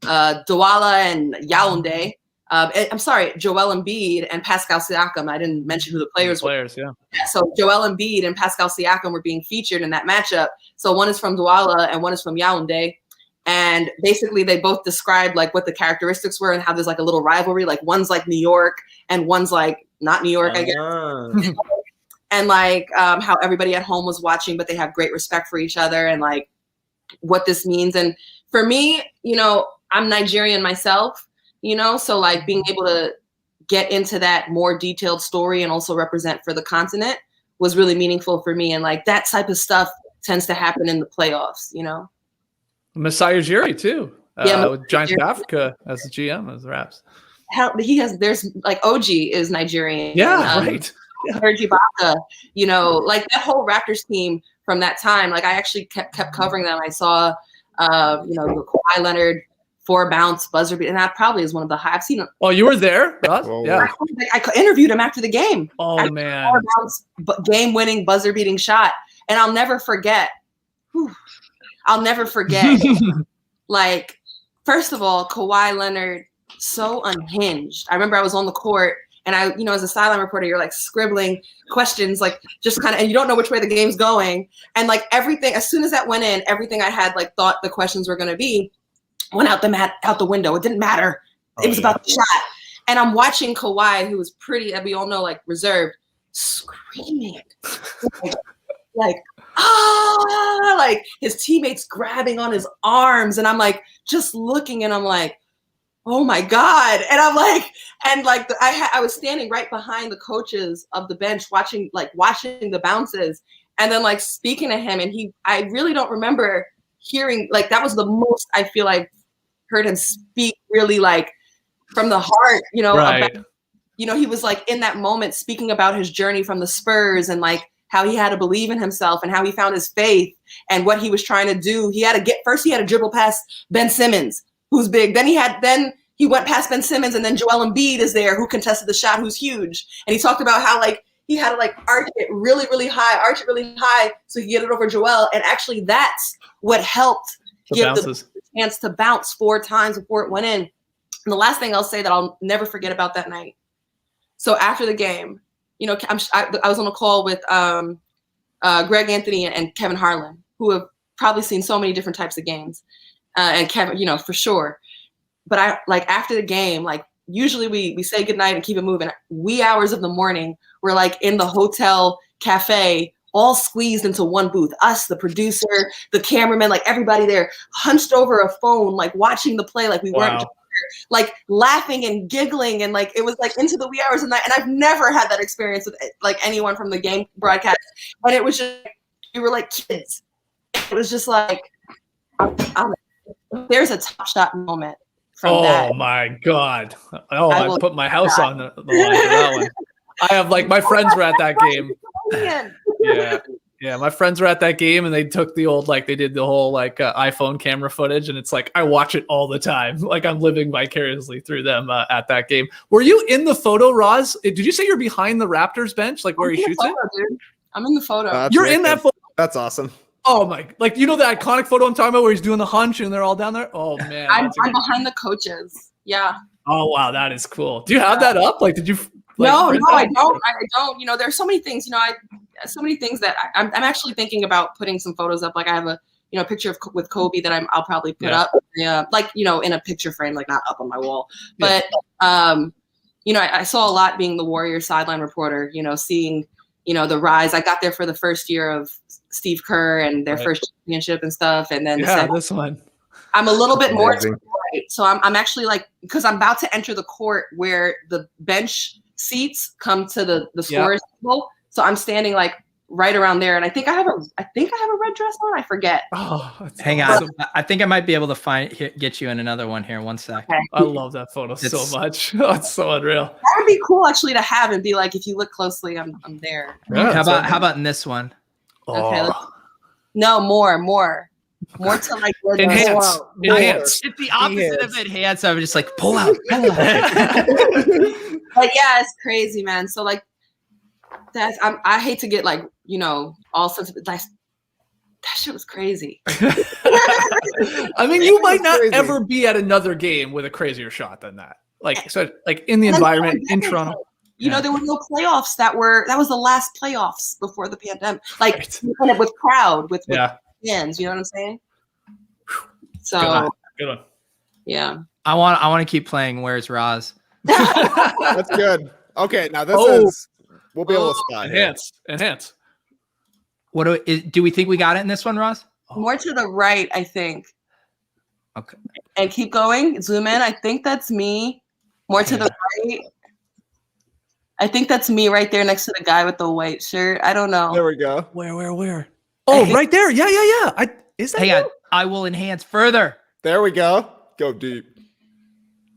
and Yaoundé. I'm sorry, Joel Embiid and Pascal Siakam. I didn't mention who the players were. Yeah. So Joel Embiid and Pascal Siakam were being featured in that matchup. So one is from Douala and one is from Yaoundé. And basically they both described like what the characteristics were and how there's like a little rivalry. Like one's like New York and one's like not New York, I guess. And like how everybody at home was watching, but they have great respect for each other and like what this means. And for me, I'm Nigerian myself, so like being able to get into that more detailed story and also represent for the continent was really meaningful for me. And like that type of stuff tends to happen in the playoffs, Masai Ujiri too. Yeah, with Giants of Africa as the GM as the Raps. There's like OG is Nigerian. Yeah, right. Serge Ibaka, like that whole Raptors team from that time. Like I actually kept covering them. I saw, the Kawhi Leonard 4-bounce buzzer beat, and that probably is one of the high I've seen. Oh, you were there? Yeah. I interviewed him after the game. Oh man, 4-bounce game-winning buzzer-beating shot, and I'll never forget. Like, first of all, Kawhi Leonard, so unhinged. I remember I was on the court and I, as a sideline reporter, you're like scribbling questions, like just kind of, and you don't know which way the game's going. And like everything, as soon as that went in, everything I had like thought the questions were going to be went out the window. It didn't matter. It was about the shot. And I'm watching Kawhi, who was pretty, we all know, like reserved, screaming like his teammates grabbing on his arms. And I'm like, just looking and I'm like, oh my God. And I'm like, I was standing right behind the coaches of the bench watching the bounces and then like speaking to him. And I really don't remember hearing, like, that was the most I feel I've heard him speak really like from the heart, right. about, he was like in that moment speaking about his journey from the Spurs and like how he had to believe in himself and how he found his faith and what he was trying to do. He had to dribble past Ben Simmons, who's big. Then he went past Ben Simmons, and then Joel Embiid is there, who contested the shot, who's huge. And he talked about how like he had to like arch it really, really high so he could get it over Joel. And actually that's what helped give the chance to bounce 4 times before it went in. And the last thing I'll say that I'll never forget about that night. So after the game, you know, I was on a call with Greg Anthony and Kevin Harlan, who have probably seen so many different types of games, and Kevin, you know, for sure. But I like after the game, like usually we say goodnight and keep it moving. Wee hours of the morning, we're like in the hotel cafe, all squeezed into one booth. Us, the producer, the cameraman, like everybody there, hunched over a phone, like watching the play, like we weren't. Like laughing and giggling, and like it was like into the wee hours of the night. And I've never had that experience with like anyone from the game broadcast. And it was just, we were like kids. It was just like, there's a TopShot moment from that. Oh my God. Oh, I put my house on the line for that one. I have like my friends were at that game. Yeah, my friends were at that game, and they took the old, like they did the whole like iPhone camera footage, and it's like I watch it all the time. Like I'm living vicariously through them at that game. Were you in the photo, Ros? Did you say you're behind the Raptors bench, like where he shoots it? Dude. I'm in the photo. You're in that photo? That's awesome. Oh my! Like you know the iconic photo I'm talking about, where he's doing the hunch and they're all down there. Oh man, I'm behind the coaches. Yeah. Oh wow, that is cool. Do you have that up? Like, did you? Like, no, I don't. I don't. You know, there's so many things. You know, so many things that I'm actually thinking about putting some photos up. Like I have a picture with Kobe that I'll probably put up. Yeah, like in a picture frame, like not up on my wall. But I saw a lot being the Warriors sideline reporter. You know, seeing the rise. I got there for the first year of Steve Kerr and their first championship and stuff, and then this one. I'm a little bit more to the right, so I'm actually like because I'm about to enter the court where the bench seats come to the scorers table. So I'm standing like right around there, and I think I have a red dress on. I forget. Oh, hang on. I think I might be able to get you in another one here. One sec. Okay. I love that photo so much. Oh, it's so unreal. That would be cool actually to have and be like, if you look closely, I'm there. Yeah, how about in this one? Okay. No, more to like enhance. It's the opposite of enhance. I was just like pull out. But yeah, it's crazy, man. So like that's I hate to get like all sensitive. That shit was crazy. I mean, you might not ever be at another game with a crazier shot than that. Like so, like in the environment in Toronto. There were no playoffs that was the last playoffs before the pandemic. Like kind of with crowd with fans. You know what I'm saying? So good one. Yeah. I want to keep playing Where's Ros? That's good. Okay, now this is we'll be able to spot enhance. What do we think we got it in this one, Ros? More to the right, I think. Okay. And keep going. Zoom in. I think that's me. More to the right. I think that's me right there next to the guy with the white shirt. I don't know. There we go. Where? Oh, right there. Yeah. Is that Hang on. I will enhance further. There we go. Go deep.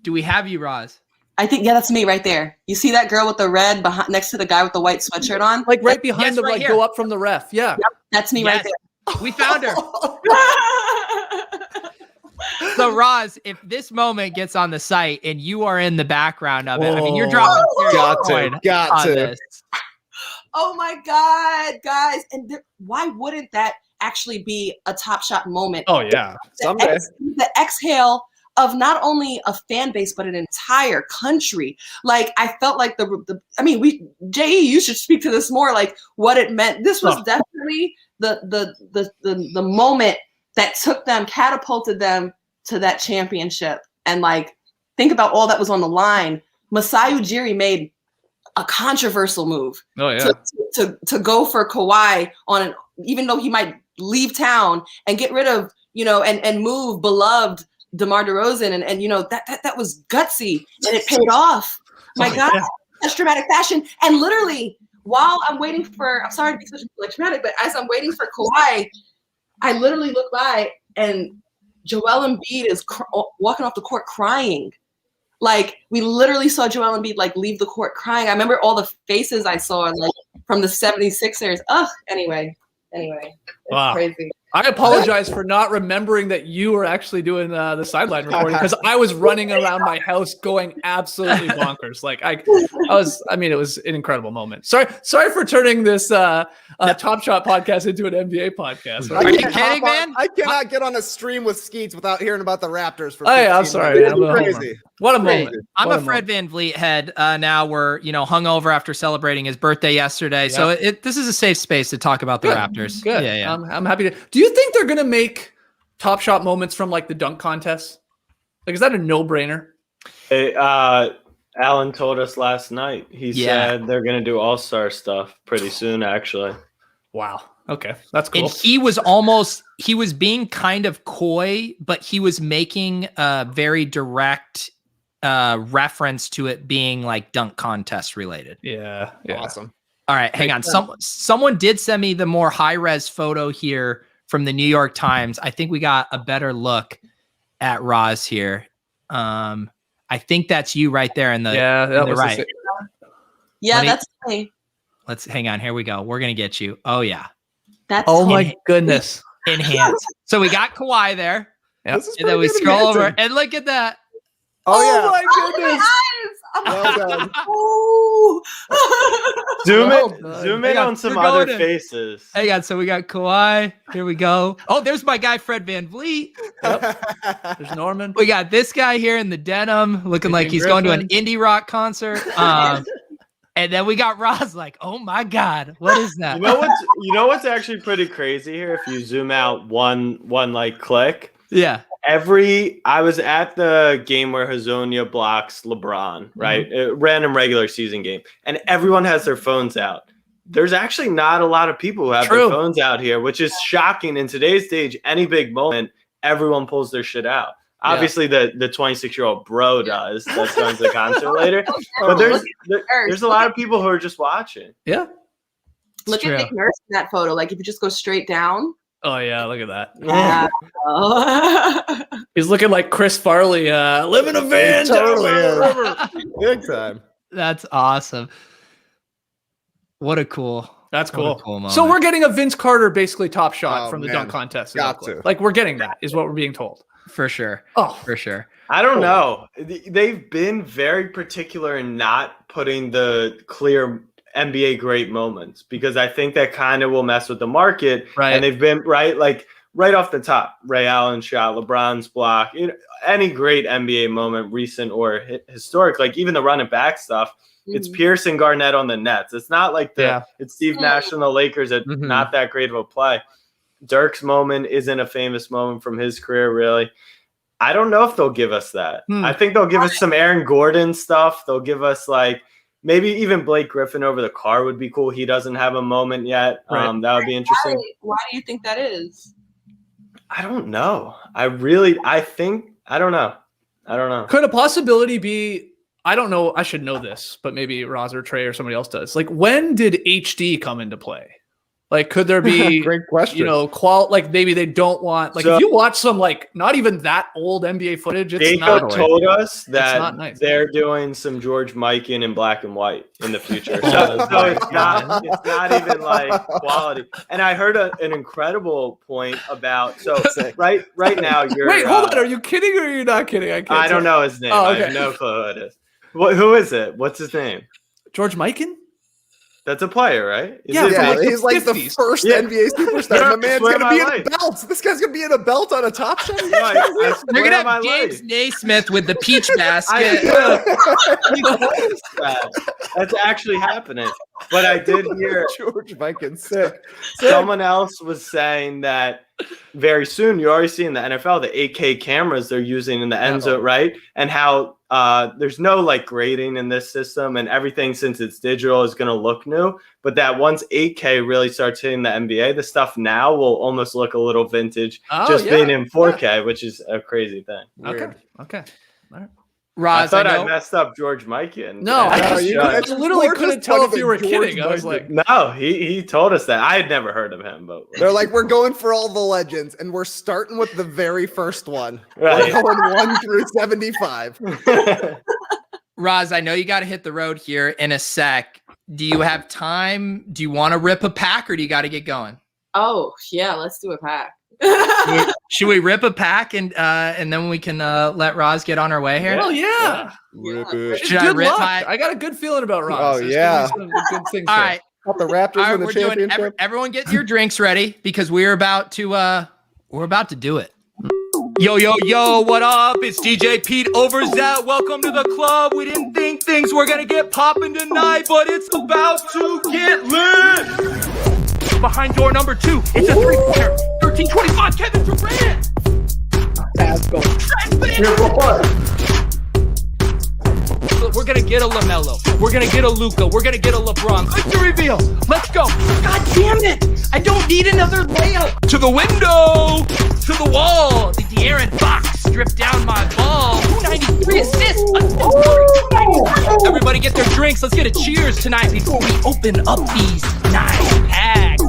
Do we have you, Ros? I think that's me right there. You see that girl with the red next to the guy with the white sweatshirt on? Like right behind them, like go up from the ref. Yeah. Yep, that's me right there. We found her. So, Ros, if this moment gets on the site and you are in the background of it, I mean, you're dropping got to. This. Oh my God, guys! And why wouldn't that actually be a TopShot moment? Oh yeah, someday. The exhale of not only a fan base but an entire country. Like I felt like J.E., you should speak to this more. Like what it meant. This was definitely the moment that catapulted them to that championship. And like, think about all that was on the line. Masai Ujiri made a controversial move to go for Kawhi even though he might leave town and get rid of, and move beloved DeMar DeRozan. And that was gutsy and it paid off. My God, such dramatic fashion. And literally while I'm waiting I'm sorry to be such dramatic, but as I'm waiting for Kawhi, I literally look by and Joel Embiid is walking off the court crying. Like we literally saw Joel Embiid like leave the court crying. I remember all the faces I saw. Like from the 76ers. Ugh. Anyway, it's Wow. crazy. I apologize for not remembering that you were actually doing the sideline recording because I was running around my house going absolutely bonkers. Like it was an incredible moment. Sorry for turning this Top Shot podcast into an NBA podcast. Are you kidding, man? I cannot get on a stream with Skeets without hearing about the Raptors for Oh, yeah, I'm 15 sorry. minutes. Man. It's crazy. What a moment. I'm What a Fred VanVleet head now. We're hungover after celebrating his birthday yesterday, Yep. so this is a safe space to talk about the Good. Raptors. Good. Yeah. I'm happy to. Do you think they're gonna make Top Shot moments from like the dunk contest? Like, is that a no-brainer? Hey, Alan told us last night. He said they're gonna do all-star stuff pretty soon. Actually, Wow. Okay, that's cool. And he was being kind of coy, but he was making a very direct reference to it being like dunk contest related. Yeah. Awesome. All right, hang on. Someone did send me the more high-res photo here from the New York Times. I think we got a better look at Ros here. I think that's you right there in the that was right. Yeah, that's me. Let's hang on. Here we go. We're gonna get you. Oh yeah. That's Oh me. my goodness. Enhance. So we got Kawhi there. Yep. This is And then we pretty good scroll over enhancing. and look at that. Oh, my Oh, goodness. my eyes. Well done. Ooh. zoom Hang in on, on some we're going other in. faces. Hang on. So we got Kawhi. Here we go. Oh, there's my guy Fred VanVleet. There's Norman. We got this guy here in the denim, looking like he's going to an indie rock concert. And then we got Ros like, oh my God, what is that? You know what's actually pretty crazy here? If you zoom out one like click, Yeah. I was at the game where Hazonia blocks LeBron, right? A random regular season game, and everyone has their phones out. There's actually not a lot of people who have their phones out here, which is shocking in today's stage. Any big moment, everyone pulls their shit out. Obviously, the 26-year-old bro does. That's going to the concert later. But there's a lot of people who are just watching. Yeah. Look at Nick Nurse in that photo. Like if you just go straight down. Oh yeah, look at that. Yeah. He's looking like Chris Farley, living a van. Totally down by the is. river. Big time. That's awesome. What a cool. That's what a cool. cool moment. So we're getting a Vince Carter basically top shot Oh, from the man. dunk contest. Got to. Like we're getting that is what we're being told. for sure. Oh, For sure. I don't know. They've been very particular in not putting the clear NBA great moments because I think that kind of will mess with the market. Right. And they've been right off the top. Ray Allen shot, LeBron's block, any great NBA moment, recent or historic, like even the running back stuff. It's Pierce and Garnett on the Nets. It's not like it's Steve Nash and the Lakers at not that great of a play. Dirk's moment isn't a famous moment from his career, really. I don't know if they'll give us that. I think they'll give us some Aaron Gordon stuff. They'll give us like maybe even Blake Griffin over the car would be cool. He doesn't have a moment yet. Right. That would be interesting. Why do you think that is? I don't know. I don't know. Could a possibility be, I don't know, I should know this, but maybe Ros or Trey or somebody else does. Like, when did HD come into play? Like, could there be, Great question. like maybe they don't want, like, if you watch some, like, not even that old NBA footage, it's Jacob not told us not that nice. they're doing some George Mikan in black and white in the future. So it's not even like quality. And I heard an incredible point about right now you're Wait, hold on. Are you kidding or are you not kidding? I don't know his name. Oh, I okay. have no clue who it is. Who is it? What's his name? George Mikan? That's a player, right? Yeah, he's like the 50s. first Yeah. NBA superstar. Yeah, The man's swear gonna be my in a belt. This guy's gonna be in a belt on a top shot. You're gonna have James Naismith with the peach basket. That's actually happening. But I did hear George Mikan, sick. someone else was saying that very soon you're already seeing the NFL, the 8K cameras they're using in the end zone, right? And how there's no like grading in this system and everything since it's digital is going to look new. But that once 8K really starts hitting the NBA, the stuff now will almost look a little vintage being in 4K, which is a crazy thing. Okay. All right. Ros, I thought I messed up George Mikan. No, I literally We're couldn't just tell if talking you were George kidding. I was Mikan. like, No, he told us that. I had never heard of him, but They're like, we're going for all the legends, and we're starting with the very first one. Right. We're going 1 through 75. Ros, I know you got to hit the road here in a sec. do you have time? Do you want to rip a pack or do you got to get going? Oh yeah, let's do a pack. Should we rip a pack and then we can let Ros get on her way here? Hell yeah. Rip it. Should I Good rip luck. my- I got a good feeling about Ros. Oh, There's yeah. gonna be some good things All here. right. Got the Raptors All right, in the we're doing championship. everyone get your drinks ready because we're about to do it. Yo, what up? It's DJ Pete over Zat. Welcome to the club. We didn't think things were gonna get popping tonight, but it's about to get lit. Behind door number 2, it's a 3-pointer. 13-25, Kevin Durant. We're gonna get a LaMelo. We're gonna get a Luka. We're gonna get a LeBron. Victory reveal. Let's go. God damn it! I don't need another layup. To the window. To the wall. The De'Aaron Fox stripped down my ball. 293 assists. Everybody get their drinks. Let's get a cheers tonight before we open up these nice packs.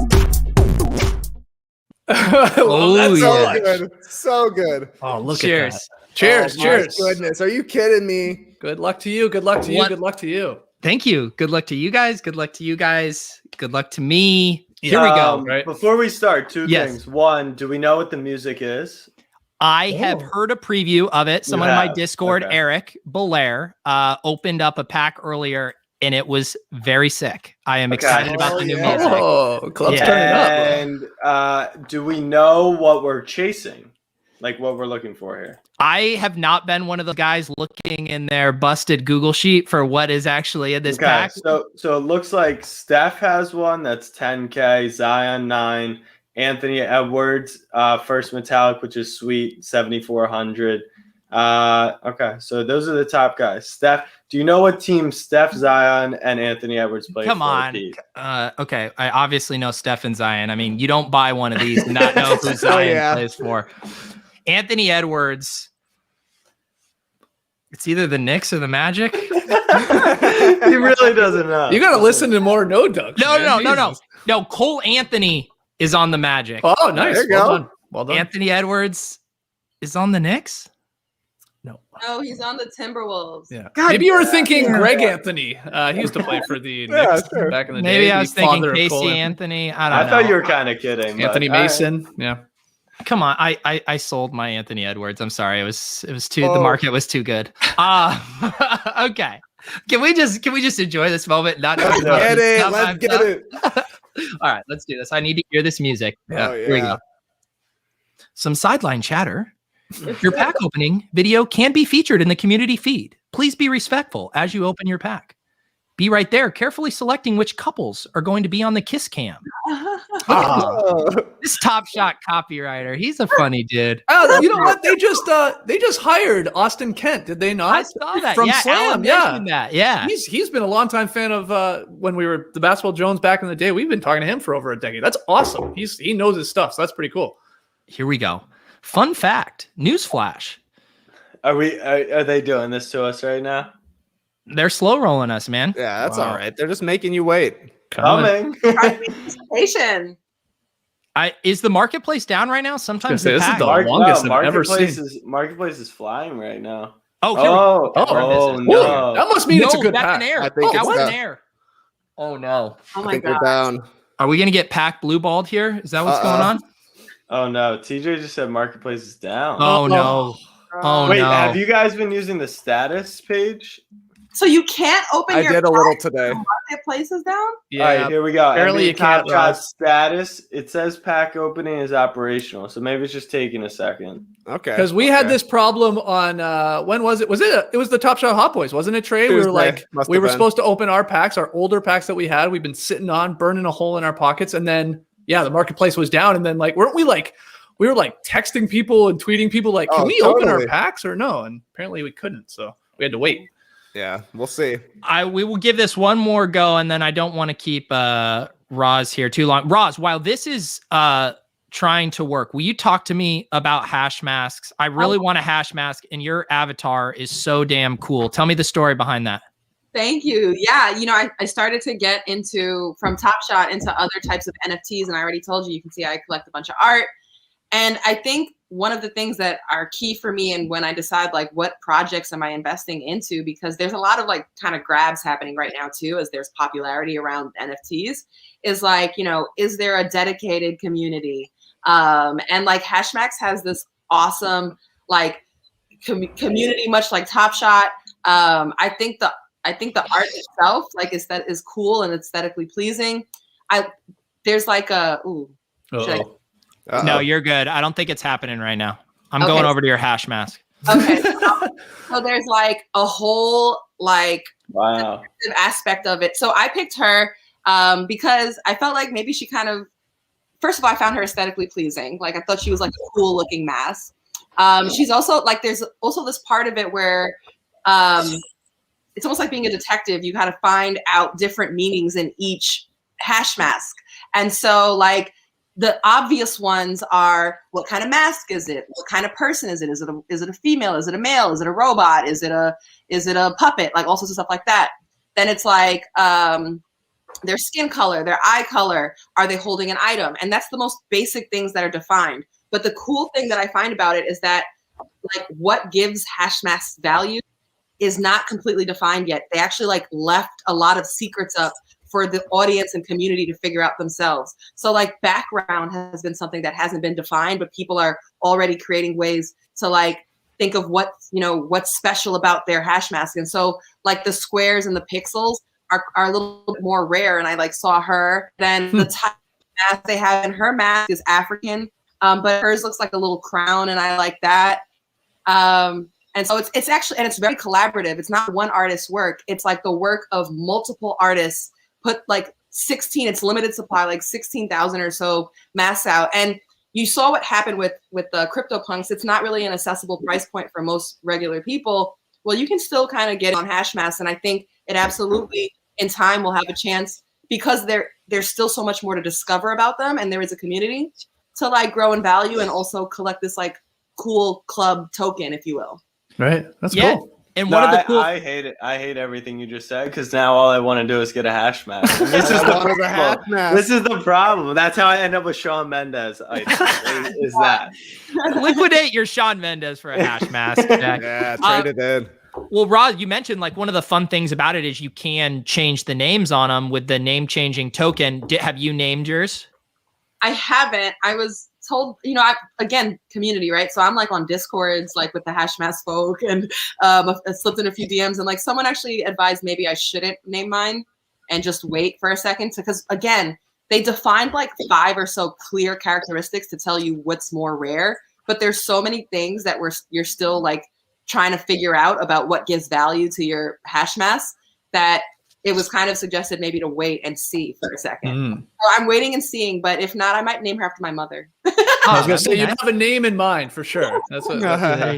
That's So yeah. good. So good. Oh, look Cheers. at that. Cheers. Oh, my Cheers. Goodness. Are you kidding me? Good luck to you. Good luck to you. What- Good luck to you. Thank you. Good luck to you guys. Good luck to you guys. Good luck to me. Here we go. right? Before we start, two Yes. things. One, do we know what the music is? I have heard a preview of it. Someone in my have? Discord, Okay. Eric Belair, opened up a pack earlier and it was very sick. I am Okay. excited about the new yeah. music. Oh, club's Yeah. turning up. And do we know what we're chasing? Like what we're looking for here? I have not been one of the guys looking in their busted Google sheet for what is actually in this pack. So it looks like Steph has one that's 10K, Zion 9, Anthony Edwards, first metallic, which is sweet, 7,400. Okay, so those are the top guys. Steph, do you know what team Steph, Zion, and Anthony Edwards play Come for? on. Pete? Okay, I obviously know Steph and Zion. I mean, you don't buy one of these and not know who Zion yeah. plays for. Anthony Edwards. It's either the Knicks or the Magic. He really doesn't know. You got to listen to more no dunks. No, man. no. Jesus. No, Cole Anthony is on the Magic. Oh, nice. There you Well go. done. Well done. Anthony Edwards is on the Knicks. No. No, he's on the Timberwolves. Yeah. God Maybe you were thinking damn. Greg Anthony. He used to play for the Yeah, Knicks sure. back in the Maybe day. I the was thinking father of Casey Cole Anthony. I don't I know. thought you were kind of kidding. but Anthony all right. Mason. Yeah. Come on, I sold my Anthony Edwards. I'm sorry, it was too the Oh. market was too good. Okay. Can we just enjoy this moment? Not Let's get it. Let's get it. All right, let's do this. I need to hear this music. Yeah. Oh, Here we yeah. go. Some sideline chatter. Your pack opening video can be featured in the community feed. Please be respectful as you open your pack. Be right there, carefully selecting which couples are going to be on the kiss cam. Oh. This TopShot copywriter, he's a funny dude. Oh, you know what? They just hired Austin Kent, did they I not? saw that. From Yeah, Slam, Alan yeah. mentioned that. Yeah. He's been a longtime fan of when we were the Basketball Jones back in the day. We've been talking to him for over a decade. That's awesome. He knows his stuff, so that's pretty cool. Here we go. Fun fact, newsflash. Are they doing this to us right now? They're slow rolling us, man. Yeah, that's Wow. all right. They're just making you wait. Coming. Participation. Is the marketplace down right now? Sometimes say, the this is pack. the longest I've ever Marketplace is flying right now. Oh, here we go. Oh, Ooh, no. That must mean it's a No, good that's pack. an air. I think that it's was an down. air. Oh no. Oh I my think they're god. down. Are we gonna get pack blue balled here? Is that what's going on? Oh no, TJ just said marketplace is down. Oh no. Oh Wait, no. have you guys been using the status page? So you can't open I your did a little today. marketplaces down? All right, here we go. Apparently NBA you can't, TopShot Ross. status. It says pack opening is operational, so maybe it's just taking a second. Okay. Because we had Okay. this problem on when was it? It was the Top Shot Hot Boys, wasn't it, Trey? We Tuesday. were like, Must we have were been. supposed to open our packs, our older packs that we had. We've been sitting on, burning a hole in our pockets, and then the marketplace was down. And then we were like texting people and tweeting people like, can Oh, we open our totally. packs or no? And apparently we couldn't, so we had to wait. Yeah, we'll see. We will give this one more go, and then I don't want to keep Roz here too long. Roz, while this is trying to work, will you talk to me about hash masks? I really want a hash mask, and your avatar is so damn cool. Tell me the story behind that. Thank you. Yeah, I started to get from TopShot into other types of NFTs, and I already told you can see I collect a bunch of art. And I think one of the things that are key for me and when I decide like what projects am I investing into, because there's a lot of like kind of grabs happening right now too, as there's popularity around NFTs, is like, you know, is there a dedicated community? And like Haskmask has this awesome like community, much like TopShot. I think the art itself like is cool and aesthetically pleasing. There's like a No, you're good. I don't think it's happening right now. I'm going over to your Haskmask. Okay. So there's like a whole like aspect of it. So I picked her because I felt like maybe she kind of, first of all, I found her aesthetically pleasing. Like I thought she was like a cool looking mask. She's also like, there's also this part of it where it's almost like being a detective. You gotta find out different meanings in each Haskmask. And so like, the obvious ones are, what kind of mask is it? What kind of person is it? Is it a female? Is it a male? Is it a robot? Is it a puppet? Like all sorts of stuff like that. Then it's like their skin color, their eye color. Are they holding an item? And that's the most basic things that are defined. But the cool thing that I find about it is that like what gives Haskmask value is not completely defined yet. They actually like left a lot of secrets up for the audience and community to figure out themselves. So like background has been something that hasn't been defined, but people are already creating ways to like think of what's special about their Haskmask. And so like the squares and the pixels are a little bit more rare. And I like saw her. Then the type of mask they have in her mask is African, but hers looks like a little crown, and I like that. And so it's actually, and it's very collaborative. It's not one artist's work. It's like the work of multiple artists. Put like 16, it's limited supply, like 16,000 or so masks out. And you saw what happened with the CryptoPunks. It's not really an accessible price point for most regular people. Well, you can still kind of get on Haskmask. And I think it absolutely in time will have a chance, because there's still so much more to discover about them. And there is a community to like grow in value and also collect this like cool club token, if you will. Right. That's cool. And one of the cool, I hate it. I hate everything you just said, because now all I want to do is get a Haskmask. And this is the problem. This is the problem. That's how I end up with Shawn Mendez. Is that liquidate your Shawn Mendez for a Haskmask? Yeah, trade it in. Well, Ros, you mentioned like one of the fun things about it is you can change the names on them with the name changing token. Have you named yours? I haven't. I was told, again, community, right? So I'm like on Discords, like with the Haskmask folk, and I slipped in a few DMs, and like someone actually advised maybe I shouldn't name mine and just wait for a second, because again, they defined like 5 or so clear characteristics to tell you what's more rare, but there's so many things that you're still like trying to figure out about what gives value to your Haskmask, that it was kind of suggested maybe to wait and see for a second. So I'm waiting and seeing, but if not, I might name her after my mother. I was going to say, you have a name in mind for sure. That's what. There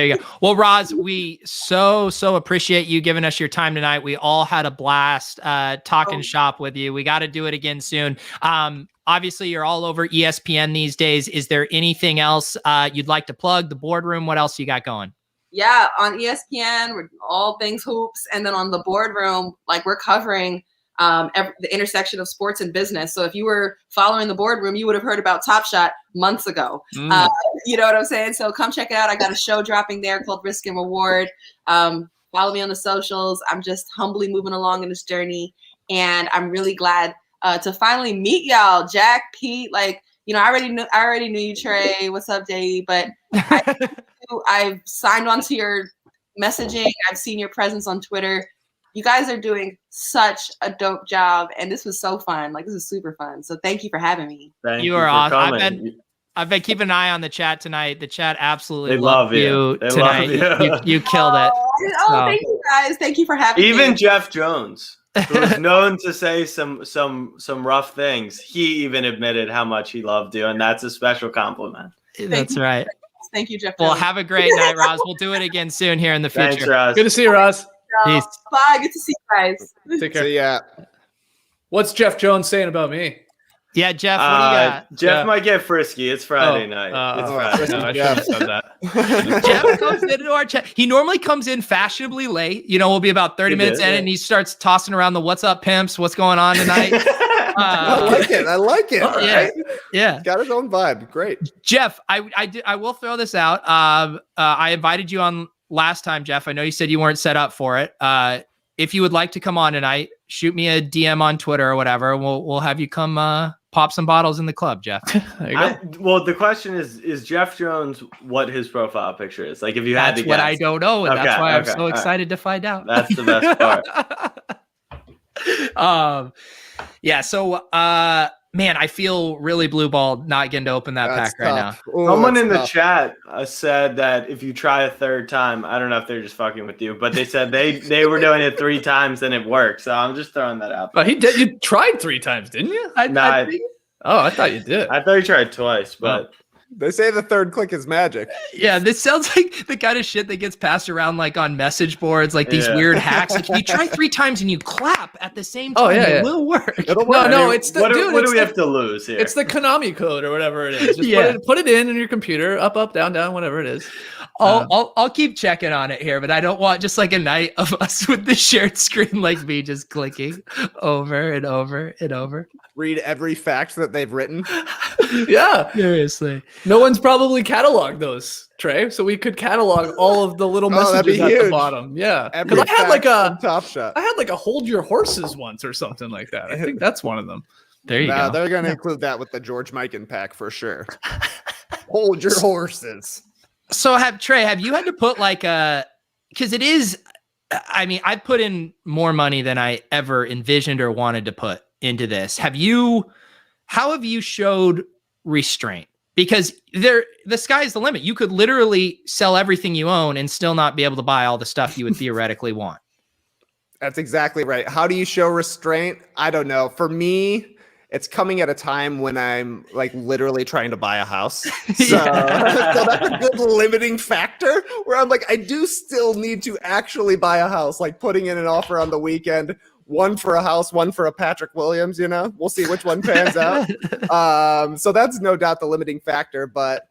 you go. Well, Ros, we so appreciate you giving us your time tonight. We all had a blast talking shop with you. We got to do it again soon. Obviously, you're all over ESPN these days. Is there anything else you'd like to plug? The boardroom? What else you got going? Yeah, on ESPN, we're all things hoops. And then on the boardroom, like we're covering the intersection of sports and business. So if you were following the boardroom, you would have heard about TopShot months ago. You know what I'm saying? So come check it out. I got a show dropping there called Risk and Reward. Follow me on the socials. I'm just humbly moving along in this journey. And I'm really glad to finally meet y'all. Jack, Pete, like, I already knew you, Trey. What's up, Jay? But I've signed on to your messaging. I've seen your presence on Twitter. You guys are doing such a dope job, and this was so fun. Like, this is super fun. So thank you for having me. Thank you are awesome. I've been keeping an eye on the chat tonight. The chat absolutely love you tonight. You killed it. Thank you guys. Thank you for having me. Even Jeff Jones, who is known to say some rough things, he even admitted how much he loved you, and that's a special compliment. That's right. Thank you, Jeff. Well, have a great night, Ros. We'll do it again soon here in the future. Thanks, Ros. Good to see you, Ros. Peace. Bye. Good to see you guys. Take care. See ya. What's Jeff Jones saying about me? Yeah, Jeff, what do you got? Jeff might get frisky. It's Friday night. It's Friday. No, I should have said that. Jeff comes into our chat. He normally comes in fashionably late. You know, we'll be about 30 minutes in, and he starts tossing around the "What's up, pimps? What's going on tonight?" I like it. I like it. Yeah. Got his own vibe. Great. Jeff, I will throw this out. I invited you on last time, Jeff. I know you said you weren't set up for it. If you would like to come on tonight, shoot me a DM on Twitter or whatever. We'll have you come pop some bottles in the club, Jeff. There you go. Well, the question is Jeff Jones what his profile picture is? Like, if you had to guess. That's what I don't know, and that's why I'm so excited to find out. That's the best part. Yeah. So, man, I feel really blue balled not getting to open that pack right now. Ooh, Someone in the tough. chat said that if you try a third time, I don't know if they're just fucking with you, but they said they were doing it 3 times and it worked. So I'm just throwing that out. But he did. You tried 3 times, didn't you? I thought you did. thought you tried twice, but They say the third click is magic. Yeah, this sounds like the kind of shit that gets passed around like on message boards, like these weird hacks. Like if you try 3 times and you clap at the same time, it will work. It'll work. No, it's the what dude. do we have to lose here? It's the Konami code or whatever it is. Just put it in your computer, up, down, whatever it is. I'll keep checking on it here, but I don't want just like a night of us with the shared screen like me just clicking over and over and over. Read every fact that they've written. Yeah. Seriously. No one's probably cataloged those, Trey. So we could catalog all of the little messages at the bottom. Yeah. Every Because I had like a TopShot. I had like a hold your horses once or something like that. I think that's one of them. There you go. They're gonna include that with the George Mikan pack for sure. Hold your horses. So Trey, have you had to put like because it is, I mean, I put in more money than I ever envisioned or wanted to put into this. How have you showed restraint? Because the sky's the limit. You could literally sell everything you own and still not be able to buy all the stuff you would theoretically want. That's exactly right. How do you show restraint? I don't know. For me, it's coming at a time when I'm like literally trying to buy a house. So, so that's a good limiting factor where I'm like, I do still need to actually buy a house, like putting in an offer on the weekend, one for a house, one for a Patrick Williams, you know, we'll see which one pans out. So that's no doubt the limiting factor, but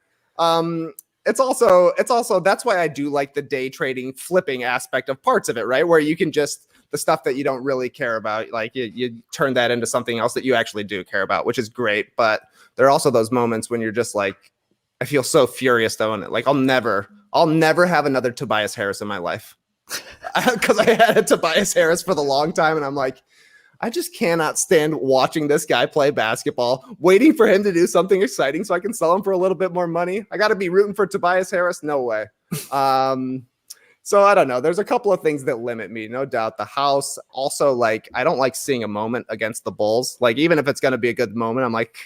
it's also, that's why I do like the day trading flipping aspect of parts of it, right? Where you can just, the stuff that you don't really care about, like you turn that into something else that you actually do care about, which is great. But there are also those moments when you're just like, I feel so furious to own it. Like I'll never have another Tobias Harris in my life because I had a Tobias Harris for the long time. And I'm like, I just cannot stand watching this guy play basketball, waiting for him to do something exciting so I can sell him for a little bit more money. I got to be rooting for Tobias Harris. No way. So I don't know. There's a couple of things that limit me, no doubt. The house, also, like I don't like seeing a moment against the Bulls. Like even if it's going to be a good moment, I'm like,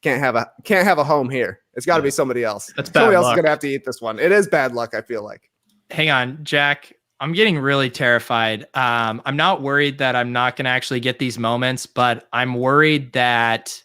can't have a home here. It's got to be somebody else. That's bad Somebody else luck. is going to have to eat this one. It is bad luck, I feel like. Hang on, Jack. I'm getting really terrified. I'm not worried that I'm not going to actually get these moments, but I'm worried that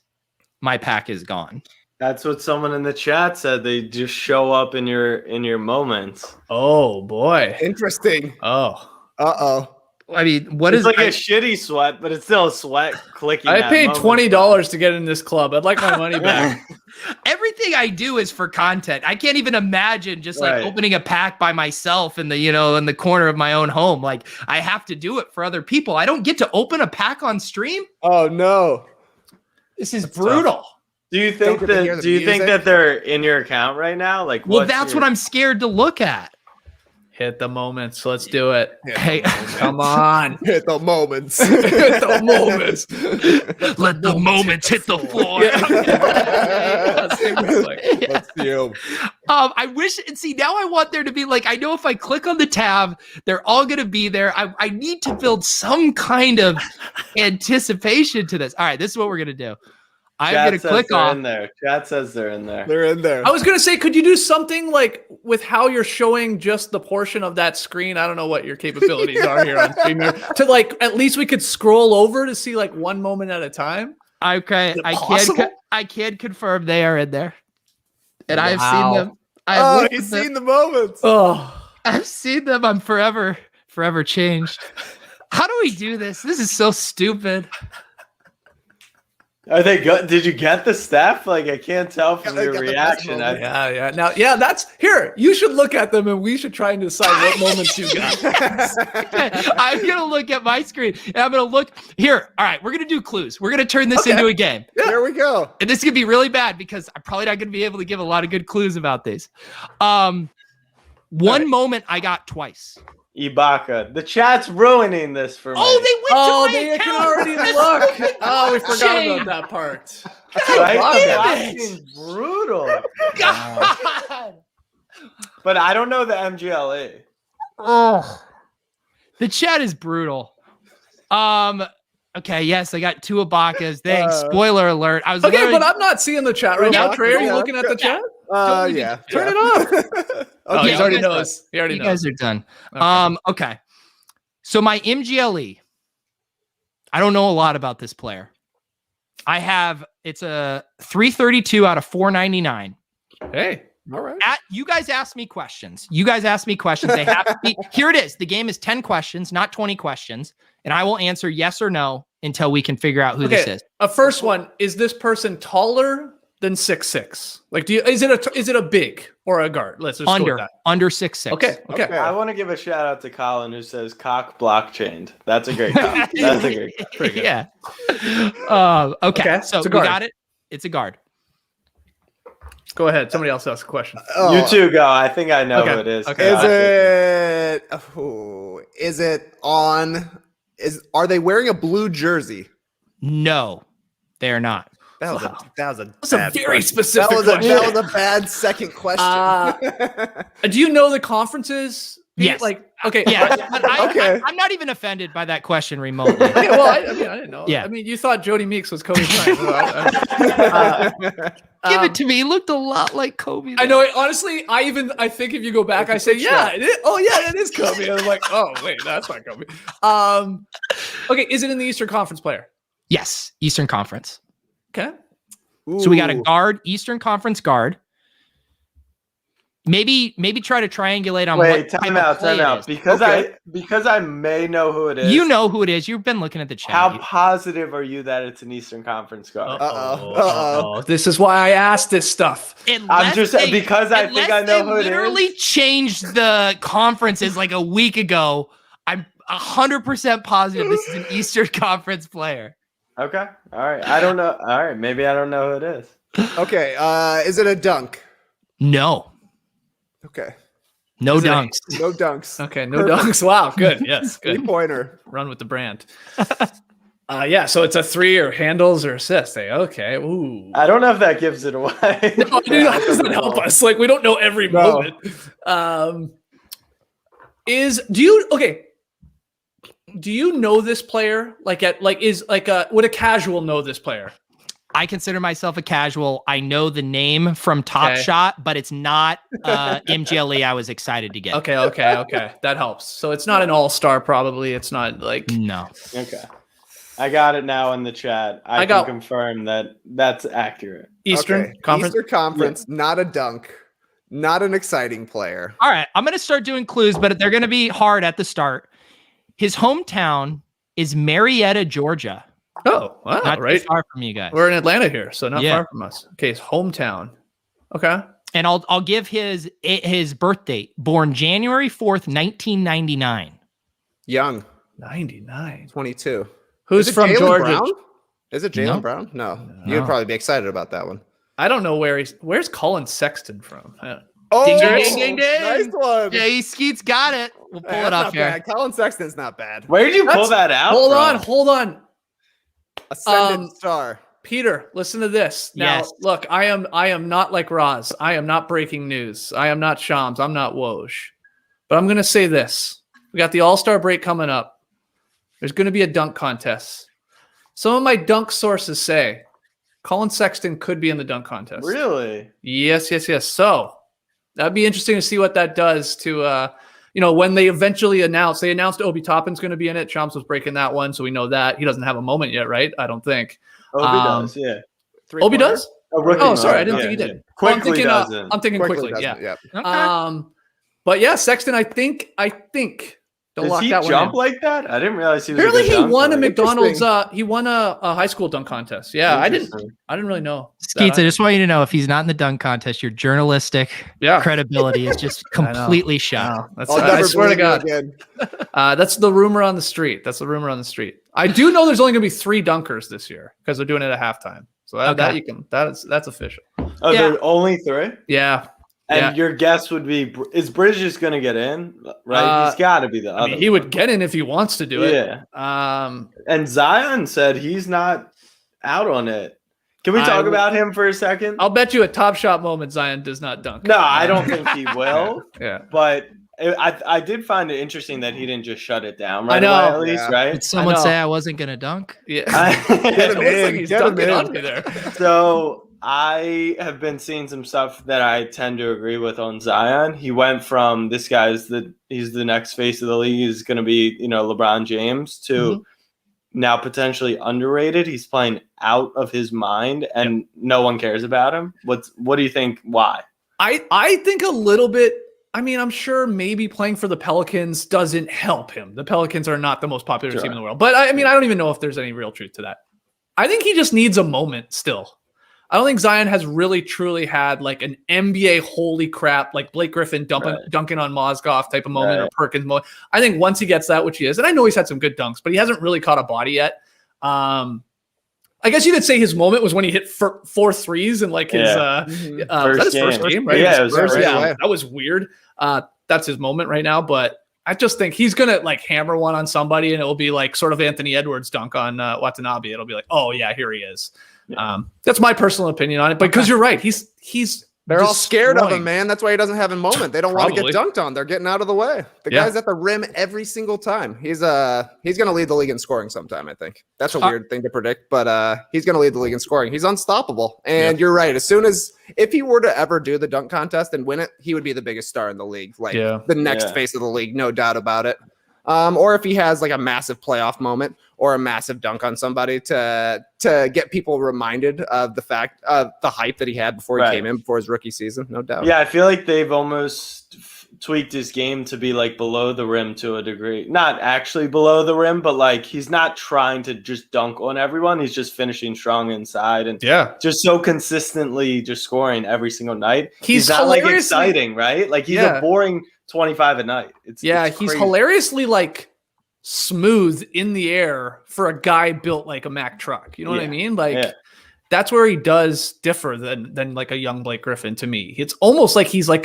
my pack is gone. That's what someone in the chat said. They just show up in your moments. Oh boy. Interesting. Oh. Uh-oh. I mean, what It's is like a shitty sweat, but it's still a sweat clicking. I that paid moment. $20 to get in this club. I'd like my money back. everything I do is for content. I can't even imagine just like Right. opening a pack by myself in the, in the corner of my own home. Like I have to do it for other people. I don't get to open a pack on stream. Oh no. This is brutal. Do you think Don't get to hear that? the Do you think music? that they're in your account right now? Like, Well, what's that's your- what I'm scared to look at. Hit the moments. Let's do it. Hey, Come on. Hit the moments. Hit the moments. let the moments hit the floor. Let's do. I wish, and see, now I want there to be like, I know if I click on the tab, they're all going to be there. I need to build some kind of anticipation to this. All right, this is what we're going to do. I'm Chat going to says click they're off. in there. Chat says they're in there. They're in there. I was gonna say, could you do something like with how you're showing just the portion of that screen? I don't know what your capabilities are here on StreamYard. To like, at least we could scroll over to see like one moment at a time. Okay, Is it I possible? can confirm they are in there, and I've Wow. seen them. Oh, he's seen the moments. Oh, I've seen them. I'm forever changed. How do we do this? This is so stupid. Are they good? Did you get the Steph? Like, I can't tell from Yeah, I your got the reaction. best moment. Yeah. Now, that's here. You should look at them, and we should try and decide what moments you got. I'm going to look at my screen and I'm going to look here. All right, we're going to do clues. We're going to turn this into a game. There we go. And this is going to be really bad because I'm probably not going to be able to give a lot of good clues about these. One moment I got twice. Ibaka. The chat's ruining this for me. Oh, they went to my They account. can already look. Oh, we forgot Shame. about that part. Right? damn it. Fucking brutal. God. But I don't know the MGLE. Oh, the chat is brutal. Okay, yes, I got 2 Ibakas. Thanks. Spoiler alert. I was Okay, literally- but I'm not seeing the chat right now. Ibaka, Trey, are you yeah. looking at the chat? Yeah. Turn it off. Oh, Yeah, he already you guys- knows. He already you knows. guys are done. Okay. Okay. So my MGLE, I don't know a lot about this player. It's a 332 out of 499. Hey, all right. You guys ask me questions. They have to be. Here it is. The game is 10 questions, not 20 questions. And I will answer yes or no until we can figure out who this is. A first one, is this person taller than 6'6"? Like, is it a big or a guard? Let's just go with that. Under 6'6". Okay. I want to give a shout out to Colin who says cock blockchained. That's a great cock. That's a great cock. Pretty good. Yeah. Okay. So it's a we guard. got it. It's a guard. Go ahead. Somebody else ask a question. You two go. I think I know who it is. Okay. Are they wearing a blue jersey? No, they're not. That was Wow. That's a a very question. specific that question. was a bad second question. Do you know the conferences? Yes. Like, okay. Yeah. But Okay. I'm not even offended by that question remotely. Okay, well, I didn't know. Yeah. I mean, you thought Jody Meeks was Kobe Bryant. Give it to me. He looked a lot like Kobe. I know. Honestly, I think if you go back, I say, yeah, it is. Oh, yeah, it is Kobe. I was like, oh, wait, that's not Kobe. Okay, is it in the Eastern Conference player? Yes, Eastern Conference. Okay. So we got a guard, Eastern Conference guard. Maybe try to triangulate on Wait, what type time of out. play it is. Because I may know who it is. You know who it is. You've been looking at the chat. How positive are you that it's an Eastern Conference guard? Uh-oh. This is why I asked this stuff. I'm just because I think I know who it is. Literally changed the conferences like a week ago. I'm 100% positive this is an Eastern Conference player. Okay. All right. I don't know. All right. Maybe I don't know who it is. Okay. Is it a dunk? No. Okay. No Is it a- dunks. No dunks. Okay, no dunks. Wow, good. Yes, good. 3-pointer. Run with the brand. Yeah, so it's a 3 or handles or assists. Okay. Ooh. I don't know if that gives it away. No, dude, that doesn't help us. Like, we don't know every moment. Do you know this player? Would a casual know this player? I consider myself a casual. I know the name from TopShot, but it's not MGLE I was excited to get. Okay. That helps. So it's not an all-star, probably. It's not like No. Okay. I got it now in the chat. I can confirm that that's accurate. Eastern Conference. Eastern Conference, not a dunk. Not an exciting player. All right. I'm going to start doing clues, but they're going to be hard at the start. His hometown is Marietta, Georgia. Oh, wow, Not right. too far from you guys. We're in Atlanta here, so not Yeah. far from us. Okay, his hometown. Okay. And I'll give his birth date. Born January 4th, 1999. Young. 99. 22. Who's Is it from Jaylen Georgia? Brown? Is it Jalen No. Brown? No. You'd probably be excited about that one. I don't know where's Colin Sexton from? Oh, Ding, ding, ding, ding. nice one. Jay Skeets got it. We'll pull Hey, it that's up not here. bad. Colin Sexton's not bad. Where did you pull that out? Hold on. Ascendant star. Peter, listen to this. Now, Yes. look, I am not like Ros. I am not breaking news. I am not Shams. I'm not Woj. But I'm going to say this. We got the All-Star break coming up. There's going to be a dunk contest. Some of my dunk sources say Colin Sexton could be in the dunk contest. Really? Yes. So that'd be interesting to see what that does to, when they eventually announced Obi Toppin's going to be in it. Shams was breaking that one, so we know that. He doesn't have a moment yet, right? I don't think. Obi does, yeah. Obi does? A rookie Oh, sorry, I moment, didn't think he yeah. did. Well, Quickly doesn't. I'm thinking quickly, doesn't, yeah. yeah. Okay. But yeah, Sexton, I think Don't Does lock he that one jump in. like that? I didn't realize he was. Apparently, a good he won a dunker. McDonald's. He won a high school dunk contest. Yeah, I didn't really know. Skeets, I just want you to know, if he's not in the dunk contest, your journalistic credibility is just completely shot. Wow. That's, I'll I never swear to believe you God. again. That's the rumor on the street. I do know there's only going to be 3 dunkers this year because they're doing it at halftime. So that's official. Oh, Yeah. there are only 3. Yeah. And your guess would be: is Bridges going to get in? Right, he's got to be the other. He would get in if he wants to do it. Yeah. And Zion said he's not out on it. Can we talk about him for a second? I'll bet you a Top Shot moment Zion does not dunk. No, I don't think he will. Yeah. But I did find it interesting that he didn't just shut it down I know. away, at least, right? Did someone say I wasn't going to dunk? Yeah. Get him in. He's Get him dunking in. on me there. So I have been seeing some stuff that I tend to agree with on Zion. He went from this guy's he's the next face of the league. He's going to be, LeBron James to now potentially underrated. He's playing out of his mind and no one cares about him. What do you think? Why? I think a little bit. I mean, I'm sure maybe playing for the Pelicans doesn't help him. The Pelicans are not the most popular team in the world. But I don't even know if there's any real truth to that. I think he just needs a moment still. I don't think Zion has really truly had like an NBA holy crap, like Blake Griffin dunking on Mozgov type of moment or Perkins moment. I think once he gets that, which he is, and I know he's had some good dunks, but he hasn't really caught a body yet. I guess you could say his moment was when he hit 4 threes in like his first game, right? Yeah, it was that was weird. That's his moment right now, but I just think he's gonna like hammer one on somebody, and it will be like sort of Anthony Edwards dunk on Watanabe. It'll be like, oh yeah, here he is. That's my personal opinion on it, but because you're right, They're all scared of him, man. That's why he doesn't have a moment. They don't want to get dunked on. They're getting out of the way. The guy's at the rim every single time. He's going to lead the league in scoring sometime, I think. That's a weird thing to predict, but he's going to lead the league in scoring. He's unstoppable. And you're right. If he were to ever do the dunk contest and win it, he would be the biggest star in the league. Like the next face of the league, no doubt about it. Or if he has like a massive playoff moment or a massive dunk on somebody to get people reminded of the fact of the hype that he had before he came in, before his rookie season, no doubt. Yeah, I feel like they've almost tweaked his game to be like below the rim to a degree. Not actually below the rim, but like he's not trying to just dunk on everyone. He's just finishing strong inside and just so consistently just scoring every single night. He's not like exciting, right? Like he's a boring 25 a night. It's he's hilariously like smooth in the air for a guy built like a Mack truck. You know what I mean? Like that's where he does differ than like a young Blake Griffin to me. It's almost like he's like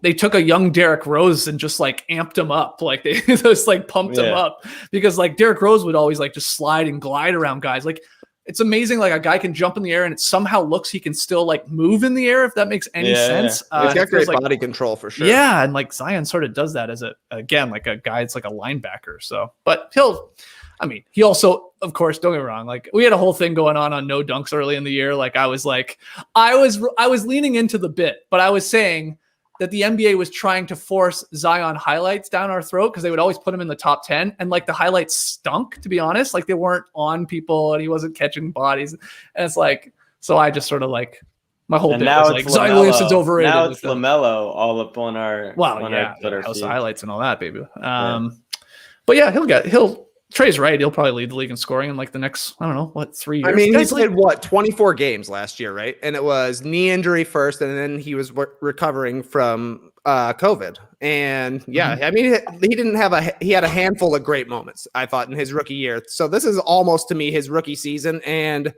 they took a young Derrick Rose and just like amped him up. Like they just like pumped him up because like Derrick Rose would always like just slide and glide around guys. Like it's amazing. Like a guy can jump in the air and it somehow looks he can still like move in the air, if that makes any sense. He's got great body control for sure. Yeah, and like Zion sort of does that as like a guy. It's like a linebacker. So, but he also, of course, don't get me wrong. Like we had a whole thing going on no dunks early in the year. Like I was leaning into the bit, but I was saying that the NBA was trying to force Zion highlights down our throat because they would always put him in the top 10. And like the highlights stunk, to be honest. Like they weren't on people and he wasn't catching bodies. And it's like, so I just sort of like, my whole bit was like, Zion Williamson's overrated. Now it's LaMelo all up on our Twitter feed. Highlights and all that, baby. But yeah, Trey's right. He'll probably lead the league in scoring in like the next, 3 years. I mean, he played 24 games last year, right? And it was knee injury first, and then he was recovering from COVID. And I mean, he had a handful of great moments, I thought, in his rookie year. So this is almost to me his rookie season, and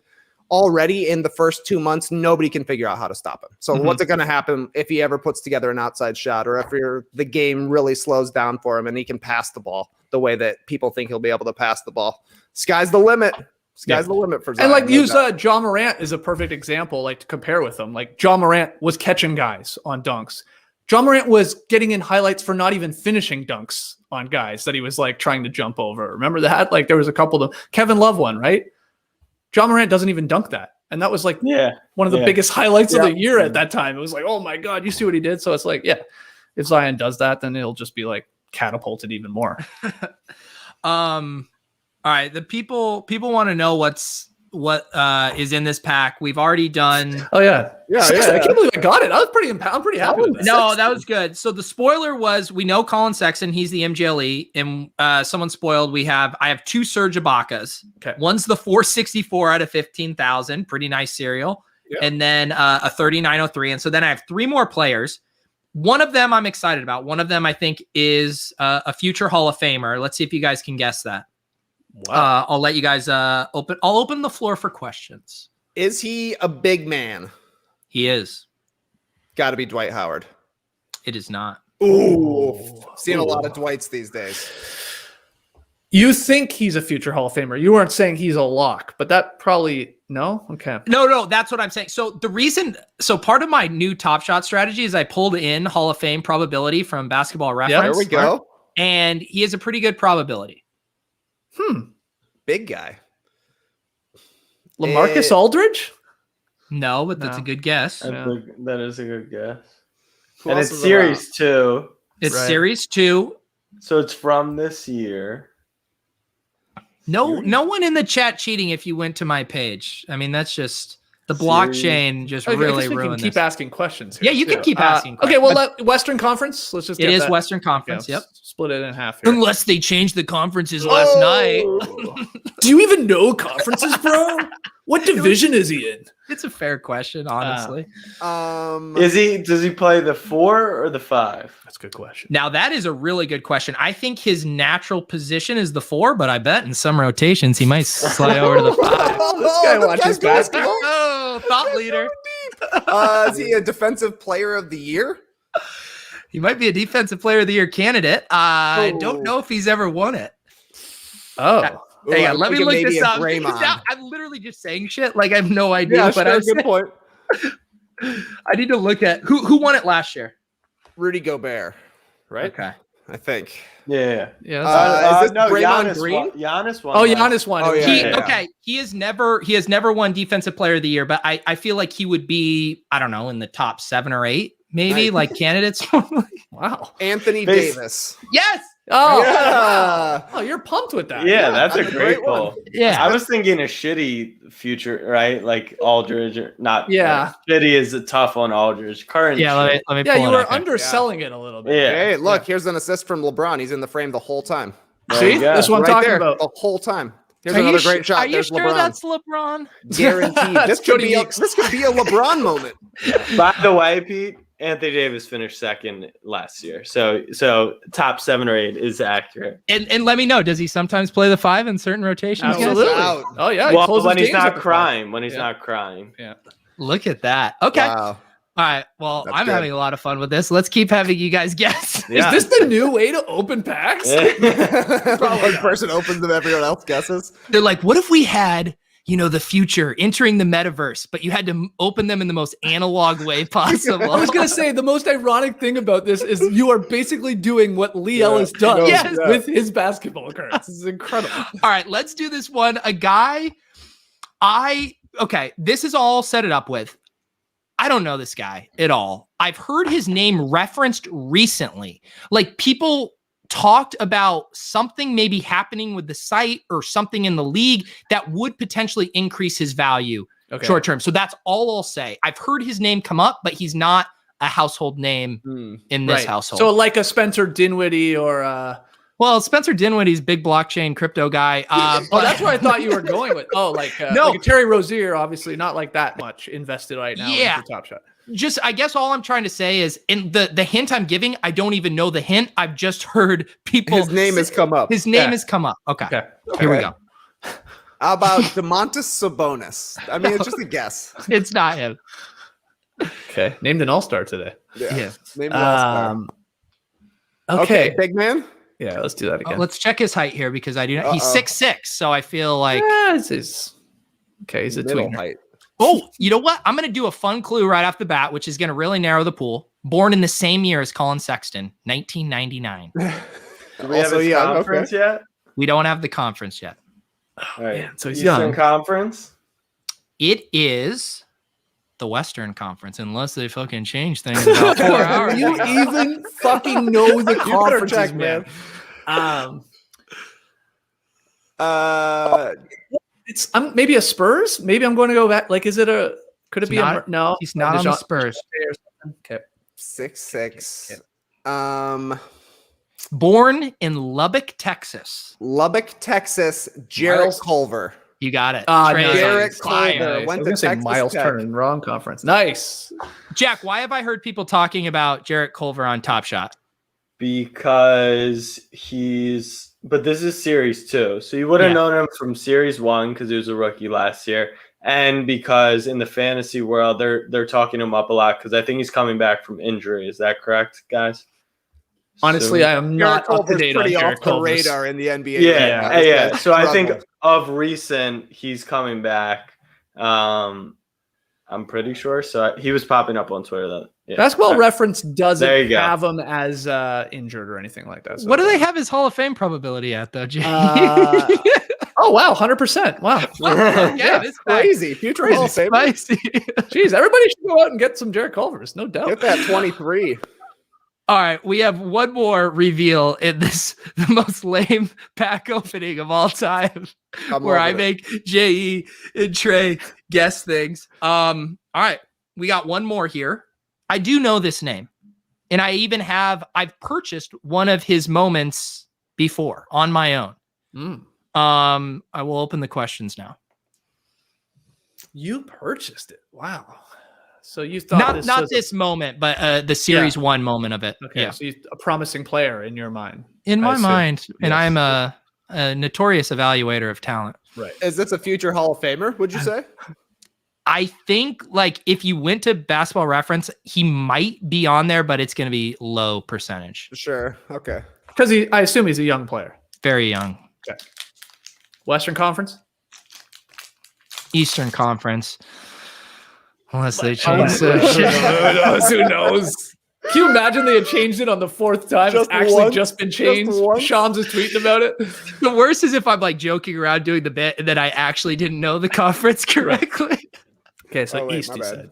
already in the first 2 months, nobody can figure out how to stop him. So what's going to happen if he ever puts together an outside shot, or if the game really slows down for him and he can pass the ball the way that people think he'll be able to pass the ball? Sky's the limit. Sky's the limit for Zion. And like John Morant is a perfect example, like to compare with him. Like John Morant was catching guys on dunks. John Morant was getting in highlights for not even finishing dunks on guys that he was like trying to jump over. Remember that? Like there was a couple of them. Kevin Love one, right? John Morant doesn't even dunk that. And that was like one of the biggest highlights of the year at that time. It was like, oh my God, you see what he did? So it's like, if Zion does that, then it'll just be like catapulted even more. All right. The people want to know what's what is in this pack. We've already done. Oh yeah. Yeah, I can't believe I got it. I'm pretty happy with that. No, that was good. So the spoiler was we know Colin Sexton, he's the MJLE, and someone spoiled. I have 2 Serge Ibakas. Okay. One's the 464 out of 15,000, pretty nice serial, and then a 3903. And so then I have 3 more players. One of them I'm excited about. One of them I think is a future Hall of Famer. Let's see if you guys can guess that. Wow. I'll let you guys open. I'll open the floor for questions. Is he a big man? He is. Got to be Dwight Howard. It is not. Ooh. Seen a lot of Dwights these days. You think he's a future Hall of Famer. You weren't saying he's a lock, but that probably no. Okay. No, that's what I'm saying. So part of my new Top Shot strategy is I pulled in Hall of Fame probability from Basketball Reference. There we go. And he has a pretty good probability. Big guy. LaMarcus Aldridge? No, but that's a good guess. That is a good guess. Who And else it's is series 2. It's Right. series 2. So it's from this year. No one in the chat cheating if you went to my page. I mean, that's just the blockchain just Okay, I really guess we can ruined keep this. asking questions here. Yeah, you can too. keep asking Okay, questions. well, Western Conference. Let's just It get is that. Western Conference, Yeah, yep. Split it in half here. Unless they changed the conferences last night. Do you even know conferences, bro? What division is he in? It's a fair question, honestly. Does he play the 4 or the 5? That's a good question. Now, that is a really good question. I think his natural position is the 4, but I bet in some rotations he might slide over to the 5. This guy watches basketball. Oh, thought leader. Is he a defensive player of the year? He might be a defensive player of the year candidate. I don't Ooh. know if he's ever won it. Oh. Hang I'm on, let me thinking look maybe this a up. Draymond. Now, I'm literally just saying shit like I have no idea. Yeah, but sure, I'm good saying- point. I need to look at who won it last year. Rudy Gobert, right? Okay. I think. Yeah. Yeah. Is this no, Draymond Giannis Green? Giannis won. Oh, last- Giannis won. Oh, it. yeah. Okay, he has never won defensive player of the year, but I feel like he would be, I don't know, in the top 7 or 8, maybe, Nice. like candidates. Wow. Anthony Base- Davis. Yes. Oh, Yeah. oh, you're pumped with that. Yeah, that's a that's a great great one. pull. Yeah. I was thinking a shitty future, right? Like Aldridge, or not. Yeah. Shitty is a tough on Aldridge. Current. Yeah, shit. let me Yeah, pull you it were up here. underselling it a little bit. Yeah. Hey, look, here's an assist from LeBron. He's in the frame the whole time. There See, you go. this one I'm Right talking there, about. the whole time. Here's Are you another su- great shot. Are you There's sure LeBron. that's LeBron? Guaranteed. That's This could Cody be Weeks. this could be a LeBron moment. By the way, Pete, Anthony Davis finished 2nd last year. So top 7 or 8 is accurate. And let me know, does he sometimes play the 5 in certain rotations? guys? Absolutely. Out. Oh yeah. he Well, closes when he's games not at the crying. When he's Yeah. not crying. Yeah. Look at that. Okay. Wow. All right. Well, That's I'm good. having a lot of fun with this. Let's keep having you guys guess. Yeah. Is this the new way to open packs? One person opens them, everyone else guesses. They're like, what if we had, the future entering the metaverse, but you had to open them in the most analog way possible? I was gonna say the most ironic thing about this is you are basically doing what Lee Ellis does Yes. with his basketball cards. This is incredible. All right, let's do this one. A guy, this is all set it up with. I don't know this guy at all. I've heard his name referenced recently. Like people talked about something maybe happening with the site or something in the league that would potentially increase his value short term. So that's all I'll say. I've heard his name come up, but he's not a household name in this household. So like a Spencer Dinwiddie or well, Spencer Dinwiddie's big blockchain crypto guy. that's where I thought you were going with. Oh, like like a Terry Rozier, obviously not like that much invested right now. Yeah. Into Top Shot. Just, I guess all I'm trying to say is, in the hint I'm giving, I don't even know the hint. I've just heard people. His name has come up. His name has come up. Okay. Here we go. How about DeMontis Sabonis? I mean, it's just a guess. It's not him. Okay, named an All-Star today. Yeah. Name the all-star. Okay. Big man. Yeah, let's do that again. Let's check his height here because I do not. He's 6'6", so I feel like. Yeah, he's a Middle tweener. height. Oh, you know what? I'm going to do a fun clue right off the bat, which is going to really narrow the pool. Born in the same year as Colin Sexton, 1999. Do we have Also his young, conference yet? We don't have the conference yet. All right. man, so he's Eastern young. Conference. It is the Western Conference, unless they fucking change things in about 4 hours. You even fucking know the better conferences, check, man. It's maybe a Spurs. Maybe I'm going to go back. Like, is it a? Could it be not, a? No, he's not on the Spurs. Okay. 6'6". Born in Lubbock, Texas. Lubbock, Texas. Jarrett Culver. You got it. Nice. Jarrett Fire. Culver went to say Texas Miles Tech. Turner, wrong conference. Nice. Jack, why have I heard people talking about Jarrett Culver on Top Shot? Because but this is series 2. So you would have known him from series 1 because he was a rookie last year. And because in the fantasy world, they're talking him up a lot because I think he's coming back from injury. Is that correct, guys? Honestly, I am not up to date on pretty Jarrett off the Culver's. radar in the NBA. Yeah. So I think struggle. of recent, he's coming back. I'm pretty sure. So he was popping up on Twitter. That Basketball Reference There doesn't you go. have him as injured or anything like that. So What do they have his Hall of Fame probability at, though, Jay? Oh wow, 100%. Wow. Yeah, this guy. Crazy. Future Hall of Famer. Spicy. Jeez, everybody should go out and get some Jarrett Culvers, no doubt. Get that 23. All right, we have one more reveal in this, the most lame pack opening of all time, where I make J.E. and Trey guess things. All right, we got one more here. I do know this name, and I've purchased one of his moments before on my own. I will open the questions now. You purchased it. Wow. So you thought not this moment, but the series 1 moment of it. Okay, Yeah. so you're a promising player in your mind. In my assume. mind, and Yes. I'm a notorious evaluator of talent. Right. Is this a future Hall of Famer, would you say? I think, like, if you went to Basketball Reference, he might be on there, but it's going to be low percentage. Sure. Okay. Because I assume he's a young player. Very young. Western Conference? Eastern Conference. Unless they change Who knows? Can you imagine they had changed it on the 4th time? Just It's actually once? just been changed. Just once? Shams is tweeting about it. The worst is if I'm like joking around doing the bit and then I actually didn't know the conference correctly. Okay, so Oh, wait, East, my you bad. said.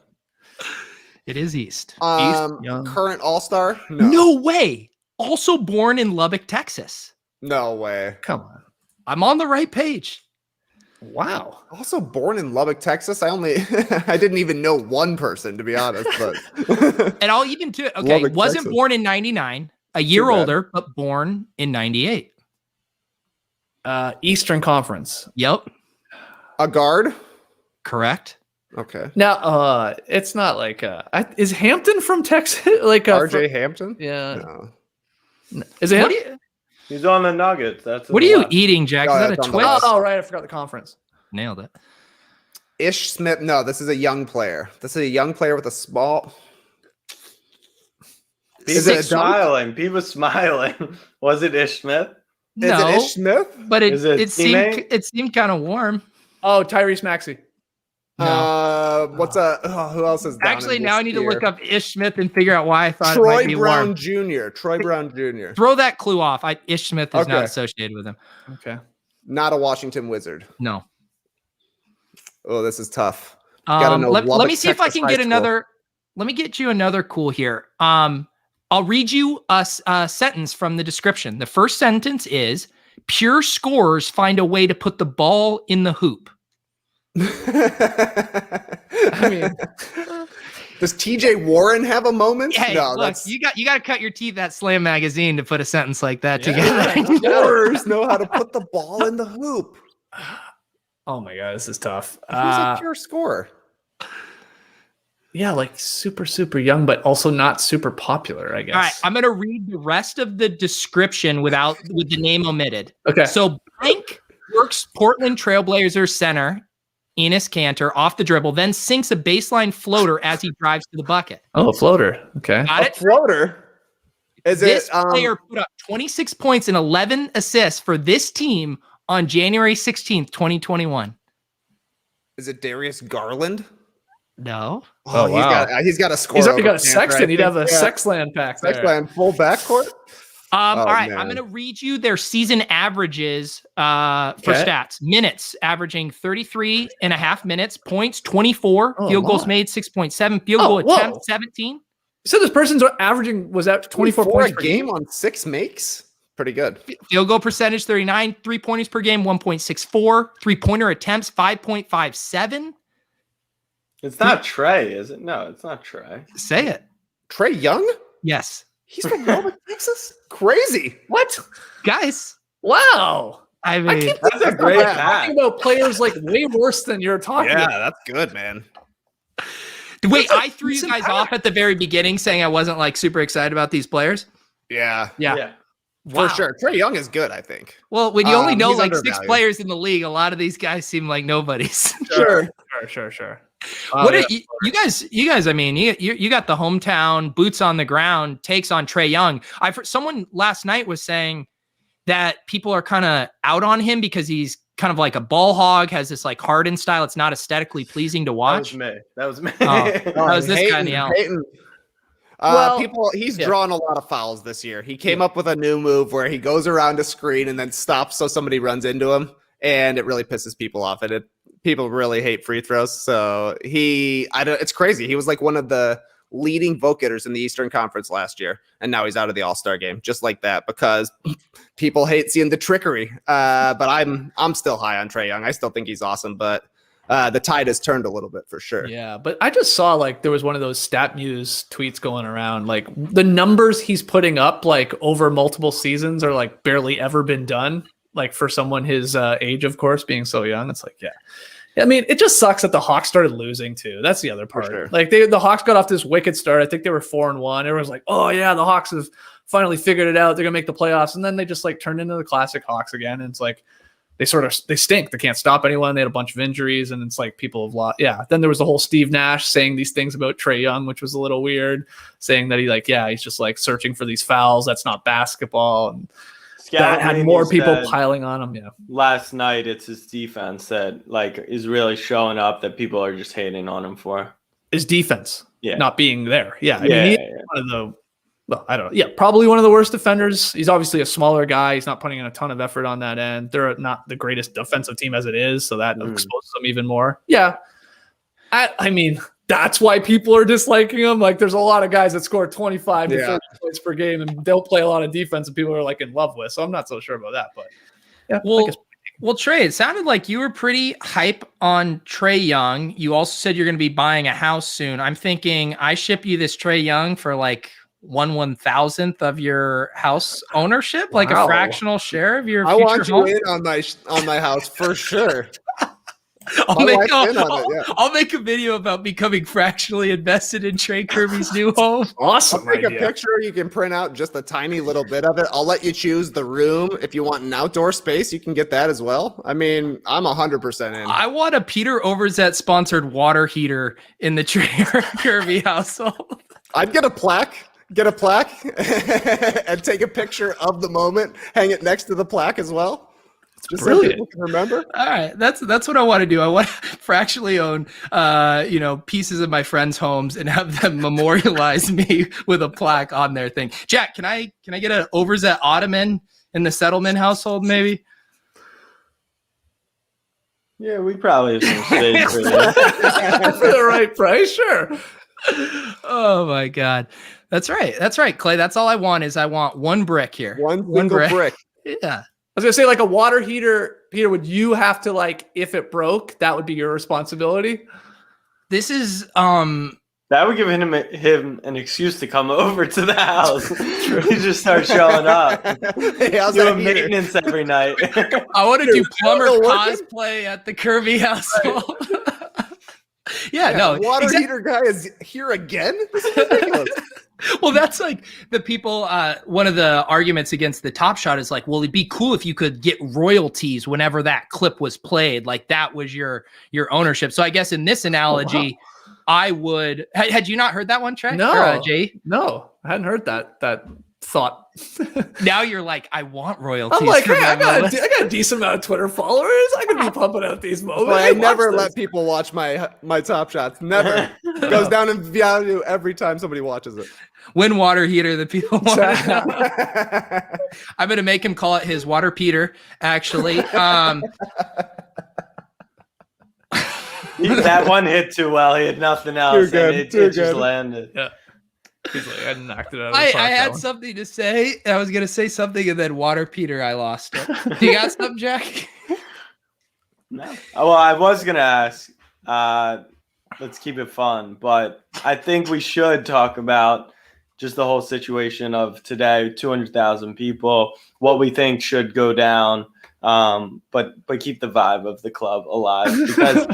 It is East. Young. Current All-Star? No way. Also born in Lubbock, Texas. No way. Come on. I'm on the right page. Wow. Also born in Lubbock, Texas. I didn't even know one person, to be honest. But And I'll even do it. Okay, Lubbock, wasn't Texas. born in 99, a year bad. older, but born in 98. Eastern Conference. Yep, a guard? correct. Okay. Now, it's not like is Hampton from Texas? Like RJ Hampton? Yeah. No. Is it What, him? He's on the Nuggets. what are you eating, Jack? Oh, Is that that's a on the twist? list. Oh, right. I forgot the conference. Nailed it. Ish Smith. No, this is a young player. This is a young player with a small. Is it a dunk? smiling? People smiling. Was it Ish Smith? Is it Ish Smith? but Is it teammate? it seemed kind of warm. Oh, Tyrese Maxey. No. Who else is down Actually, in now this I need to tier? look up Ish Smith and figure out why I thought it might Troy be Brown warm. Jr. Troy Brown Jr. Throw that clue off. Ish Smith is not Okay. associated with him. Okay. Not a Washington Wizard. No. Oh, this is tough. Gotta know Let Lubbock, me see if I Texas can high get school. another. Let me get you another cool here. I'll read you a sentence from the description. The first sentence is: pure scorers find a way to put the ball in the hoop. I mean, does TJ Warren have a moment? Hey, no, look, that's you got to cut your teeth at Slam Magazine to put a sentence like that Yeah. together. scorers know how to put the ball in the hoop. oh my God, this is tough. Who's a pure scorer? Yeah, like super, super young, but also not super popular, I guess. All right, I'm gonna read the rest of the description with the name omitted. Okay. So blank works Portland Trailblazers center Enes Kanter off the dribble, then sinks a baseline floater as he drives to the bucket. Oh, a floater. Okay. Got A it? floater. Is This it player put up 26 points and 11 assists for this team on January 16th, 2021. Is it Darius Garland? No. Oh, he's wow. got a score. He's already over got a Kanter, I Sexton. He'd think. have a Yeah. Sexland pack there. Sexland full backcourt. All right, man. I'm going to read you their season averages for Okay. stats. Minutes, averaging 33 and a half minutes. Points, 24. Oh, Field goals my. made, 6.7. Field Oh, goal whoa. attempt, 17. So this person's averaging was at 24 a points per game on 6 makes pretty good. Field goal percentage 39, 3-pointers per game 1.64, 3-pointer attempts 5.57. It's not Trey, is it? No, it's not Trey. Say it. Trae Young? Yes. He's from Lubbock, Texas? Crazy. What? Guys, Wow. I mean, That's a great We're pass. talking about players like way worse than you're talking about. that's good, man. wait, That's a I threw you decent guys pass. off at the very beginning saying I wasn't like super excited about these players. Yeah, Yeah. for sure. Trae Young is good, I think. Well, when you only know He's like 6 undervalued. players in the league, a lot of these guys seem like nobodies. Sure. What are you guys? I mean, you got the hometown boots on the ground takes on Trae Young. I've heard someone last night was saying that people are kind of out on him because he's kind of like a ball hog, has this like Harden style. It's not aesthetically pleasing to watch. That was me. That was this guy in the alley. He's drawn a lot of fouls this year. He came up with a new move where he goes around a screen and then stops so somebody runs into him, and it really pisses people off. And people really hate free throws. So it's crazy. He was like one of the leading vote getters in the Eastern Conference last year, and now he's out of the All-Star game just like that because people hate seeing the trickery. But I'm still high on Trae Young. I still think he's awesome, but the tide has turned a little bit for sure. Yeah, but I just saw like there was one of those StatMuse tweets going around. Like the numbers he's putting up like over multiple seasons are like barely ever been done. Like for someone his age, of course, being so young, it's like, yeah. I mean, it just sucks that the Hawks started losing too. That's the other part. Sure. Like the Hawks got off this wicked start. I think they were 4-1. Everyone's like, oh yeah, the Hawks have finally figured it out. They're gonna make the playoffs. And then they just like turned into the classic Hawks again. And it's like they stink. They can't stop anyone. They had a bunch of injuries, and it's like people have lost. Yeah. Then there was the whole Steve Nash saying these things about Trae Young, which was a little weird, saying that he's just like searching for these fouls. That's not basketball. And that had more people piling on him. Yeah. Last night, it's his defense that like is really showing up that people are just hating on him for. His defense, not being there. Yeah. I Yeah, mean, he's one of the, well, I don't know. Yeah, probably one of the worst defenders. He's obviously a smaller guy. He's not putting in a ton of effort on that end. They're not the greatest defensive team as it is, so that exposes them even more. Yeah. I mean, that's why people are disliking him. Like, there's a lot of guys that score 25 to 30 points per game, and they'll play a lot of defense, and people are like in love with. So I'm not so sure about that. But yeah, well, Trey, it sounded like you were pretty hype on Trae Young. You also said you're going to be buying a house soon. I'm thinking I ship you this Trae Young for like 1/1000th of your house ownership, like a fractional share of your future want home. you in on my house for sure. I'll make a video about becoming fractionally invested in Trey Kerby's new home. Awesome. I'll take a picture. You can print out just a tiny little bit of it. I'll let you choose the room. If you want an outdoor space, you can get that as well. I mean, I'm 100% in. I want a Peter Overzet sponsored water heater in the Trey Kerby household. I'd get a plaque and take a picture of the moment, hang it next to the plaque as well. Just so people can remember. All right, that's what I want to do. I want to fractionally own, pieces of my friends' homes and have them memorialize me with a plaque on their thing. Jack, can I get an Overzet ottoman in the Settlement household, maybe? Yeah, we probably have some space for that. For the right price, sure. Oh my God, that's right, Klay. That's all I want is I want one brick here. One single brick. Yeah. I was gonna say, like a water heater, Peter, would you have to, like, if it broke, that would be your responsibility? This is That would give him an excuse to come over to the house. He just start showing up. Doing maintenance every night. I want to do plumber cosplay at the Kerby household. Water heater guy is here again? This is ridiculous. Well, that's like the people, one of the arguments against the TopShot is like, well, it'd be cool if you could get royalties whenever that clip was played. Like that was your ownership. So I guess in this analogy, I would, had you not heard that one, Trey? No, or, Jay? No, I hadn't heard that thought. Now you're like, I want royalties. I'm like, hey, I got a decent amount of Twitter followers. I could be pumping out these moments. Well, I never let people watch my Top Shots. Never. Goes down in value every time somebody watches it. Win water heater that people want to know. I'm going to make him call it his water Peter, actually. That one hit too well. He had nothing else. And it just landed. Yeah. He's like, I knocked it out of the park. I that had one. something to say. I was gonna say something, and then water Peter, I lost it. Do you got something, Jack? No. Well, I was gonna ask. Let's keep it fun, but I think we should talk about just the whole situation of today. 200,000 people. What we think should go down, but keep the vibe of the club alive. Because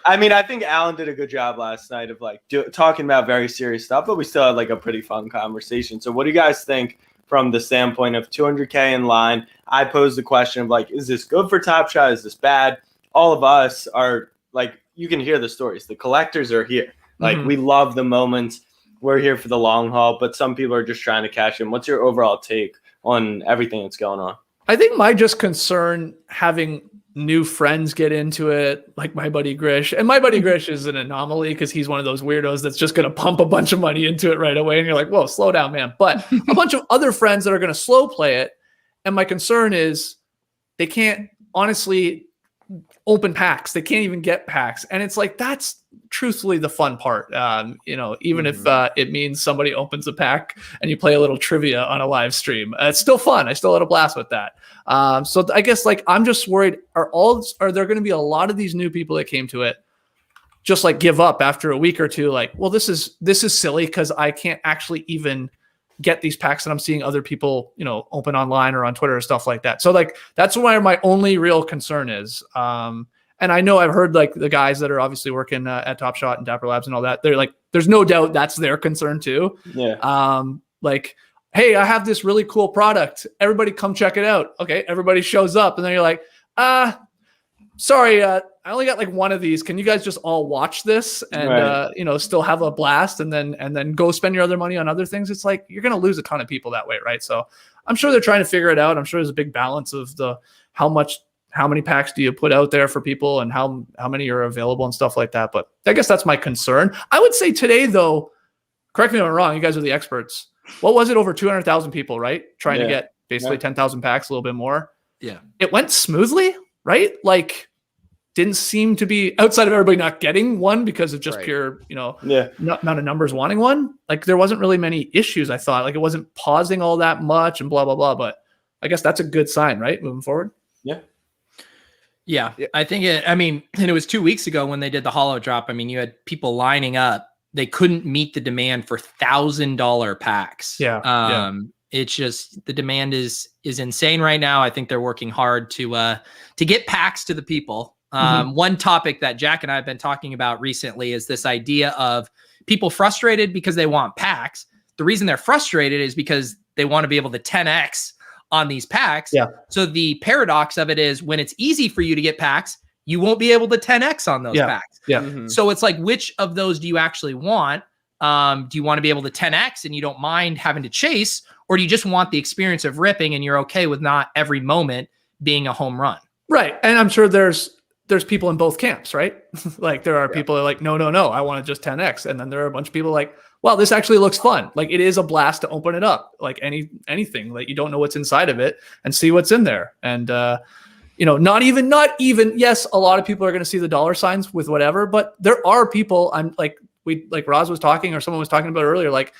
I mean, I think Alan did a good job last night of like talking about very serious stuff, but we still had like a pretty fun conversation. So, what do you guys think from the standpoint of 200K in line? I posed the question of like, is this good for TopShot? Is this bad? All of us are like, you can hear the stories. The collectors are here. Like, we love the moments. We're here for the long haul, but some people are just trying to cash in. What's your overall take on everything that's going on? I think my just concern having new friends get into it, like my buddy Grish. And my buddy Grish is an anomaly because he's one of those weirdos that's just going to pump a bunch of money into it right away. And you're like, whoa, slow down, man. But a bunch of other friends that are going to slow play it. And my concern is they can't honestly open packs. They can't even get packs. And it's like, that's truthfully the fun part. Even if it means somebody opens a pack and you play a little trivia on a live stream, it's still fun. I still had a blast with that. So I guess like, I'm just worried, are there going to be a lot of these new people that came to it just like give up after a week or two? Like, well, this is silly because I can't actually even get these packs that I'm seeing other people, open online or on Twitter or stuff like that. So like, that's why my only real concern is, and I know I've heard like the guys that are obviously working at TopShot and Dapper Labs and all that. They're like, there's no doubt that's their concern too. Yeah. Like, hey, I have this really cool product. Everybody come check it out. Okay. Everybody shows up and then you're like, sorry, I only got like one of these. Can you guys just all watch this and still have a blast and then go spend your other money on other things? It's like you're going to lose a ton of people that way, right? So I'm sure they're trying to figure it out. I'm sure there's a big balance of how many packs do you put out there for people and how many are available and stuff like that. But I guess that's my concern. I would say today, though, correct me if I'm wrong, you guys are the experts. What was it? Over 200,000 people, right? Trying to get basically 10,000 packs, a little bit more. Yeah. It went smoothly, right? Like, didn't seem to be outside of everybody not getting one because of just pure, amount of numbers wanting one. Like there wasn't really many issues. I thought like it wasn't pausing all that much and blah, blah, blah. But I guess that's a good sign, right? Moving forward. Yeah. I think and it was 2 weeks ago when they did the holo drop. I mean, you had people lining up. They couldn't meet the demand for $1,000 packs. It's just the demand is insane right now. I think they're working hard to get packs to the people. One topic that Jack and I have been talking about recently is this idea of people frustrated because they want packs. The reason they're frustrated is because they want to be able to 10x on these packs. So the paradox of it is when it's easy for you to get packs, you won't be able to 10x on those packs. So it's like, which of those do you actually want? Do you want to be able to 10x and you don't mind having to chase, or do you just want the experience of ripping and you're okay with not every moment being a home run? Right. And I'm sure there's people in both camps, right? Like there are people that are like, no, I want to just 10x. And then there are a bunch of people like, well, this actually looks fun. Like it is a blast to open it up. Like anything, like you don't know what's inside of it and see what's in there. And, not even, yes, a lot of people are going to see the dollar signs with whatever, but there are people like Ros was talking or someone was talking about earlier, like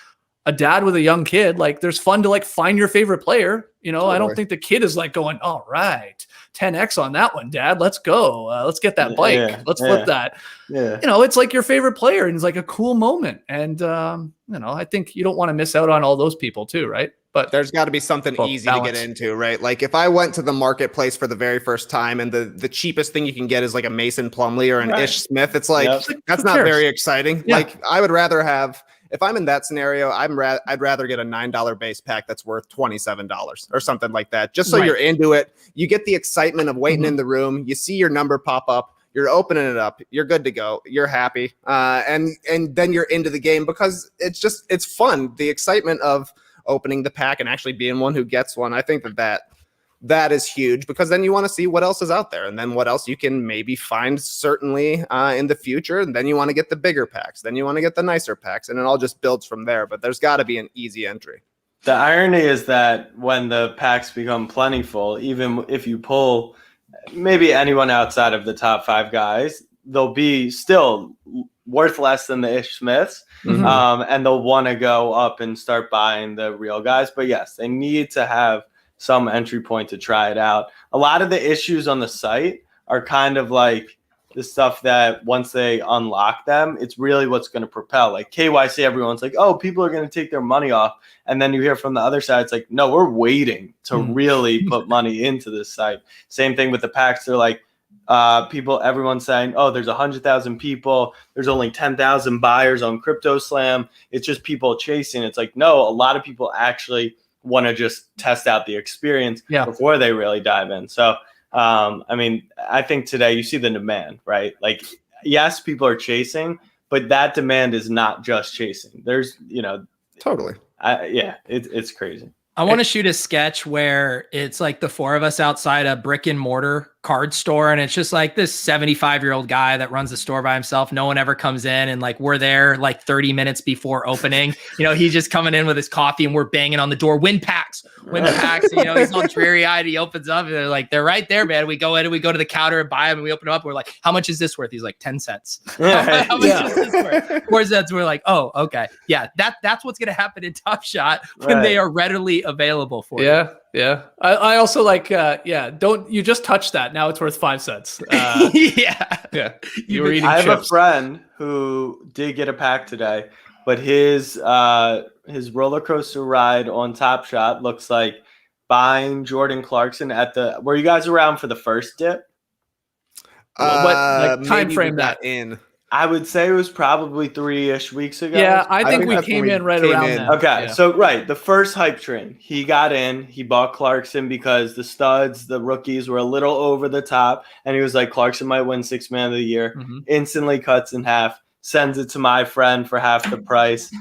a dad with a young kid, like there's fun to like find your favorite player. I don't think the kid is like going, all right, 10x on that one, dad, let's go. Let's get that bike. Let's flip that. It's like your favorite player and it's like a cool moment. And, I think you don't want to miss out on all those people too. Right. But there's got to be something easy to get into, right? Like if I went to the marketplace for the very first time and the cheapest thing you can get is like a Mason Plumlee or an Ish Smith, it's like, that's not very exciting. Like I would rather have, if I'm in that scenario, I'd rather get a $9 base pack that's worth $27 or something like that. Just so you're into it. You get the excitement of waiting in the room. You see your number pop up. You're opening it up. You're good to go. You're happy. And then you're into the game because it's fun. The excitement of opening the pack and actually being one who gets one. I think that is huge because then you want to see what else is out there and then what else you can maybe find certainly in the future. And then you want to get the bigger packs. Then you want to get the nicer packs and it all just builds from there. But there's got to be an easy entry. The irony is that when the packs become plentiful, even if you pull maybe anyone outside of the top 5 guys, they'll be still worth less than the Ish Smiths. And they'll want to go up and start buying the real guys. But yes, they need to have some entry point to try it out. A lot of the issues on the site are kind of like the stuff that once they unlock them, it's really what's going to propel. Like KYC, everyone's like, oh, people are going to take their money off. And then you hear from the other side, it's like, no, we're waiting to really put money into this site. Same thing with the packs. They're like, everyone's saying, oh, there's 100,000 people. There's only 10,000 buyers on Crypto Slam. It's just people chasing. It's like, no, a lot of people actually want to just test out the experience before they really dive in. So, I mean, I think today you see the demand, right? Like, yes, people are chasing, but that demand is not just chasing. There's, totally. It's crazy. I want to shoot a sketch where it's like the four of us outside a brick and mortar card store. And it's just like this 75-year-old guy that runs the store by himself. No one ever comes in, and like, we're there like 30 minutes before opening, he's just coming in with his coffee and we're banging on the door, win packs. He's all dreary eyed. He opens up and they're like, they're right there, man. We go in and we go to the counter and buy them and we open them up. We're like, how much is this worth? He's like, 10 cents. How much is this worth? 4 cents. We're like, oh, okay. Yeah. That's what's going to happen in TopShot when they are readily available for you. Yeah. I also like, don't you just touch that. Now it's worth 5 cents. Yeah. You were eating I have chips. a friend who did get a pack today, but his roller coaster ride on TopShot looks like buying Jordan Clarkson were you guys around for the first dip? What time frame that in? I would say it was probably 3-ish weeks ago. Yeah, I think we that's came when we in right came around in. that. Okay, Yeah. so the first hype train, he got in, he bought Clarkson because the studs, the rookies were a little over the top, and he was like, Clarkson might win 6th man of the year. Instantly cuts in half, sends it to my friend for half the price.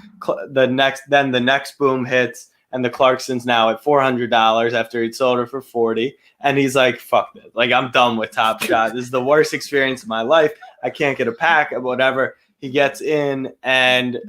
The next boom hits, and the Clarkson's now at $400 after he'd sold her for $40. And he's like, fuck this. Like, I'm done with TopShot. This is the worst experience of my life. I can't get a pack or whatever. He gets in and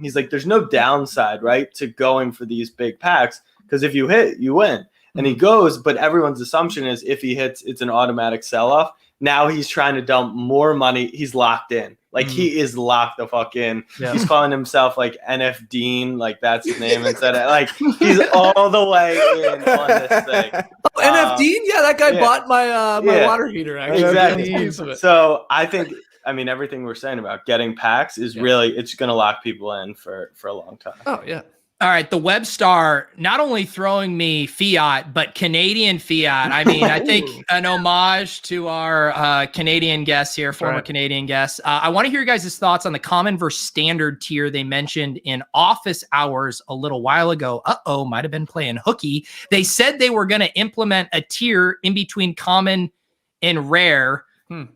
he's like, there's no downside, right, to going for these big packs, because if you hit, you win. And he goes, but everyone's assumption is if he hits, it's an automatic sell-off. Now he's trying to dump more money. He's locked in. Like, he is locked the fuck in. Yeah. He's calling himself like NF Dean, like that's his name instead of like he's all the way in on this thing. Oh, NF Dean? Yeah, that guy bought my water heater. Actually, exactly. So I think, everything we're saying about getting packs is really, it's going to lock people in for a long time. Oh yeah. All right, the web star not only throwing me fiat, but Canadian fiat. I mean, I think an homage to our Canadian guests here, former Canadian guests. I want to hear you guys' thoughts on the common versus standard tier they mentioned in office hours a little while ago. Might have been playing hooky. They said they were going to implement a tier in between common and rare.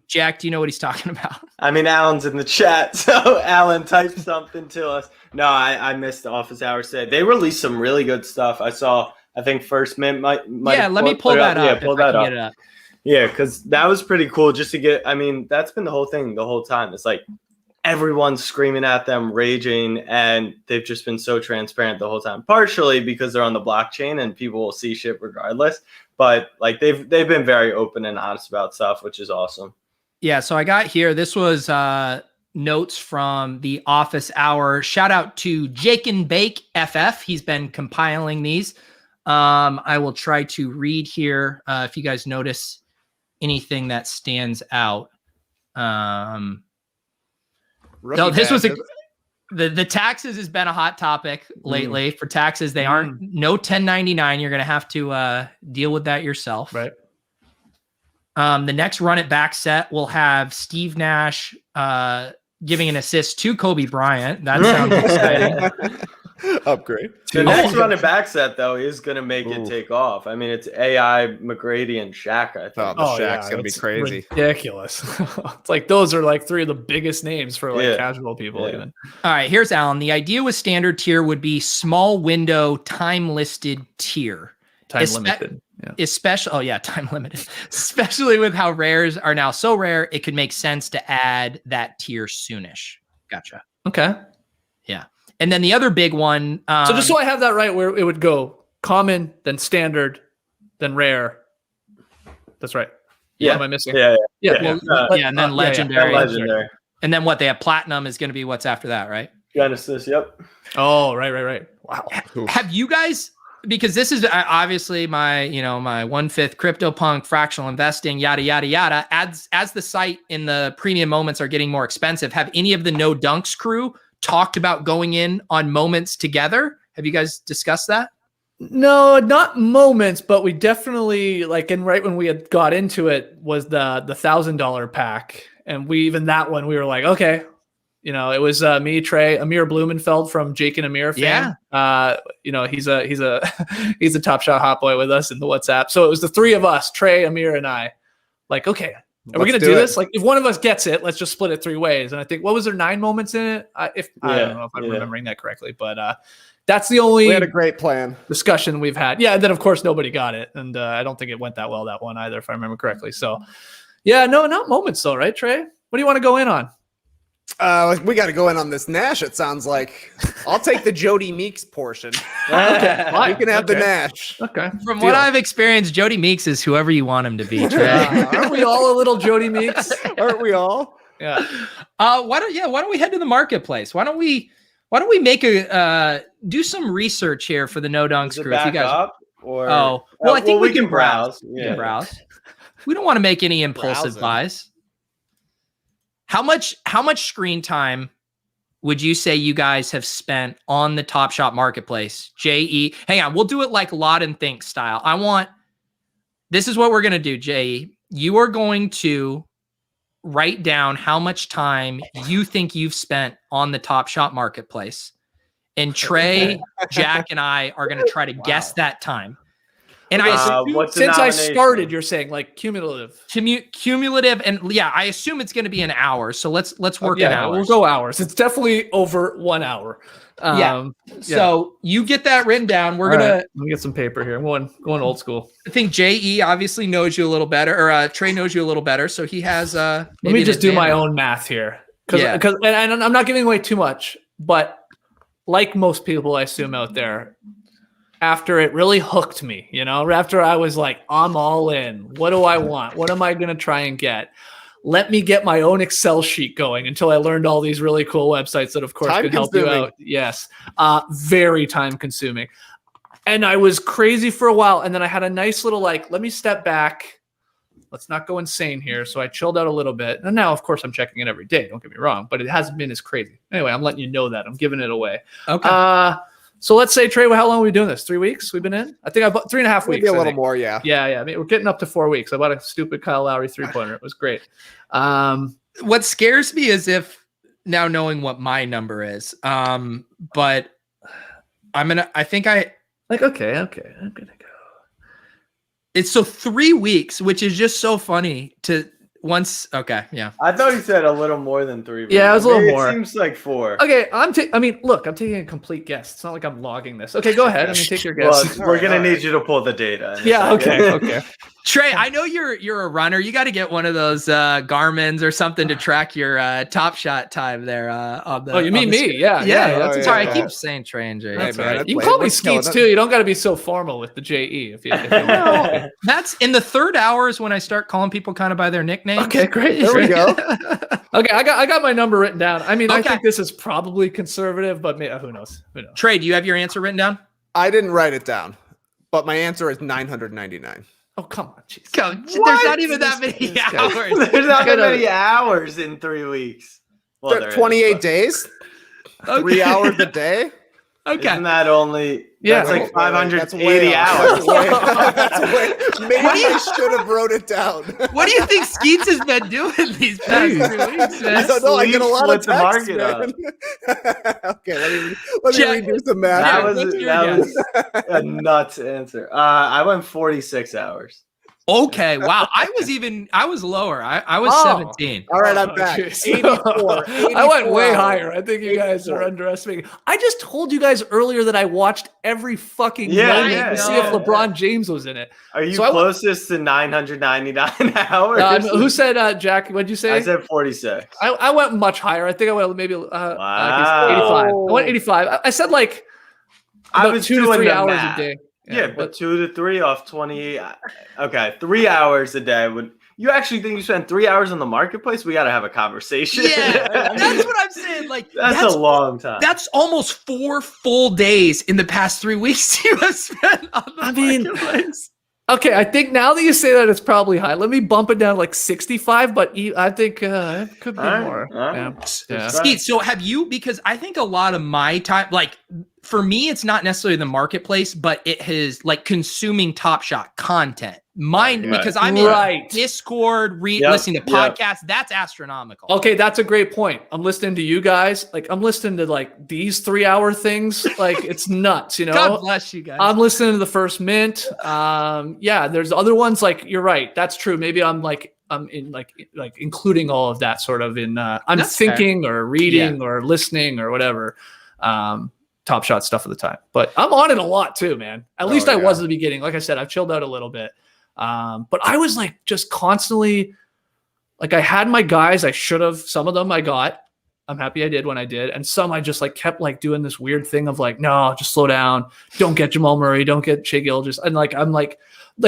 Jack, do you know what he's talking about? Alan's in the chat, so Alan, type something to us. No, I missed the office hours today. They released some really good stuff. I think First Mint might let me pull that up. Yeah, pull that up. Yeah, because that was pretty cool just to get, that's been the whole thing the whole time. It's like everyone's screaming at them, raging, and they've just been so transparent the whole time. Partially because they're on the blockchain and people will see shit regardless. But like they've been very open and honest about stuff, which is awesome. Yeah, so I got here. This was notes from the office hour. Shout out to Jake and Bake FF. He's been compiling these. I will try to read here if you guys notice anything that stands out. No, this was the taxes has been a hot topic lately. For taxes, they aren't no 1099. You're going to have to deal with that yourself. Right. The next run it back set will have Steve Nash giving an assist to Kobe Bryant. That sounds exciting. Upgrade. The next run it back set, though, is going to make it take off. It's AI, McGrady, and Shaq, I think. Shaq's going to be crazy. Ridiculous. It's like those are like 3 of the biggest names for like casual people even. All right, here's Alan. The idea with standard tier would be small window time listed tier. Time limited. Yeah. Time limited. Especially with how rares are now so rare, it could make sense to add that tier soonish. Gotcha. Okay. Yeah. And then the other big one. So just so I have that right, where it would go common, then standard, then rare. That's right. Yeah. What am I missing? Yeah. and then legendary. Legendary. And then what they have platinum is going to be what's after that, right? Genesis, yep. Oh, right. Wow. Have you guys, because this is obviously my 1/5 CryptoPunk fractional investing, yada, yada, yada. As the site in the premium moments are getting more expensive, have any of the No Dunks crew talked about going in on moments together? Have you guys discussed that? No, not moments, but we definitely and right when we had got into it was the $1,000 pack. And we were like, okay, it was me, Trey, Amir Blumenfeld from Jake and Amir fame. Yeah. He's a he's a TopShot hot boy with us in the WhatsApp. So it was the three of us, Trey, Amir, and I. Like, okay, are we gonna do this? Like, if one of us gets it, let's just split it 3 ways. And I think, what was there, 9 moments in it? I don't know if I'm remembering that correctly, but that's the only. We had a great plan discussion we've had. Yeah, and then of course nobody got it, and I don't think it went that well, that one either, if I remember correctly. So. Yeah, no, not moments though, right, Trey? What do you want to go in on? We got to go in on this Nash. It sounds like I'll take the Jody Meeks portion. Okay, you can have the Nash. Okay. From what I've experienced, Jody Meeks is whoever you want him to be. Trey. Aren't we all a little Jody Meeks? Aren't we all? Yeah. Why don't we head to the marketplace? Why don't we make do some research here for the No Dunks crew? If you guys up, or I think we can browse. We can browse. We don't want to make any impulsive buys. How much screen time would you say you guys have spent on the TopShot marketplace? JE, hang on, we'll do it like Lodden Thinks style. This is what we're going to do, JE. You are going to write down how much time you think you've spent on the TopShot marketplace. And Trey, Jack, and I are going to try to guess that time. And since I started, you're saying like cumulative, and I assume it's going to be an hour. So let's work in hours. We'll go hours. It's definitely over 1 hour. So you get that written down. We're gonna let me get some paper here. I'm going old school. I think JE obviously knows you a little better, or Trey knows you a little better. So he has. Let me just do my own math here, because I'm not giving away too much, but like most people, I assume out there. After it really hooked me, after I was like, I'm all in. What do I want? What am I going to try and get? Let me get my own Excel sheet going until I learned all these really cool websites that, of course, can help you out. Yes. Very time consuming. And I was crazy for a while. And then I had a nice little, let me step back. Let's not go insane here. So I chilled out a little bit. And now, of course, I'm checking it every day. Don't get me wrong. But it hasn't been as crazy. Anyway, I'm letting you know that. I'm giving it away. Okay. So let's say, Trey, how long are we doing this? 3 weeks we've been in? I think I bought 3.5 weeks. Maybe a little more, yeah. Yeah. I mean, we're getting up to 4 weeks. I bought a stupid Kyle Lowry 3-pointer. It was great. What scares me is if now knowing what my number is. But I'm going to go. It's so 3 weeks, which is just so funny to once. Okay. Yeah. I thought he said a little more than 3 weeks. Yeah, it was a little more. It seems like 4. Okay. I'm taking a complete guess. It's not like I'm logging this. Okay. Go ahead. Take your guess. Well, we're going to need you to pull the data. Yeah. Okay. Trey, I know you're a runner. You got to get one of those Garmin's or something to track your TopShot time there. On the, you mean me? Screen. Yeah. Sorry, I keep saying Trey and Jay. That's right. You can call me Skeets too. You don't got to be so formal with the JE. If you no, that's in the third hour is when I start calling people kind of by their nickname. Okay, great. There we go. Okay, I got my number written down. I mean, I think this is probably conservative, but who knows? Trey, do you have your answer written down? I didn't write it down, but my answer is 999. Oh, come on. Jeez. There's not even that many hours. There's not that many hours in 3 weeks. Well, 28 days? 3 hours a day? Okay. Isn't that only... Yeah. That's like 580 hours. Maybe I should have wrote it down. What do you think Skeets has been doing these past 3 weeks, man? I don't know. I get a lot of texts, man. Okay, let me redo some math. That was a nuts answer. I went 46 hours. Okay, wow. I was lower. I was 17. All right, I'm back. 84. I went way higher. I think you guys are underestimating. I just told you guys earlier that I watched every fucking moment to see if LeBron James was in it. Are you closest to 999 hours? Who said, Jack, what'd you say? I said 46. I went much higher. I think I went maybe 85. I went 85. I said I was 2 to 3 hours a day. Yeah, but 2 to 3 off 28. Okay, 3 hours a day would, You actually think you spent 3 hours on the marketplace? We got to have a conversation. Yeah, that's what I'm saying. Like that's a long time. That's almost 4 full days in the past 3 weeks you have spent on the marketplace. Okay, I think now that you say that, it's probably high. Let me bump it down like 65, but I think it could be more. Yeah. Skeets, so have you, because I think a lot of my time, like for me, it's not necessarily the marketplace, but it has like consuming TopShot content. Mine, because I'm in Discord, listening to podcasts, that's astronomical. Okay, that's a great point. I'm listening to you guys. Like I'm listening to like these 3-hour things. Like it's nuts, you know. God bless you guys. I'm listening to the First Mint. Yeah, there's other ones like you're right. That's true. Maybe I'm in like including all of that sort of in I'm that's thinking fair. Or reading or listening or whatever. TopShot stuff at the time. But I'm on it a lot too, man. At least I was at the beginning. Like I said, I've chilled out a little bit. But I was like just constantly like I had my guys. I should have. Some of them I got. I'm happy I did when I did. And some I just like kept like doing this weird thing of like, no, just slow down. Don't get Jamal Murray. Don't get Shai Gilgeous. And like I'm like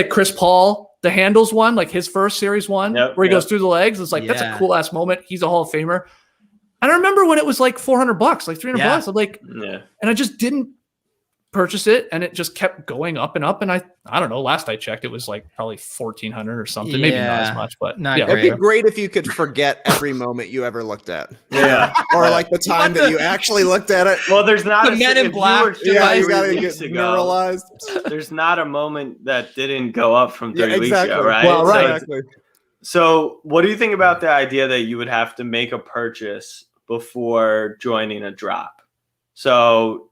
Chris Paul, the handles one, like his first series one, where he goes through the legs. It's like that's a cool ass moment. He's a Hall of Famer. And I remember when it was like $400, like $300. I'm like, and I just didn't purchase it, and it just kept going up and up. And I don't know. Last I checked, it was like probably 1,400 or something. Maybe not as much, but it'd be great if you could forget every moment you ever looked at. Or like the time that you actually looked at it. Well, there's not the Men in Black. You gotta get neuralized. There's not a moment that didn't go up from 30 weeks ago, right? Well, right. Exactly. So what do you think about the idea that you would have to make a purchase before joining a drop? So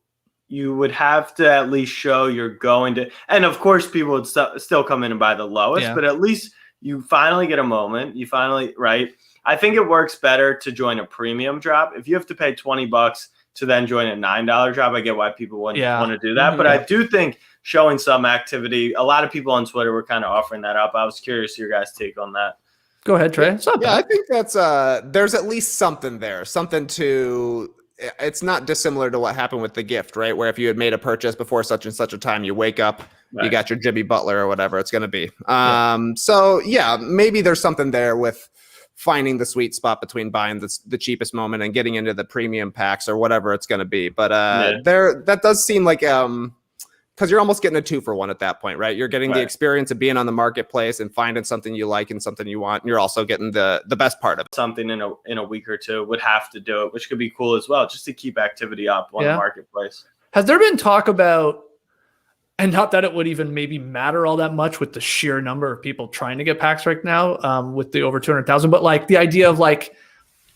you would have to at least show you're going to, and of course people would still come in and buy the lowest, but at least you finally get a moment. You finally, right? I think it works better to join a premium drop. If you have to pay $20 to then join a $9 drop, I get why people wouldn't want to do that. But I do think showing some activity, a lot of people on Twitter were kind of offering that up. I was curious your guys' take on that. Go ahead, Trey. I think that's there's at least something there, something to. It's not dissimilar to what happened with the gift, right? Where if you had made a purchase before such and such a time, you wake up, you got your Jimmy Butler or whatever it's going to be. So yeah, maybe there's something there with finding the sweet spot between buying the cheapest moment and getting into the premium packs or whatever it's going to be. But that does seem like because you're almost getting a 2-for-1 at that point, right? You're getting the experience of being on the marketplace and finding something you like and something you want. And you're also getting the best part of it. Something in a week or two would have to do it, which could be cool as well, just to keep activity up on the marketplace. Has there been talk about, and not that it would even maybe matter all that much with the sheer number of people trying to get packs right now with the over 200,000, but like the idea of like,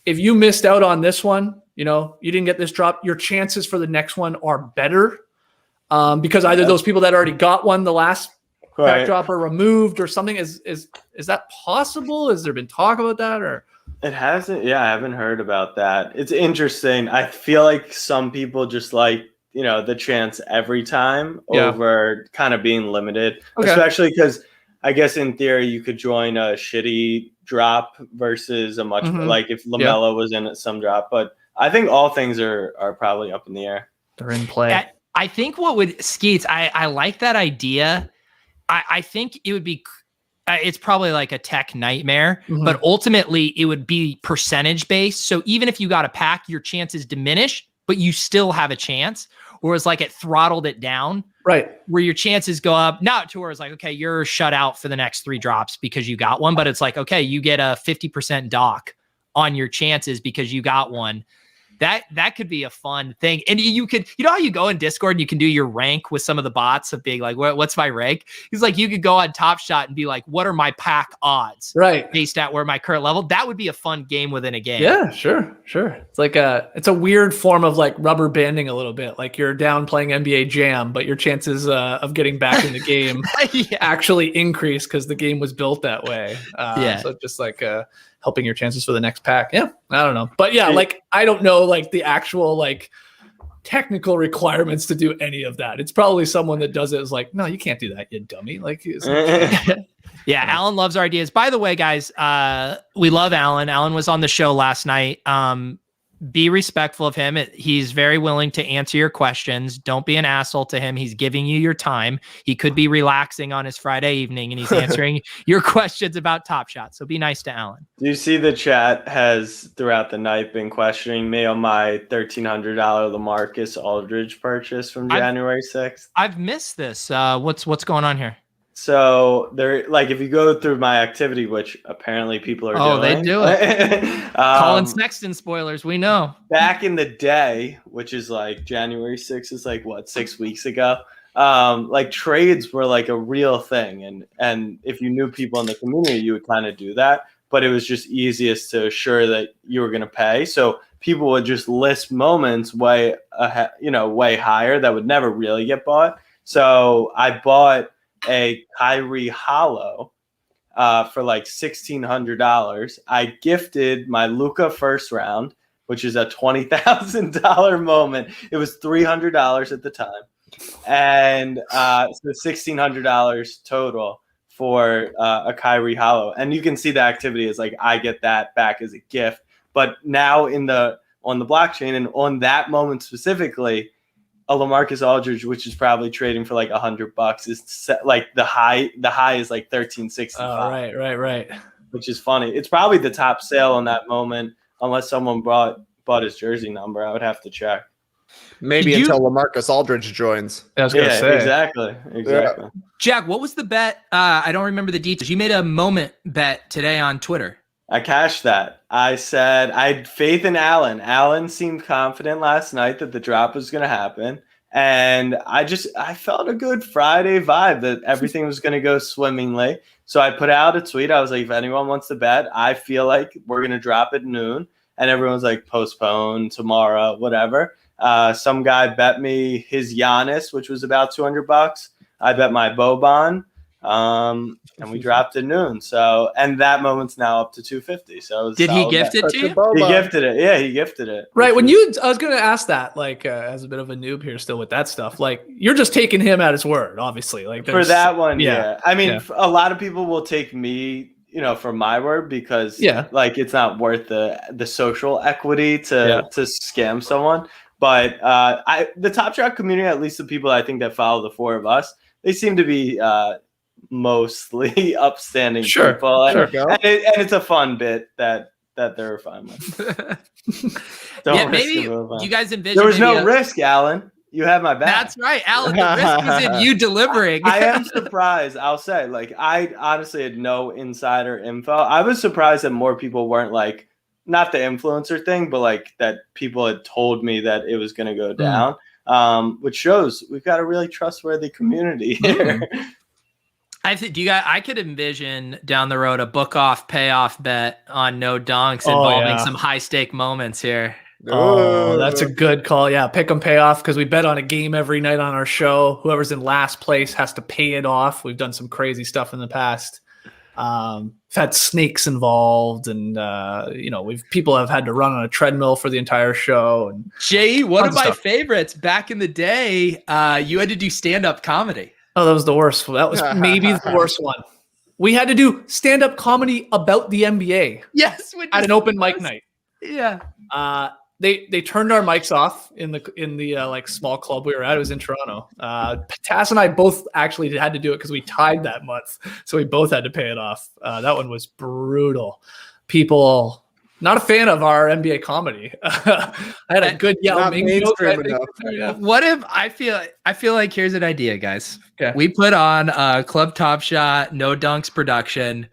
if you missed out on this one, you know, you didn't get this drop, your chances for the next one are better. Because either those people that already got one, the last backdrop are removed or something. Is that possible? Has there been talk about that or? It hasn't. Yeah, I haven't heard about that. It's interesting. I feel like some people just like, you know, the chance every time over kind of being limited, especially because I guess in theory you could join a shitty drop versus a much like if LaMelo was in some drop. But I think all things are probably up in the air. They're in play. I think what would Skeets, I like that idea. I think it would be, it's probably like a tech nightmare, but ultimately it would be percentage based. So even if you got a pack, your chances diminish, but you still have a chance. Whereas like it throttled it down, right? Where your chances go up, not to where it's like, okay, you're shut out for the next 3 drops because you got one, but it's like, okay, you get a 50% dock on your chances because you got one. That could be a fun thing. And you could, you know how you go in Discord and you can do your rank with some of the bots of being like, what's my rank? He's like, you could go on TopShot and be like, what are my pack odds? Right. Based at where my current level. That would be a fun game within a game. Yeah, sure. It's like it's a weird form of like rubber banding a little bit. Like you're down playing NBA Jam, but your chances of getting back in the game actually increase because the game was built that way. So just like helping your chances for the next pack. Yeah, I don't know. But yeah, like I don't know like the actual like technical requirements to do any of that. It's probably someone that does it is like, no, you can't do that, you dummy. Like, yeah, Alan loves our ideas. By the way, guys, we love Alan. Alan was on the show last night. be respectful of him. He's very willing to answer your questions. Don't be an asshole to him. He's giving you your time. He could be relaxing on his Friday evening and he's answering your questions about TopShot. So be nice to Alan. Do you see the chat has throughout the night been questioning me on my $1,300 LaMarcus Aldridge purchase from January 6th? I've missed this. What's going on here? So there, like, if you go through my activity, which apparently people are doing. Oh, they do it. Colin Sexton spoilers, we know. Back in the day, which is like January 6th is like, what, 6 weeks ago? Like trades were like a real thing. And if you knew people in the community, you would kind of do that. But it was just easiest to assure that you were going to pay. So people would just list moments way higher that would never really get bought. So I bought a Kyrie Hollow for like $1,600. I gifted my Luka first round, which is a $20,000 moment. It was $300 at the time. And so $1,600 total for a Kyrie Hollow. And you can see the activity is like, I get that back as a gift. But now on the blockchain and on that moment specifically, a LaMarcus Aldridge, which is probably trading for like $100, is set, like the high is like 1365. Oh, right. Which is funny. It's probably the top sale on that moment, unless someone bought his jersey number. I would have to check. Maybe until LaMarcus Aldridge joins. I was gonna say exactly. Yeah. Jack, what was the bet? I don't remember the details. You made a moment bet today on Twitter. I cashed that. I said I had faith in Alan. Alan seemed confident last night that the drop was going to happen. And I felt a good Friday vibe that everything was going to go swimmingly. So I put out a tweet. I was like, if anyone wants to bet, I feel like we're going to drop at noon. And everyone's like, postpone tomorrow, whatever. Some guy bet me his Giannis, which was about $200. I bet my Boban. And we dropped at noon. So, and that moment's now up to 250. So did he gift it to you? He gifted it. Yeah, he gifted it. Right. I was going to ask that, like, as a bit of a noob here still with that stuff, like you're just taking him at his word, obviously. Like for that one. Yeah. I mean, a lot of people will take me, for my word because like it's not worth the social equity to scam someone. But the TopShot community, at least the people I think that follow the four of us, they seem to be mostly upstanding people. And it's a fun bit that they're fine with. Maybe you guys envision there was no risk, Alan. You have my back. That's right, Alan. The risk was in you delivering. I am surprised. I'll say, like, I honestly had no insider info. I was surprised that more people weren't like, not the influencer thing, but like that people had told me that it was going to go down, which shows we've got a really trustworthy community here. I could envision down the road a book off payoff bet on no dunks involving some high stake moments here. Oh, that's a good call. Yeah, pick 'em payoff because we bet on a game every night on our show. Whoever's in last place has to pay it off. We've done some crazy stuff in the past. We've had snakes involved, and people have had to run on a treadmill for the entire show. And Jay, one of my favorites back in the day, you had to do stand-up comedy. Oh, that was the worst. That was maybe the worst one. We had to do stand-up comedy about the NBA. Yes, at an open mic night. Yeah. They turned our mics off in the like small club we were at. It was in Toronto. Tass and I both actually had to do it because we tied that month, so we both had to pay it off. That one was brutal. People not a fan of our NBA comedy. I had a good Yao Ming joke. What if I feel like here's an idea, guys. Okay. We put on Club TopShot, No Dunks production,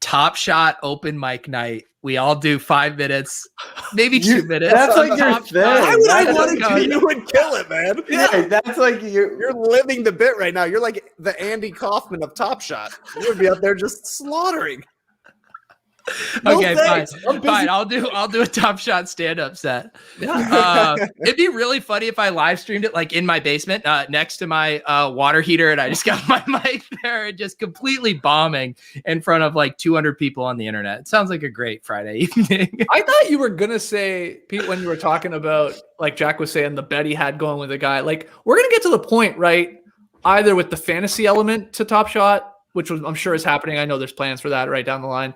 TopShot open mic night. We all do 5 minutes, maybe 2 minutes. That's like your thing. Why would I want to? You would kill it, man. Yeah, that's like you're living the bit right now. You're like the Andy Kaufman of TopShot. You would be up there just slaughtering. Okay, fine. I'll do a TopShot stand-up set. Yeah. It'd be really funny if I live streamed it like in my basement next to my water heater, and I just got my mic there and just completely bombing in front of like 200 people on the internet. It sounds like a great Friday evening. I thought you were gonna say, Pete, when you were talking about, like Jack was saying, the bet he had going with a guy. Like, we're gonna get to the point, right? Either with the fantasy element to TopShot, which I'm sure is happening. I know there's plans for that right down the line.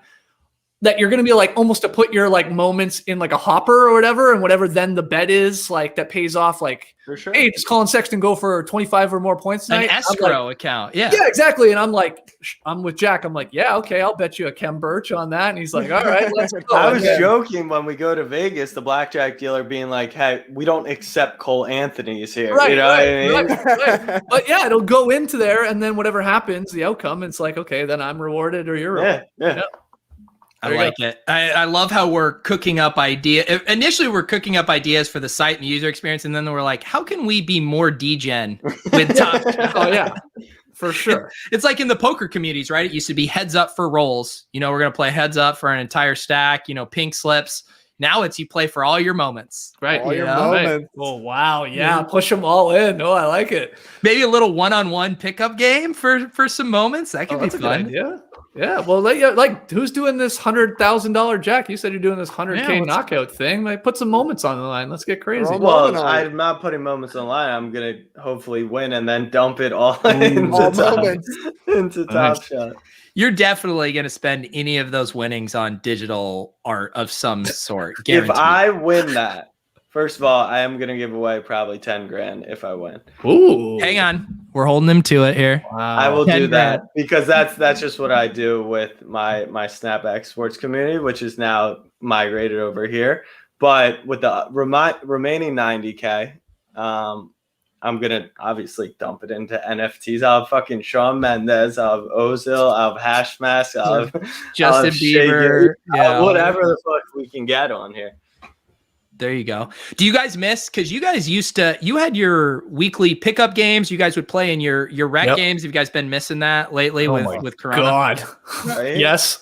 that you're going to be like almost to put your like moments in like a hopper or whatever, and whatever then the bet is like that pays off, like, For sure. hey, does Colin Sexton go for 25 or more points tonight? An escrow account. Yeah. Yeah, exactly. And I'm like, I'm with Jack. I'm like, yeah, okay, I'll bet you a Kem Birch on that. And he's like, all right, let's go. I was joking when we go to Vegas, the blackjack dealer being like, hey, we don't accept Cole Anthony's here. Right, you know what I mean? right. But yeah, it'll go into there, and then whatever happens, the outcome, it's like, okay, then I'm rewarded or you're rewarded. Yeah. I like it. I love how we're cooking up initially we're cooking up ideas for the site and the user experience, and then we're like, how can we be more degen with TopShot? Oh yeah, for sure. It's like in the poker communities, right? It used to be heads up for rolls. We're going to play heads up for an entire stack, pink slips. Now it's you play for all your moments. Right. All your moments. Oh, wow. Yeah. Push them all in. Oh, I like it. Maybe a little one-on-one pickup game for some moments. That could be that's fun. a good idea. Yeah. Well, like who's doing this $100,000 Jack? You said you're doing this 100K knockout thing. Like, put some moments on the line. Let's get crazy. Well, I'm not putting moments on the line. I'm going to hopefully win and then dump it all into TopShot. You're definitely going to spend any of those winnings on digital art of some sort. Guaranteed. If I win that, first of all, I am going to give away probably 10 grand if I win. Ooh. Hang on. We're holding him to it here. Wow. I will do 10 that grand. because that's just what I do with my Snapback sports community, which is now migrated over here. But with the remaining 90K, I'm going to obviously dump it into NFTs. I'll have fucking Shawn Mendez, I'll have Ozil, I'll have Hashmask, I'll have Justin Bieber. Whatever the fuck we can get on here. There you go. Do you guys miss, because you guys you had your weekly pickup games. You guys would play in your rec games. Have you guys been missing that lately with Corona? God. Right? Yes.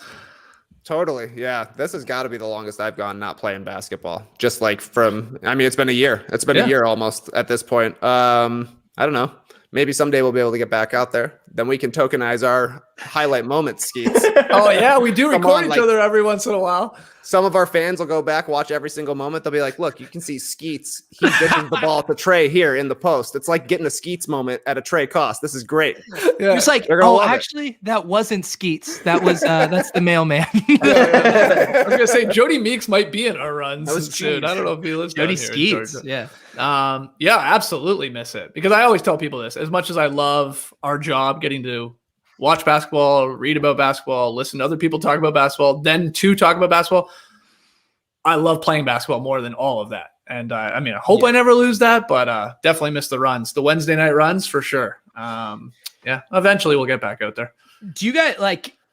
Totally. Yeah. This has got to be the longest I've gone not playing basketball. Just like it's been a year. It's been a year almost at this point. I don't know. Maybe someday we'll be able to get back out there. Then we can tokenize our highlight moments, Skeets. Oh, yeah. We do record each other every once in a while. Some of our fans will go back, watch every single moment. They'll be like, look, you can see Skeets. He dishes the ball to Trey here in the post. It's like getting a Skeets moment at a Trey cost. This is great. Yeah. It's like, actually, that wasn't Skeets. That was that's the mailman. I was gonna say Jody Meeks might be in our runs. That was soon. I don't know if he lives Jody down here in Skeets. Georgia. Yeah. Yeah, absolutely miss it, because I always tell people this. As much as I love our job, getting to watch basketball, read about basketball, listen to other people talk about basketball, then to talk about basketball, I love playing basketball more than all of that. And I hope I never lose that, but definitely miss the runs, the Wednesday night runs for sure. Eventually we'll get back out there. Do you guys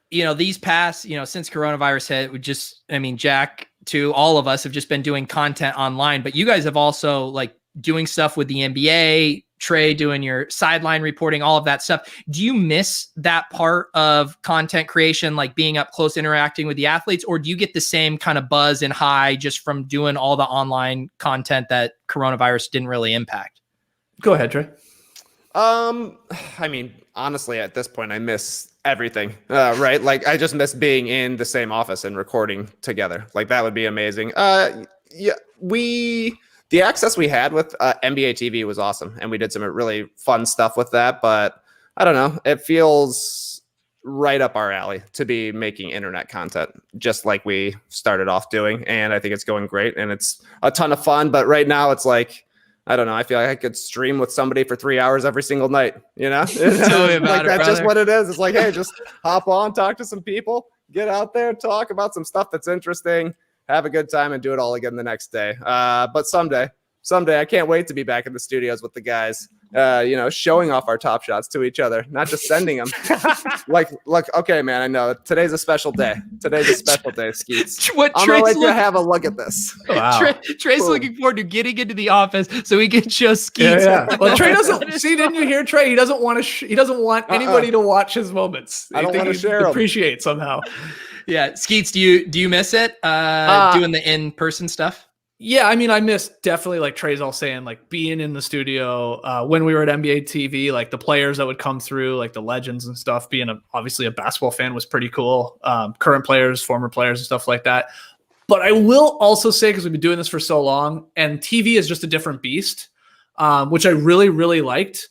these past, since coronavirus hit, Jack, to all of us have just been doing content online, but you guys have also doing stuff with the NBA, Trey doing your sideline reporting, all of that stuff. Do you miss that part of content creation, like being up close, interacting with the athletes, or do you get the same kind of buzz and high just from doing all the online content that coronavirus didn't really impact? Go ahead, Trey. Honestly, at this point, I miss everything, right? Like, I just miss being in the same office and recording together. Like, that would be amazing. The access we had with NBA TV was awesome, and we did some really fun stuff with that. But I don't know, it feels right up our alley to be making internet content, just like we started off doing. And I think it's going great, and it's a ton of fun. But right now, it's like, I don't know, I feel like I could stream with somebody for 3 hours every single night. Tell me about that's just what it is. It's like, hey, just hop on, talk to some people, get out there, talk about some stuff that's interesting, have a good time, and do it all again the next day. But someday, I can't wait to be back in the studios with the guys, showing off our top shots to each other, not just sending them. Look, okay, man, I know today's a special day. Skeets. I'm gonna let you have a look at this. Wow. Trey's looking forward to getting into the office so he can show Skeets. Yeah. Well, Trey doesn't see. Didn't you hear Trey? He doesn't want to. He doesn't want anybody to watch his moments. I don't want to share them. Appreciate somehow. Yeah, Skeets, do you miss it? Doing the in-person stuff? Yeah, I miss definitely, like Trey's all saying, like being in the studio when we were at NBA TV, like the players that would come through, like the legends and stuff. Being obviously a basketball fan was pretty cool. Current players, former players, and stuff like that. But I will also say, because we've been doing this for so long, and TV is just a different beast, which I really, really liked.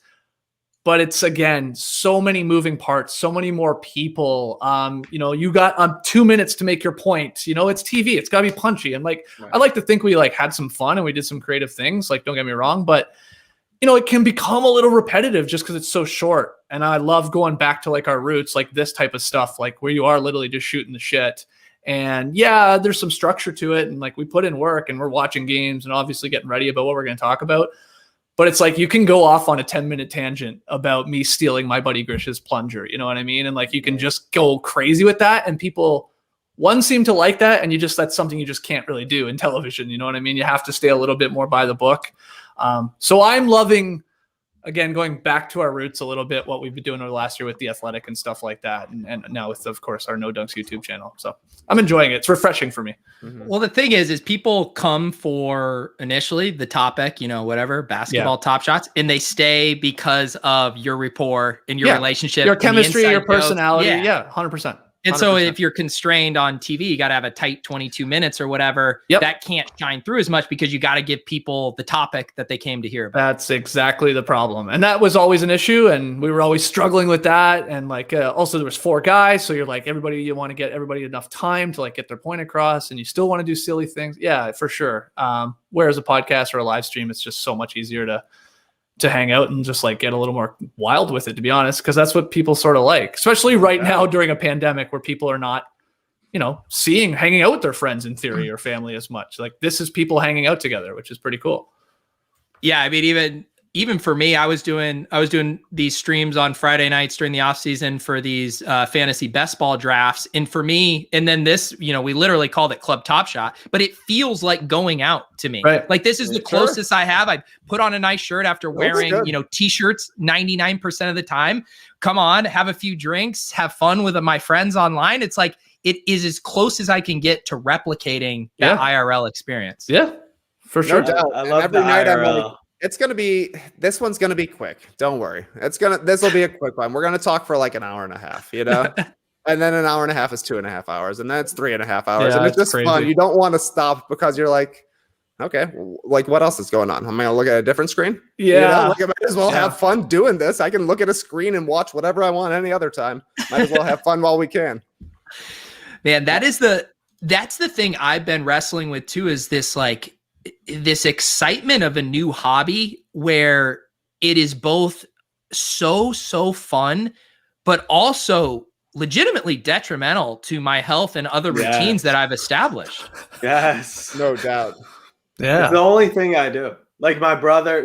but it's, again, so many moving parts, so many more people. You got 2 minutes to make your point. It's TV. It's got to be punchy. And like, Right. I like to think we like had some fun and we did some creative things. Like, don't get me wrong, but it can become a little repetitive just because it's so short. And I love going back to like our roots, like this type of stuff, like where you are literally just shooting the shit. And yeah, there's some structure to it. And like we put in work and we're watching games and obviously getting ready about what we're going to talk about. But it's like you can go off on a 10-minute tangent about me stealing my buddy Grish's plunger. You know what I mean? And like you can just go crazy with that. And people, seem to like that. And that's something you just can't really do in television. You know what I mean? You have to stay a little bit more by the book. So I'm loving, again, going back to our roots a little bit, what we've been doing over the last year with The Athletic and stuff like that. And now with, of course, our No Dunks YouTube channel. So I'm enjoying it. It's refreshing for me. Mhm. Well, the thing is people come for initially the topic, whatever, basketball top shots, and they stay because of your rapport and your relationship, your and the chemistry, your inside jokes. personality. Yeah, 100%. And so 100%. if you're constrained on TV, you got to have a tight 22 minutes or whatever. Yep. That can't shine through as much because you got to give people the topic that they came to hear about. That's exactly the problem. And that was always an issue. And we were always struggling with that. And like, also there was 4 guys. So you're like, you want to get everybody enough time to like get their point across, and you still want to do silly things. Yeah, for sure. Whereas a podcast or a live stream, it's just so much easier to hang out and just like get a little more wild with it, to be honest, because that's what people sort of like, especially right now during a pandemic where people are not, hanging out with their friends in theory or family as much. Like this is people hanging out together, which is pretty cool. Yeah, I mean, even for me, I was doing these streams on Friday nights during the off season for these fantasy best ball drafts. And for me, and then this, we literally called it Club Top Shot, but it feels like going out to me. Right. Like this is the closest I have. I put on a nice shirt after wearing, good. t-shirts 99% of the time. Come on, have a few drinks, have fun with my friends online. It's like, it is as close as I can get to replicating that IRL experience. Yeah, for sure. No doubt. I And love every the night IRL. this one's gonna be quick. Don't worry. This will be a quick one. We're gonna talk for like an hour and a half, and then an hour and a half is 2.5 hours, and then it's 3.5 hours. Yeah, and it's just crazy. fun. You don't want to stop because you're like, okay, like what else is going on? I'm gonna look at a different screen. Yeah. Like I might as well have fun doing this. I can look at a screen and watch whatever I want any other time. Might as well have fun while we can. Man, that's the thing I've been wrestling with too, is this excitement of a new hobby where it is both so fun, but also legitimately detrimental to my health and other routines that I've established. Yes. No doubt. Yeah. It's the only thing I do. Like my brother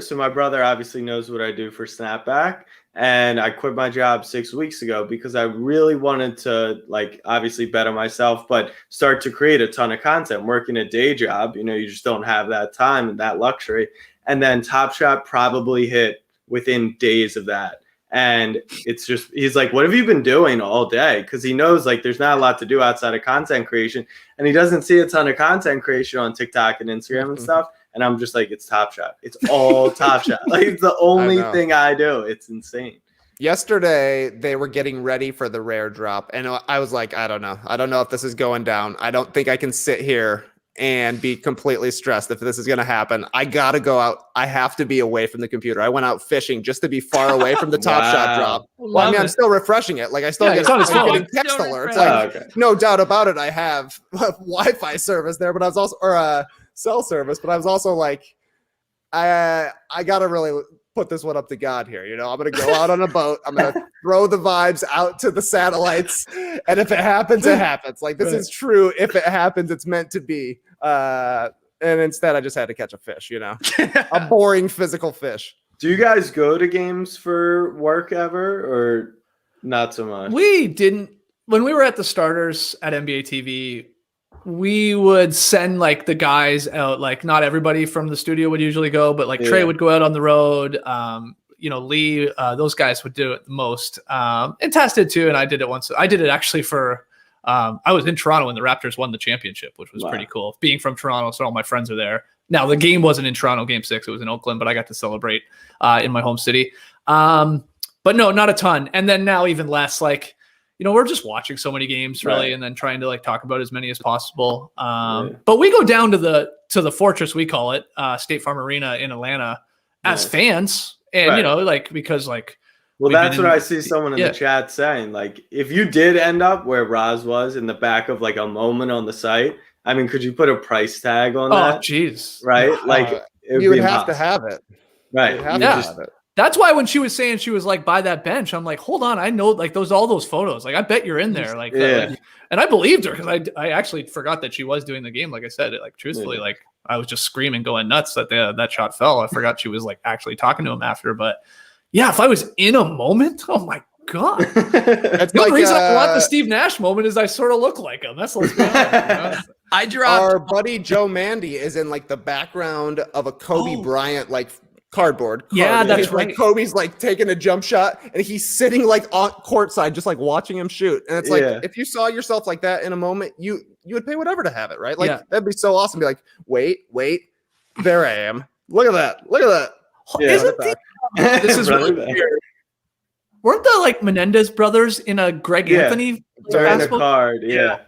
obviously knows what I do for Snapback. And I quit my job 6 weeks ago because I really wanted to, like, obviously better myself, but start to create a ton of content. Working a day job, you just don't have that time and that luxury. And then TopShot probably hit within days of that. And it's just, he's like, what have you been doing all day? Because he knows like there's not a lot to do outside of content creation. And he doesn't see a ton of content creation on TikTok and Instagram and stuff. And I'm just like, it's TopShot. It's all TopShot. Like it's the only thing I do. It's insane. Yesterday, they were getting ready for the rare drop. And I was like, I don't know. I don't know if this is going down. I don't think I can sit here and be completely stressed if this is going to happen. I got to go out. I have to be away from the computer. I went out fishing just to be far away from the TopShot drop. Well, I mean, I'm still refreshing it. Like I still get I'm getting text alerts. Like, no doubt about it. I have Wi-Fi service there, but I was also, or cell service, but I was also like, I got to really put this one up to God here. I'm going to go out on a boat. I'm going to throw the vibes out to the satellites. And if it happens, it happens. Like this is true. If it happens, it's meant to be. And instead I just had to catch a fish, a boring physical fish. Do you guys go to games for work ever or not so much? We didn't. When we were at the starters at NBA TV, we would send like the guys out. Like not everybody from the studio would usually go, but like Trey would go out on the road. Lee, those guys would do it the most. And Tess did too. And I did it once. I did it actually for, I was in Toronto when the Raptors won the championship, which was pretty cool. Being from Toronto, so all my friends are there. Now the game wasn't in Toronto, game 6, it was in Oakland, but I got to celebrate in my home city. But no, not a ton. And then now even less, like, we're just watching so many games really, and then trying to like talk about as many as possible. But we go down to the Fortress, we call it, State Farm Arena in Atlanta as fans. And, like, because like Well, we've that's been what in- I see someone in the chat saying. Like, if you did end up where Ros was in the back of like a moment on the site, I mean, could you put a price tag on that? Oh, jeez. Right? Like, it You would be have to impossible. have it. Right. You'd have You to just- have it. That's why when she was saying she was like by that bench, I'm like, hold on, I know like all those photos. Like, I bet you're in there. Like, Yeah. and I believed her because I actually forgot that she was doing the game. Like I said, like truthfully, Yeah. like I was just screaming, going nuts that that shot fell. I forgot she was like actually talking to him after. But yeah, if I was in a moment, oh my god. It's The like, only reason I want the Steve Nash moment is I sort of look like him. That's let's be honest. I dropped. our buddy Joe Mandy is in like the background of a Kobe Bryant like cardboard. Yeah, card. that's He's, like right. Kobe's like taking a jump shot and he's sitting like on courtside just like watching him shoot. And it's like Yeah. if you saw yourself like that in a moment, you would pay whatever to have it, right? Like Yeah. that'd be so awesome. Be like, wait, there I am. Look at that. Yeah. Isn't this is Right really there. weird. Weren't the like Menendez brothers in a Greg Yeah. Anthony During the basketball? card. Yeah.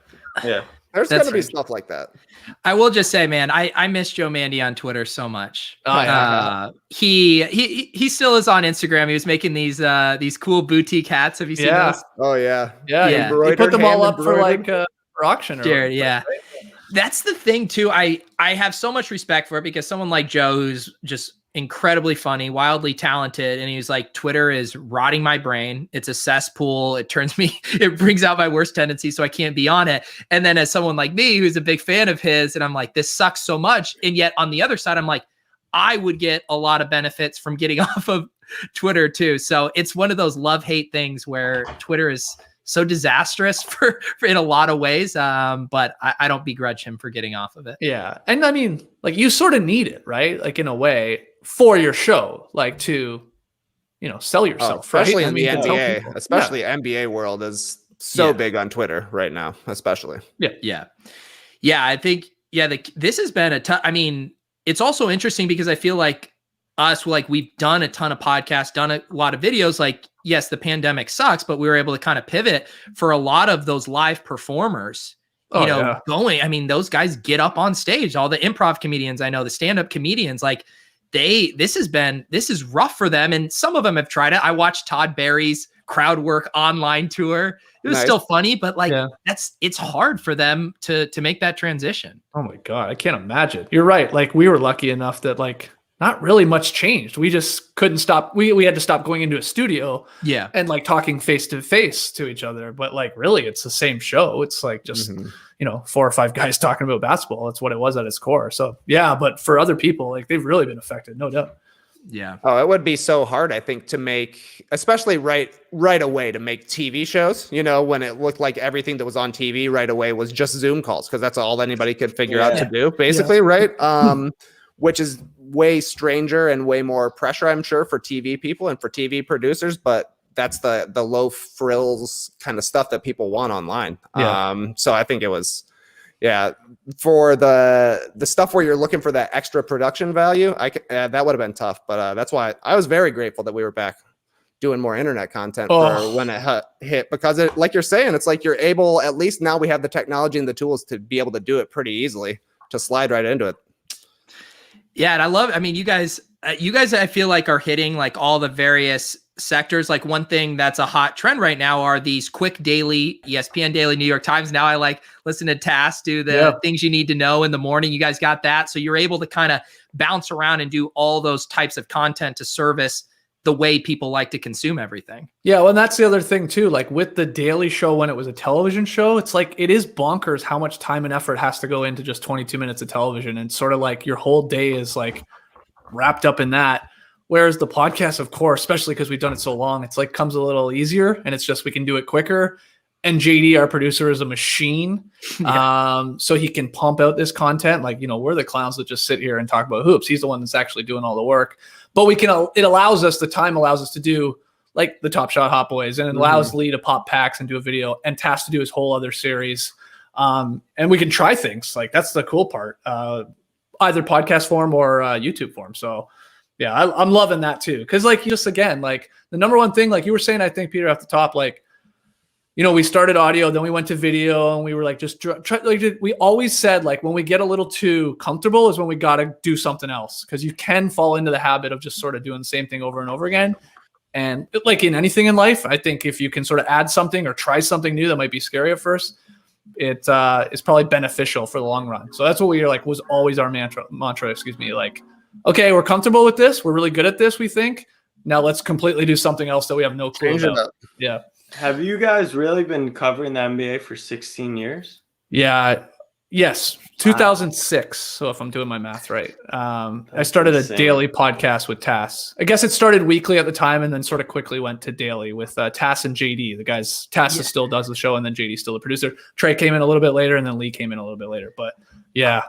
Yeah. There's That's gonna be right. stuff like that. I will just say, man, I miss Joe Mandy on Twitter so much. Oh, yeah. He still is on Instagram. He was making these cool boutique hats. Have you seen Yeah. those? Oh yeah. Yeah, Yeah. he Embroidered, put them all hand up for like embroidered. for auction or Jared, whatever, yeah. right? That's the thing too. I have so much respect for it because someone like Joe, who's just incredibly funny, wildly talented, and he's like, Twitter is rotting my brain. It's a cesspool. It brings out my worst tendencies, so I can't be on it. And then as someone like me, who's a big fan of his, and I'm like, this sucks so much. And yet on the other side, I'm like, I would get a lot of benefits from getting off of Twitter too. So it's one of those love-hate things where Twitter is so disastrous for in a lot of ways. But I don't begrudge him for getting off of it. Yeah. And I mean, like you sort of need it, right? Like in a way for your show, like to, sell yourself, especially right? in the to tell NBA, people. especially NBA world is so Yeah. big on Twitter right now, especially. Yeah. I think, this has been I mean, it's also interesting because I feel like we've done a ton of podcasts, done a lot of videos. Like, yes, the pandemic sucks, but we were able to kind of pivot for a lot of those live performers, going. I mean, those guys get up on stage, all the improv comedians I know, the stand-up comedians, like this is rough for them. And some of them have tried it. I watched Todd Barry's crowd work online tour. It was Nice. still funny, but like Yeah. it's hard for them to make that transition. Oh my God. I can't imagine. You're right. Like we were lucky enough that like not really much changed. We just couldn't stop. We had to stop going into a studio Yeah. and like talking face to face to each other. But like really it's the same show. It's like just, 4 or 5 guys talking about basketball. That's what it was at its core. So yeah, but for other people, like they've really been affected, no doubt. Yeah. Oh, it would be so hard, I think, to make, especially right away, to make TV shows. When it looked like everything that was on TV right away was just Zoom calls because that's all anybody could figure out to do, basically, right? Which is way stranger and way more pressure, I'm sure, for TV people and for TV producers. But that's the low frills kind of stuff that people want online. Yeah. So I think it was. Yeah, for the stuff where you're looking for that extra production value, that would have been tough. But that's why I was very grateful that we were back doing more internet content for when it hit. Because like you're saying, it's like you're able, at least now we have the technology and the tools to be able to do it pretty easily, to slide right into it. Yeah, and I love. I mean, you guys, I feel like are hitting like all the various sectors. Like one thing that's a hot trend right now are these quick daily ESPN Daily, New York Times. Now I like listen to Tass do the things you need to know in the morning. You guys got that. So you're able to kind of bounce around and do all those types of content to service the way people like to consume everything. Yeah. Well, and that's the other thing too. Like with the Daily Show, when it was a television show, it's like, it is bonkers how much time and effort has to go into just 22 minutes of television. And sort of like your whole day is like wrapped up in that. Whereas the podcast, of course, especially because we've done it so long, it's like comes a little easier and it's just, we can do it quicker. And JD, our producer, is a machine. So he can pump out this content. Like, we're the clowns that just sit here and talk about hoops. He's the one that's actually doing all the work, but it allows us to do like the TopShot Hot Boys, and it allows Lee to pop packs and do a video, and Task to do his whole other series. And we can try things. Like that's the cool part, either podcast form or YouTube form. So yeah, I'm loving that too. Cause like, just again, like the number one thing, like you were saying, I think Peter at the top, like, we started audio, then we went to video, and we were like, just we always said like when we get a little too comfortable is when we got to do something else. Cause you can fall into the habit of just sort of doing the same thing over and over again. And like in anything in life, I think if you can sort of add something or try something new that might be scary at first, it is probably beneficial for the long run. So that's what was always our mantra, like, okay, we're comfortable with this. We're really good at this, we think. Now let's completely do something else that we have no clue about. Yeah. Have you guys really been covering the NBA for 16 years? Yeah. Yes. 2006. So if I'm doing my math right, I started a daily podcast with Tass. I guess it started weekly at the time and then sort of quickly went to daily with Tass and JD. The guys, Tass still does the show and then JD's still the producer. Trey came in a little bit later and then Lee came in a little bit later. But yeah,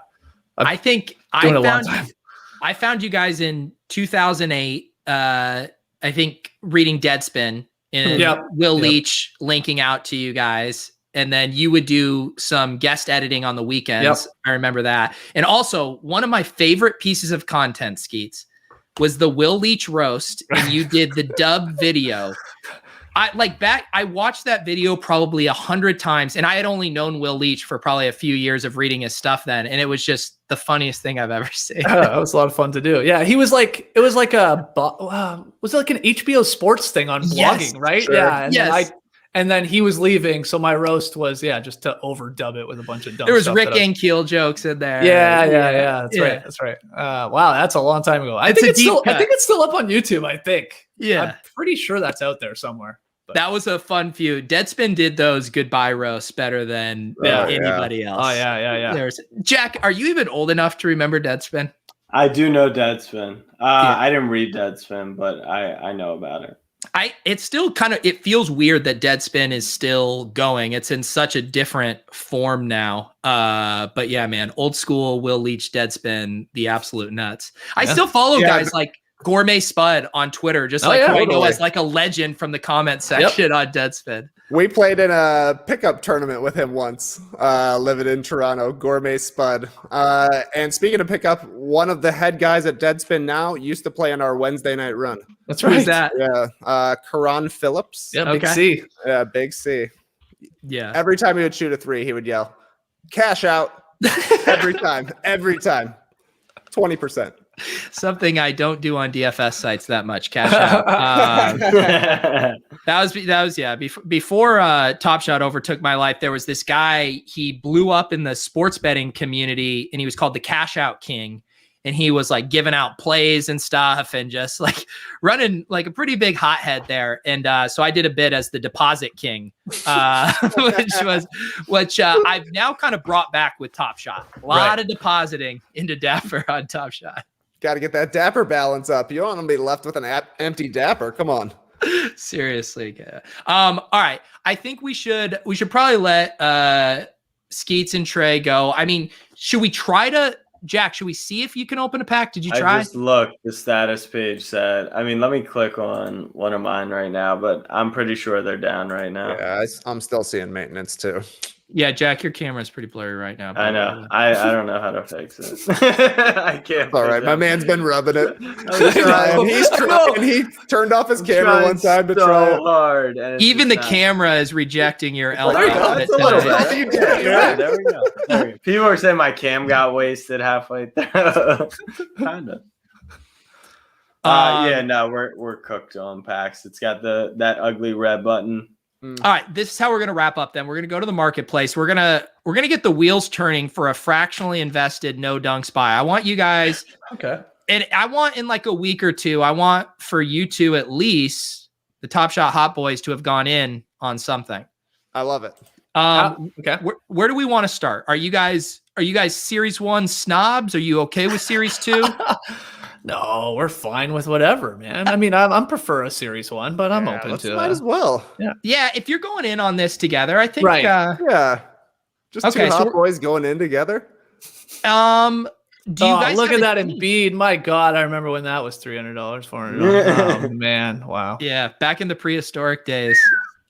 I think I found you guys in 2008. I think reading Deadspin and Will Leach linking out to you guys. And then you would do some guest editing on the weekends. I remember that. And also, one of my favorite pieces of content, Skeets, was the Will Leach roast. And you did the dub video. I watched that video probably 100 times. And I had only known Will Leach for probably a few years of reading his stuff then. And it was just the funniest thing I've ever seen. That was a lot of fun to do. Yeah, he was like, it was like an HBO Sports thing on blogging, right? Sure. Yeah. And then he was leaving, so my roast was just to overdub it with a bunch of dumb. There was Rick and Keel jokes in there. Yeah. That's right. Wow, that's a long time ago. I think it's still up on YouTube. I think. Yeah, I'm pretty sure that's out there somewhere. But. That was a fun feud. Deadspin did those goodbye roasts better than anybody else. Oh yeah. Jack, are you even old enough to remember Deadspin? I do know Deadspin. I didn't read Deadspin, but I know about it. It's still it feels weird that Deadspin is still going. It's in such a different form now. But yeah, man, old school Will Leach Deadspin, the absolute nuts. I still follow guys like Gourmet Spud on Twitter, just who I know as like a legend from the comment section on Deadspin. We played in a pickup tournament with him once, living in Toronto, Gourmet Spud. And speaking of pickup, one of the head guys at Deadspin now used to play in our Wednesday night run. That's right. Who's that? Yeah, Karan Phillips. Yeah, Big C. Yeah, Big C. Yeah. Every time he would shoot a three, he would yell, "Cash out." Every time. 20%. Something I don't do on DFS sites that much. Cash out. That was before TopShot overtook my life. There was this guy. He blew up in the sports betting community, and he was called the Cash Out King. And he was like giving out plays and stuff, and just like running like a pretty big hothead there. And so I did a bit as the Deposit King, which I've now kind of brought back with TopShot. A lot of depositing into Dapper on TopShot. Got to get that Dapper balance up. You don't want to be left with an empty Dapper. Come on. Seriously. Yeah. All right. I think we should probably let Skeets and Trey go. I mean, should we try to? Jack, should we see if you can open a pack? Did you try? I just looked. The status page said, I mean, let me click on one of mine right now, but I'm pretty sure they're down right now. Yeah, I'm still seeing maintenance too. Yeah, Jack, your camera's pretty blurry right now. I know. I don't know how to fix it. I can't. All right, my man's been rubbing it. He's trying. He turned off his camera one time to try hard. Even the camera is rejecting your L. There you go. That's a little bit. There we go. People are saying my cam got wasted halfway through. Kind of. We're cooked on packs. It's got that ugly red button. All right, this is how we're going to wrap up then. We're going to go to the marketplace. We're going to get the wheels turning for a fractionally invested no dunks buy. I want you guys and I want in like a week or two, I want for you two at least the TopShot Hot Boys to have gone in on something. I love it. Where do we want to start? Are you guys Series 1 snobs? Are you okay with Series 2? No, we're fine with whatever, man. I mean, I'm prefer a Series 1, but I'm open to it. Might as well. Yeah. If you're going in on this together, I think. Right. Just two hot boys going in together. Do you guys look at that Embiid? My God, I remember when that was $300, $400. Oh man, wow. Yeah, back in the prehistoric days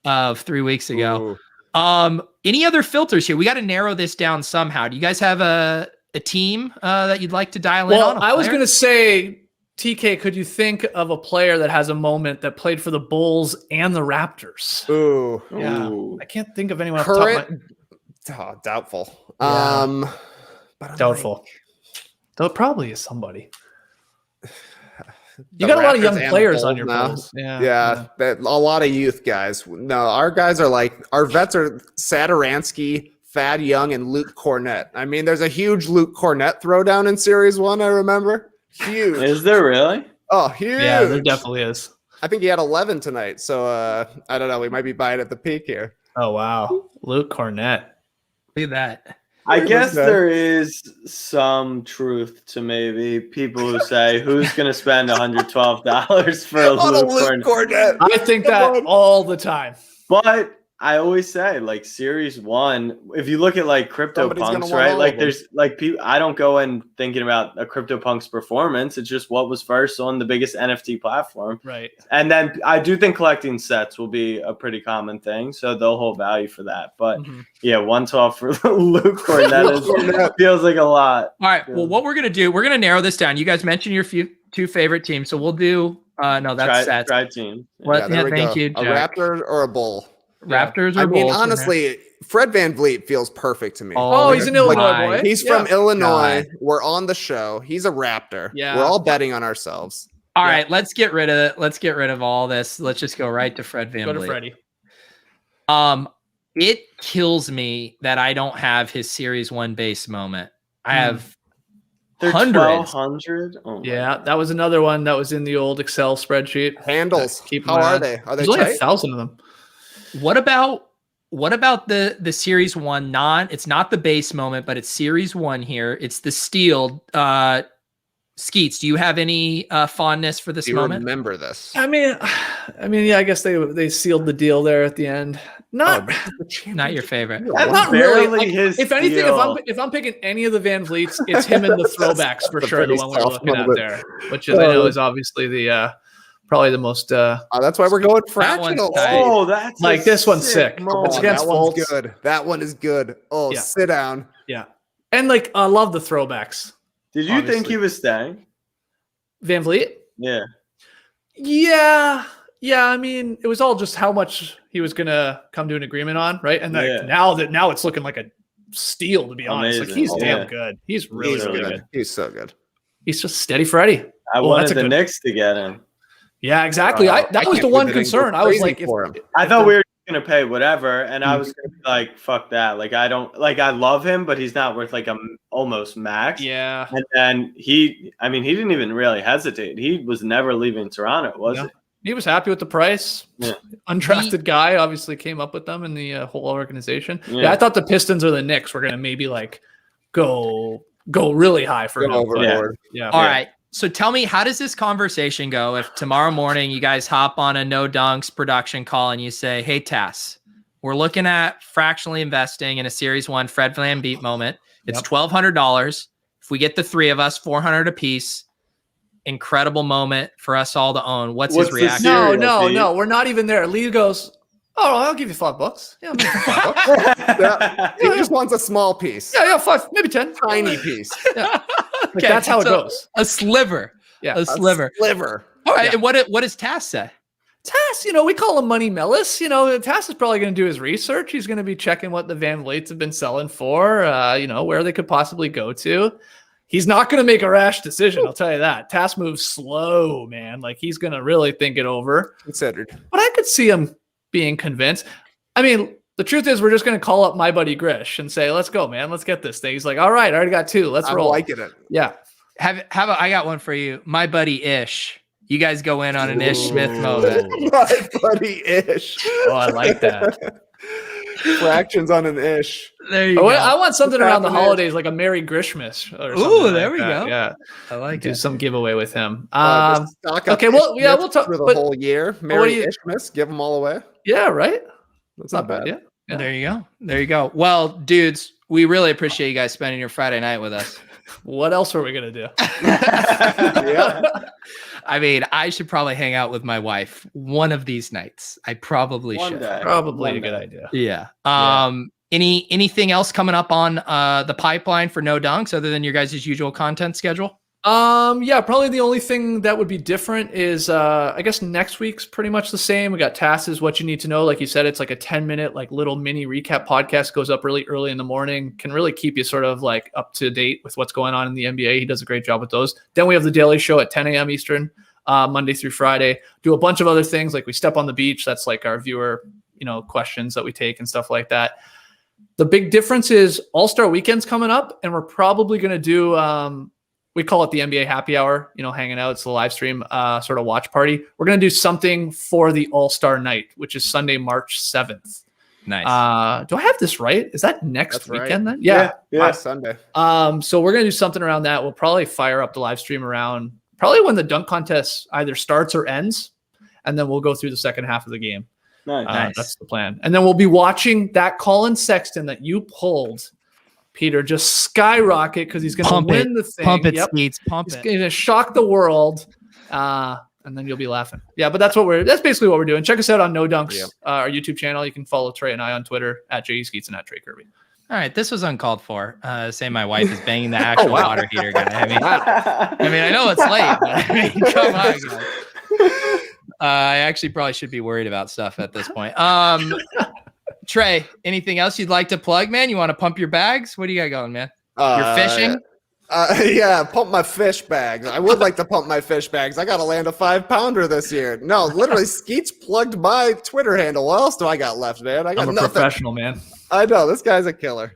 of 3 weeks ago. Ooh. Any other filters here? We got to narrow this down somehow. Do you guys have a team that you'd like to dial in on? I was going to say, TK, could you think of a player that has a moment that played for the Bulls and the Raptors? Ooh. Yeah. I can't think of anyone. Doubtful. Yeah. But doubtful. Though it probably is somebody. You got a lot of young Raptors and players the on your Bulls polls. Yeah, a lot of youth guys. No, our guys are like, our vets are Saturansky, Thad Young, and Luke Cornett. I mean, there's a huge Luke Cornett throwdown in Series 1, I remember. Huge. Is there really? Oh, huge. Yeah, there definitely is. I think he had 11 tonight. So I don't know. We might be buying at the peak here. Oh, wow. Luke Cornett. Look at that. I guess there is some truth to maybe people who say, who's going to spend $112 for a Luke Cornett? I think that all the time. But I always say, like, Series 1, if you look at like CryptoPunks, right? Like, there's like people, I don't go in thinking about a CryptoPunks performance. It's just what was first on the biggest NFT platform. Right. And then I do think collecting sets will be a pretty common thing. So they'll hold value for that. But yeah, 112 for Luke Cornett feels like a lot. All right. Well, what we're going to do, we're going to narrow this down. You guys mentioned your two favorite teams. So we'll do, no, that's sets. Try team. Thank you, A Jack. Raptor or a Bull? Raptors or I mean, Bulls? honestly, Fred VanVleet feels perfect to me. Oh, he's an Illinois boy. He's from Illinois. We're on the show. He's a Raptor. Yeah. We're all betting on ourselves. All right, let's get rid of all this. Let's just go right to Fred VanVleet. Go to Freddie. It kills me that I don't have his Series 1 base moment. I have hundreds. 1,200? Oh Yeah, that was another one that was in the old Excel spreadsheet. Handles. Keep How are they? Are they There's only tight? 1,000 of them. What about the Series 1? It's not the base moment, but it's Series 1 here. It's the steel. Skeets, do you have any fondness for this Do you moment? remember this? I mean, yeah, I guess they sealed the deal there at the end. Not Not your favorite. not really. Like, his if anything, deal. if I'm picking any of the Van Vliets, it's him and the throwbacks for That's a sure. The pretty one we're soft looking at moment. there, which is, I know is obviously the probably the most That's why we're going That fractional. one's tight. Oh, that's like this one's sick. moment. It's Oh, against that one's Fultz. good. That one is good. Oh, Yeah. sit down. Yeah, and like I love the throwbacks. Did you think Obviously. he was staying? Van Vliet. Yeah. Yeah. I mean, it was all just how much he was gonna come to an agreement on, right? And like, Yeah. now it's looking like a steal, to be honest. Like, Amazing. he's Yeah. damn good. He's really He's really good. good. He's so good. He's just steady Freddy. I Oh, wanted that's a the good- Knicks to get him. Yeah, exactly. I That was can't the one believe they didn't go concern. I was crazy like, for him. I thought we were going to pay whatever, and I was gonna be like, fuck that. Like, I don't, like, I love him, but he's not worth like almost max. yeah, And then he didn't even really hesitate. He was never leaving Toronto, was Yeah. it? he was happy with the price. Yeah. Undrafted guy obviously came up with them in the whole organization. Yeah. Yeah, I thought the Pistons or the Knicks were gonna maybe like go really high for Go him. overboard. Yeah. All right. So tell me, how does this conversation go if tomorrow morning you guys hop on a No Dunks production call and you say, hey, Tass, we're looking at fractionally investing in a Series 1 Fred VanVleet moment. It's $1,200. If we get the three of us, $400 a piece. Incredible moment for us all to own. What's his What's the reaction? serial, No, Pete? we're not even there. Lee goes, oh, I'll give you $5. Yeah, maybe $5. Yeah. He just wants a small piece. yeah, 5, maybe 10. Tiny piece. Like, that's how it goes. A sliver. Yeah, A sliver. Sliver. All right. Yeah. And what does Tass say? Tass, we call him Money Mellis. Tass is probably going to do his research. He's going to be checking what the Van Vliets have been selling for, where they could possibly go to. He's not going to make a rash decision, I'll tell you that. Tass moves slow, man. Like, he's going to really think it over. Considered. But I could see him being convinced. I mean, the truth is we're just going to call up my buddy Grish and say, let's go, man. Let's get this thing. He's like, all right, I already got 2. Let's I'm roll. liking it. Yeah. I got one for you. My buddy Ish. You guys go in on an Ish Smith moment. My buddy Ish. Oh, I like that. Fractions on an Ish. There you I go. want something What's around the happening? holidays, like a Merry Grishmas or something. Ooh, like there we that. go. Yeah. I like Do it. some giveaway with him. Just stock up okay, well, Ish yeah, Smiths we'll talk- for the but- whole year. what do Merry you- Ishmas. Give them all away. Yeah, right? That's not bad. Yeah. Yeah. There you go. There you go. Well, dudes, we really appreciate you guys spending your Friday night with us. What else were we going to do? Yeah. I mean, I should probably hang out with my wife one of these nights. I probably One should. day. Probably One a good day. idea. Yeah. Anything else coming up on the pipeline for No Dunks other than your guys' usual content schedule? Yeah, probably the only thing that would be different is I guess next week's pretty much the same. We got Tass's What You Need to Know. Like you said, it's like a 10-minute like little mini recap podcast, goes up really early in the morning, can really keep you sort of like up to date with what's going on in the NBA. He does a great job with those. Then we have the Daily Show at 10 a.m. Eastern. Monday through Friday. Do a bunch of other things like we step on the beach. That's like our viewer, questions that we take and stuff like that. The big difference is All-Star Weekend's coming up, and we're probably going to do, we call it the NBA happy hour, hanging out. It's the live stream sort of watch party. We're going to do something for the All-Star night, which is Sunday, March 7th. Nice. Do I have this right? Is that next weekend then? Yeah. Last Sunday. So we're going to do something around that. We'll probably fire up the live stream around probably when the dunk contest either starts or ends. And then we'll go through the second half of the game. Nice. That's the plan. And then we'll be watching that Colin Sexton that you pulled, Peter, just skyrocket because he's going to win the thing. Pump it, Skeets. Pump He's it. going to shock the world. And then you'll be laughing. Yeah, but that's basically what we're doing. Check us out on No Dunks, our YouTube channel. You can follow Trey and I on Twitter at @JESkeets and @Trey Kerby. All right, this was uncalled for. Say my wife is banging the actual water heater guy. I know it's late, but come on, guys. I actually probably should be worried about stuff at this point. Trey, anything else you'd like to plug, man? You want to pump your bags? What do you got going, man? You're fishing? Pump my fish bags. I would like to pump my fish bags. I got to land a 5-pounder this year. No, literally, Skeets plugged my Twitter handle. What else do I got left, man? I got I'm a nothing. professional, man. I know. This guy's a killer.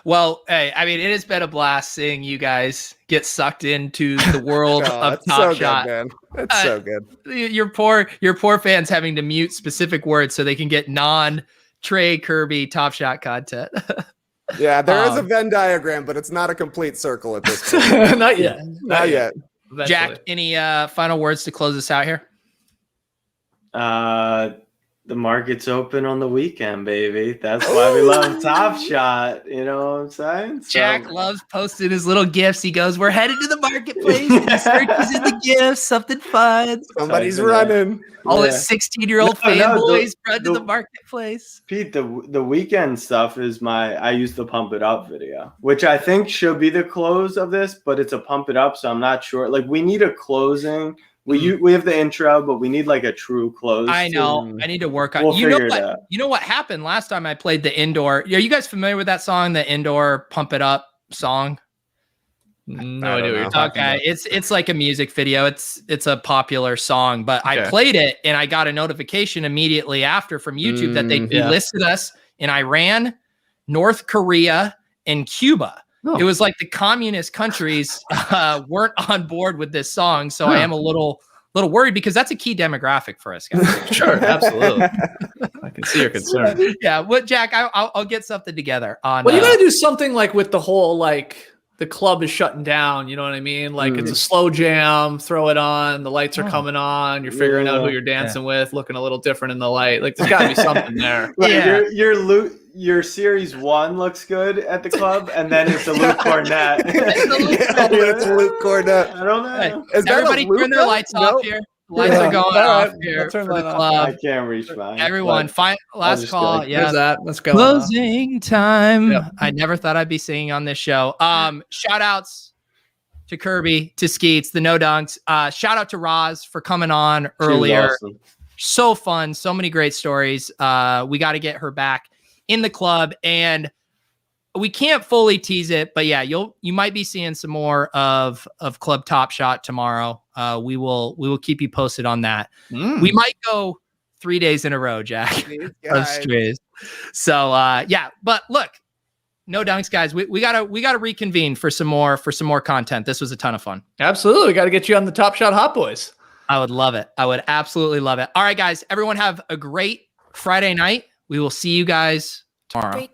Well, hey, it has been a blast seeing you guys get sucked into the world of it's so Top good, Shot. man. It's so good. Your poor fans having to mute specific words so they can get non-Trey Kerby Top Shot content. Yeah, there is a Venn diagram, but it's not a complete circle at this point. Not yet. Not yet. Eventually. Jack, any final words to close us out here? The market's open on the weekend, baby. That's why we love Top Shot. You know what I'm saying? Jack loves posting his little gifts. He goes, "We're headed to the marketplace. He searches in the gifts, something fun." Somebody's running. All his 16-year-old fanboys run to the marketplace. Pete, the weekend stuff is I use the Pump It Up video, which I think should be the close of this, but it's a Pump It Up, so I'm not sure. Like, we need a closing. We have the intro, but we need like a true close. I know. I need to work on. We'll figure it out. You know what happened last time I played the indoor? Are you guys familiar with that song, the indoor Pump It Up song? No idea what you're talking about. It's like a music video. It's a popular song, but I played it and I got a notification immediately after from YouTube that they listed us in Iran, North Korea, and Cuba. Oh. It was like the communist countries weren't on board with this song, so I am a little worried because that's a key demographic for us guys. Sure, absolutely. I can see your concern. Yeah, Jack? I'll get something together on. Well, you got to do something like with the whole the club is shutting down. You know what I mean? Like it's a slow jam. Throw it on. The lights are coming on. You're figuring out who you're dancing with, looking a little different in the light. Like there's got to be something there. Your series 1 looks good at the club, and then it's a Luke Cornett. It's Luke Cornett. I don't know. Hey, everybody turn their lights off here. Lights are going off here for the club. I can't reach mine. Everyone, last call. Yeah, let's go. Closing time. Yep. I never thought I'd be singing on this show. Shout outs to Kerby, to Skeets, the No Dunks. Shout out to Ros for coming on earlier. Awesome. So fun. So many great stories. We got to get her back in the club, and we can't fully tease it, but yeah, you might be seeing some more of Club Top Shot tomorrow. We will keep you posted on that. We might go 3 days in a row, Jack. So but look, No Dunks, guys. We gotta reconvene for some more content. This was a ton of fun. Absolutely, we got to get you on the Top Shot Hot Boys. I would love it. I would absolutely love it. All right, guys. Everyone have a great Friday night. We will see you guys tomorrow.